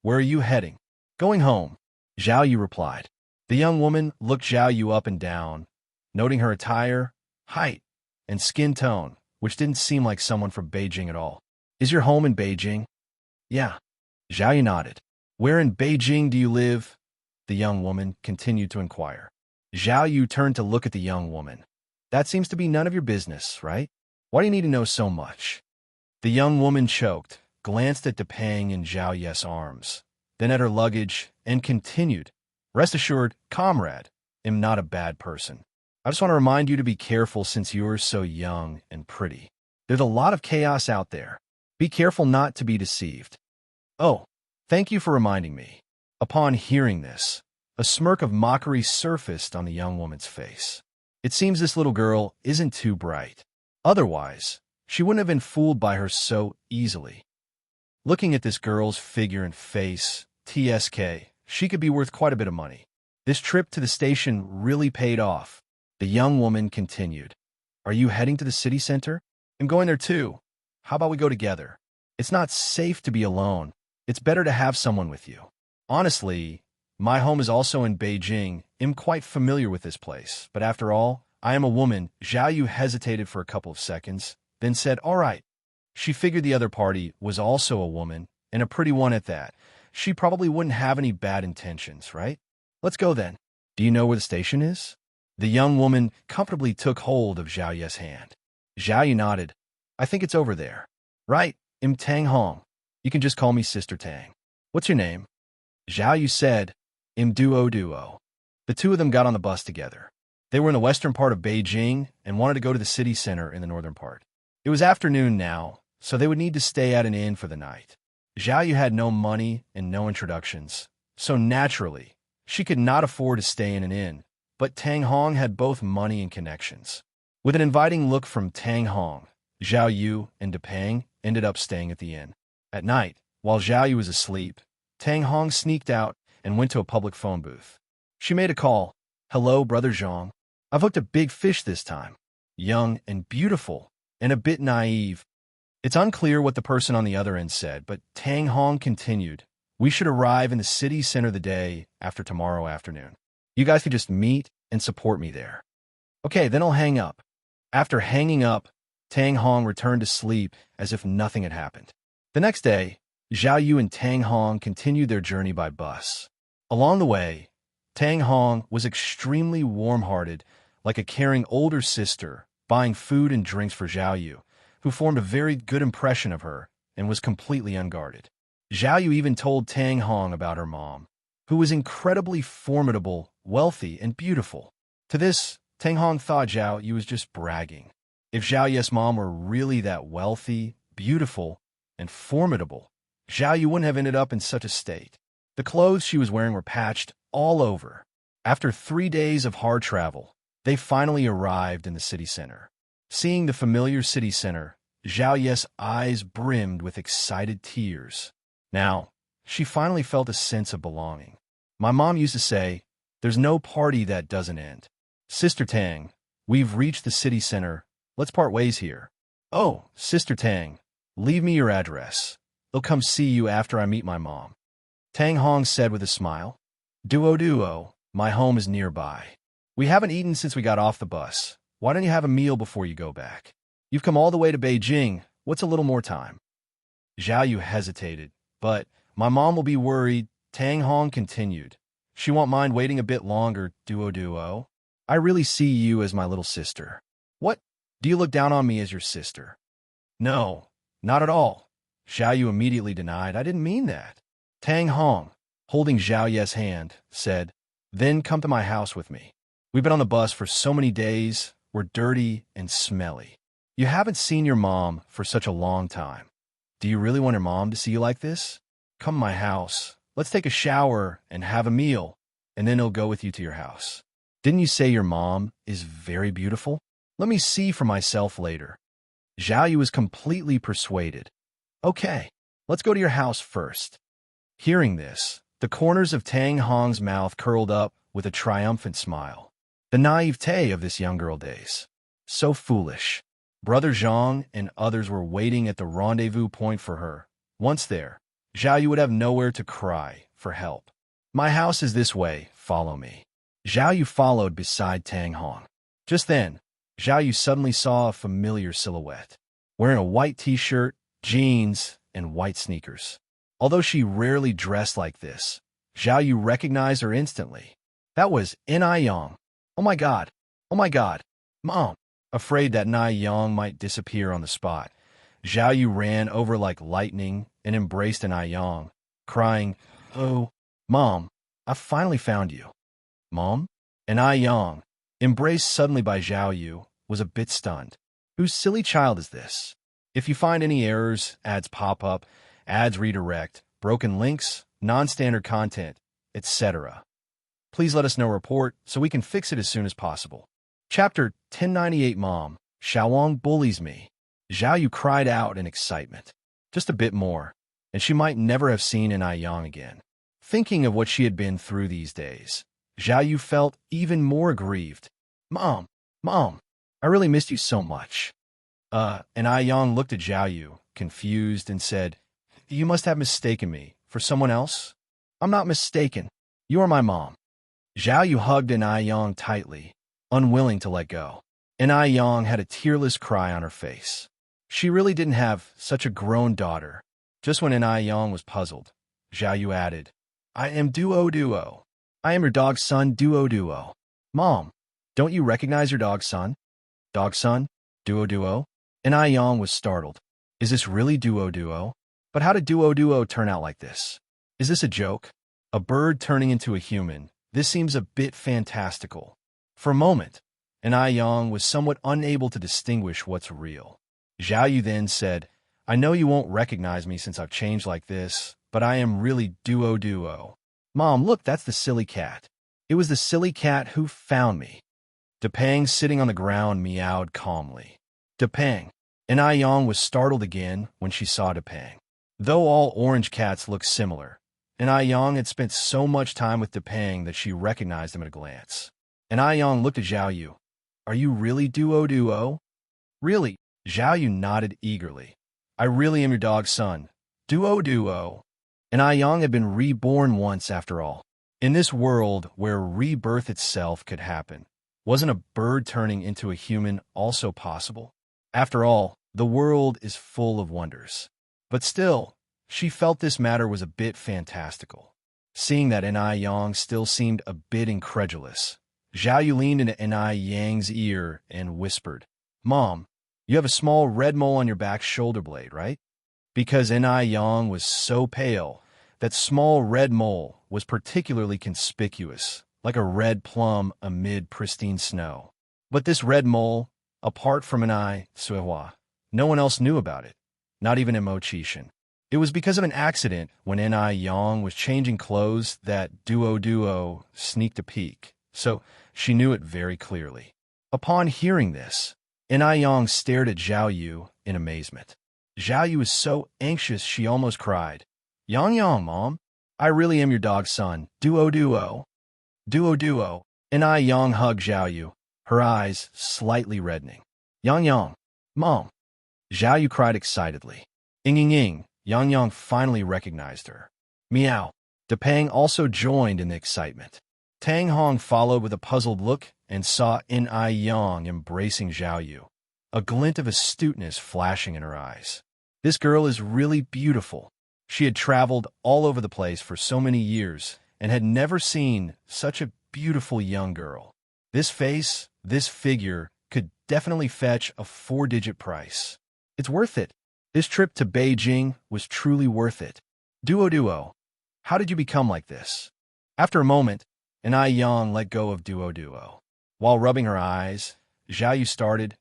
where are you heading? Going home, Zhao Yu replied. The young woman looked Zhao Yu up and down, noting her attire, height, and skin tone, which didn't seem like someone from Beijing at all. Is your home in Beijing? Yeah. Zhao Yu nodded. Where in Beijing do you live? The young woman continued to inquire. Zhao Yu turned to look at the young woman. That seems to be none of your business, right? Why do you need to know so much? The young woman choked, glanced at Depang in Zhao Yu's arms, then at her luggage, and continued. Rest assured, comrade, I'm not a bad person. I just want to remind you to be careful since you're so young and pretty. There's a lot of chaos out there. Be careful not to be deceived. Oh, thank you for reminding me. Upon hearing this, a smirk of mockery surfaced on the young woman's face. It seems this little girl isn't too bright. Otherwise, she wouldn't have been fooled by her so easily. Looking at this girl's figure and face, TSK, she could be worth quite a bit of money. This trip to the station really paid off. The young woman continued. Are you heading to the city center? I'm going there too. How about we go together? It's not safe to be alone. It's better to have someone with you. Honestly, my home is also in Beijing. I'm quite familiar with this place. But after all, I am a woman. Zhao Yu hesitated for a couple of seconds, then said, all right. She figured the other party was also a woman, and a pretty one at that. She probably wouldn't have any bad intentions, right? Let's go then. Do you know where the station is? The young woman comfortably took hold of Zhao Yu's hand. Zhao Yu nodded. I think it's over there. Right, I'm Tang Hong. You can just call me Sister Tang. What's your name? Zhao Yu said, "Im duo." The two of them got on the bus together. They were in the western part of Beijing and wanted to go to the city center in the northern part. It was afternoon now, so they would need to stay at an inn for the night. Zhao Yu had no money and no introductions, so naturally, she could not afford to stay in an inn, but Tang Hong had both money and connections. With an inviting look from Tang Hong, Zhao Yu and Depang ended up staying at the inn. At night, while Zhao Yu was asleep, Tang Hong sneaked out and went to a public phone booth. She made a call. "Hello, Brother Zhang. I've hooked a big fish this time. Young and beautiful, and a bit naive." It's unclear what the person on the other end said, but Tang Hong continued, "We should arrive in the city center the day after tomorrow afternoon. You guys could just meet and support me there." "Okay, then I'll hang up." After hanging up, Tang Hong returned to sleep as if nothing had happened. The next day, Zhao Yu and Tang Hong continued their journey by bus. Along the way, Tang Hong was extremely warm-hearted, like a caring older sister, buying food and drinks for Zhao Yu, who formed a very good impression of her and was completely unguarded. Zhao Yu even told Tang Hong about her mom, who was incredibly formidable, wealthy, and beautiful. To this, Tang Hong thought Zhao Yu was just bragging. If Zhao Yu's mom were really that wealthy, beautiful, and formidable, Zhao Yu wouldn't have ended up in such a state. The clothes she was wearing were patched all over. After 3 days of hard travel, they finally arrived in the city center. Seeing the familiar city center, Zhao Yu's eyes brimmed with excited tears. Now, she finally felt a sense of belonging. "My mom used to say, there's no party that doesn't end. Sister Tang, we've reached the city center. Let's part ways here." "Oh, Sister Tang, leave me your address. I'll come see you after I meet my mom," Tang Hong said with a smile. Duo, my home is nearby. We haven't eaten since we got off the bus. Why don't you have a meal before you go back? You've come all the way to Beijing. What's a little more time?" Zhao Yu hesitated, but "My mom will be worried," Tang Hong continued. "She won't mind waiting a bit longer, Duo. I really see you as my little sister." "What? Do you look down on me as your sister?" "No, not at all," Zhao Yu immediately denied. "I didn't mean that." Tang Hong, holding Zhao Yu's hand, said, "Then come to my house with me. We've been on the bus for so many days. We're dirty and smelly. You haven't seen your mom for such a long time. Do you really want your mom to see you like this? Come to my house. Let's take a shower and have a meal, and then I'll go with you to your house. Didn't you say your mom is very beautiful? Let me see for myself later." Zhao Yu was completely persuaded. "Okay, let's go to your house first." Hearing this, the corners of Tang Hong's mouth curled up with a triumphant smile. The naivete of this young girl days. So foolish. Brother Zhang and others were waiting at the rendezvous point for her. Once there, Zhao Yu would have nowhere to cry for help. "My house is this way, follow me." Zhao Yu followed beside Tang Hong. Just then, Zhao Yu suddenly saw a familiar silhouette, wearing a white t-shirt, jeans, and white sneakers. Although she rarely dressed like this, Zhao Yu recognized her instantly. That was Nai Yang. Oh my God! Mom! Afraid that Nai Yang might disappear on the spot, Zhao Yu ran over like lightning and embraced Nai Yang, crying, "Oh, Mom, I finally found you." "Mom?" Nai Yang, embraced suddenly by Zhao Yu, was a bit stunned. Whose silly child is this? If you find any errors, ads pop up, ads redirect, broken links, non-standard content, etc., please let us know report so we can fix it as soon as possible. Chapter 1098 Mom, Xiaowang bullies me. Zhao Yu cried out in excitement. Just a bit more, and she might never have seen Nai Yang again. Thinking of what she had been through these days, Zhao Yu felt even more aggrieved. Mom, I really missed you so much." And Nai Yang looked at Zhao Yu, confused, and said, "You must have mistaken me for someone else." "I'm not mistaken. You are my mom." Zhao Yu hugged Nai Yang tightly, unwilling to let go. Nai Yang had a tearless cry on her face. She really didn't have such a grown daughter. Just when Nai Yang was puzzled, Zhao Yu added, "I am Duo. I am your dog's son, Duo. Mom, don't you recognize your dog's son?" "Dog son? Duo?" Nai Yang was startled. "Is this really Duo? But how did Duo turn out like this? Is this a joke?" A bird turning into a human. This seems a bit fantastical. For a moment, Yang was somewhat unable to distinguish what's real. Zhao Yu then said, I know you won't recognize me since I've changed like this, but I am really Duo. Mom, look, that's the silly cat. It was the silly cat who found me. Depang, sitting on the ground, meowed calmly. Depang. Yang was startled again when she saw Depang. Though all orange cats look similar, Yang had spent so much time with Depang that she recognized him at a glance. Yang looked at Zhao Yu. Are you really Duo? Really? Zhao Yu nodded eagerly. I really am your dog's son. Duo. Yang had been reborn once after all. In this world where rebirth itself could happen, wasn't a bird turning into a human also possible? After all, the world is full of wonders. But still, she felt this matter was a bit fantastical. Seeing that Yang still seemed a bit incredulous, Zhao Yu leaned into Yang's ear and whispered, Mom, you have a small red mole on your back shoulder blade, right? Because Yang was so pale, that small red mole was particularly conspicuous, like a red plum amid pristine snow. But this red mole, apart from Suihua, no one else knew about it, not even Mo Qishan. It was because of an accident when Yang was changing clothes that Duo sneaked a peek, so she knew it very clearly. Upon hearing this, Yang stared at Zhao Yu in amazement. Zhao Yu was so anxious she almost cried. Yang, Mom, I really am your dog's son, Duo. Yang hugged Zhao Yu, her eyes slightly reddening. Yang, Mom. Zhao Yu cried excitedly. Ying. Yang finally recognized her. Meow. Depang also joined in the excitement. Tang Hong followed with a puzzled look and saw Yang embracing Zhao Yu, a glint of astuteness flashing in her eyes. This girl is really beautiful. She had traveled all over the place for so many years and had never seen such a beautiful young girl. This face, this figure, could definitely fetch a 4-digit price. It's worth it. This trip to Beijing was truly worth it. Duo, how did you become like this? After a moment, Yang let go of Duo. While rubbing her eyes, Zhao Yu started,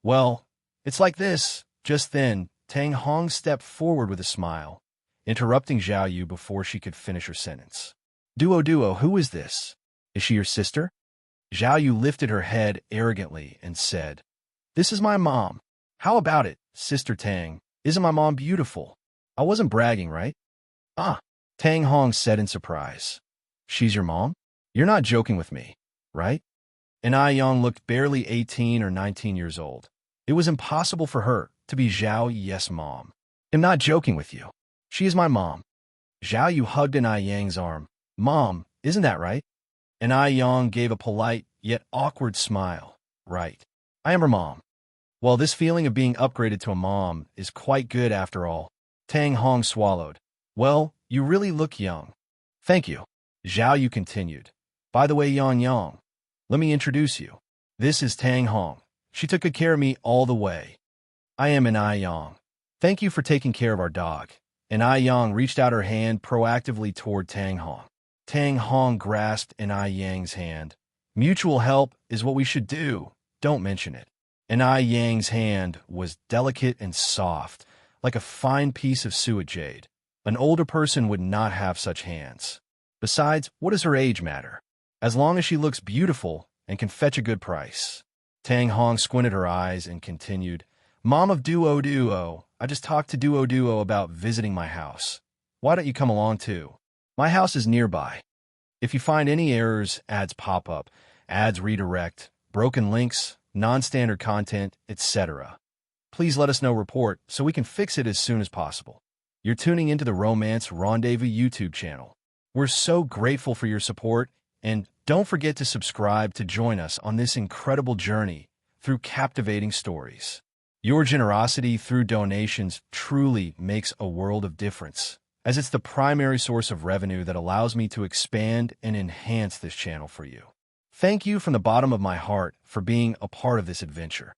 Well, it's like this. Just then, Tang Hong stepped forward with a smile, interrupting Zhao Yu before she could finish her sentence. Duo, who is this? Is she your sister? Zhao Yu lifted her head arrogantly and said, This is my mom. How about it, Sister Tang? Isn't my mom beautiful? I wasn't bragging, right? Ah, Tang Hong said in surprise. She's your mom? You're not joking with me, right? Yang looked barely 18 or 19 years old. It was impossible for her to be Zhao Yu's mom. I'm not joking with you. She is my mom. Zhao Yu hugged Yang's arm. Mom, isn't that right? Yang gave a polite yet awkward smile. Right. I am her mom. Well, this feeling of being upgraded to a mom is quite good after all. Tang Hong swallowed. Well, you really look young. Thank you. Zhao Yu continued. By the way, Yang, let me introduce you. This is Tang Hong. She took good care of me all the way. I am Yang. Thank you for taking care of our dog. Yang reached out her hand proactively toward Tang Hong. Tang Hong grasped Yang's hand. Mutual help is what we should do. Don't mention it. Yang's hand was delicate and soft, like a fine piece of suet jade. An older person would not have such hands. Besides, what does her age matter? As long as she looks beautiful and can fetch a good price. Tang Hong squinted her eyes and continued, Mom of Duo, I just talked to Duo about visiting my house. Why don't you come along too? My house is nearby. If you find any errors, ads pop up, ads redirect, broken links, non-standard content, etc., please let us know report so we can fix it as soon as possible. You're tuning into the Romance Rendezvous YouTube channel. We're so grateful for your support, and don't forget to subscribe to join us on this incredible journey through captivating stories. Your generosity through donations truly makes a world of difference, as it's the primary source of revenue that allows me to expand and enhance this channel for you. Thank you from the bottom of my heart for being a part of this adventure.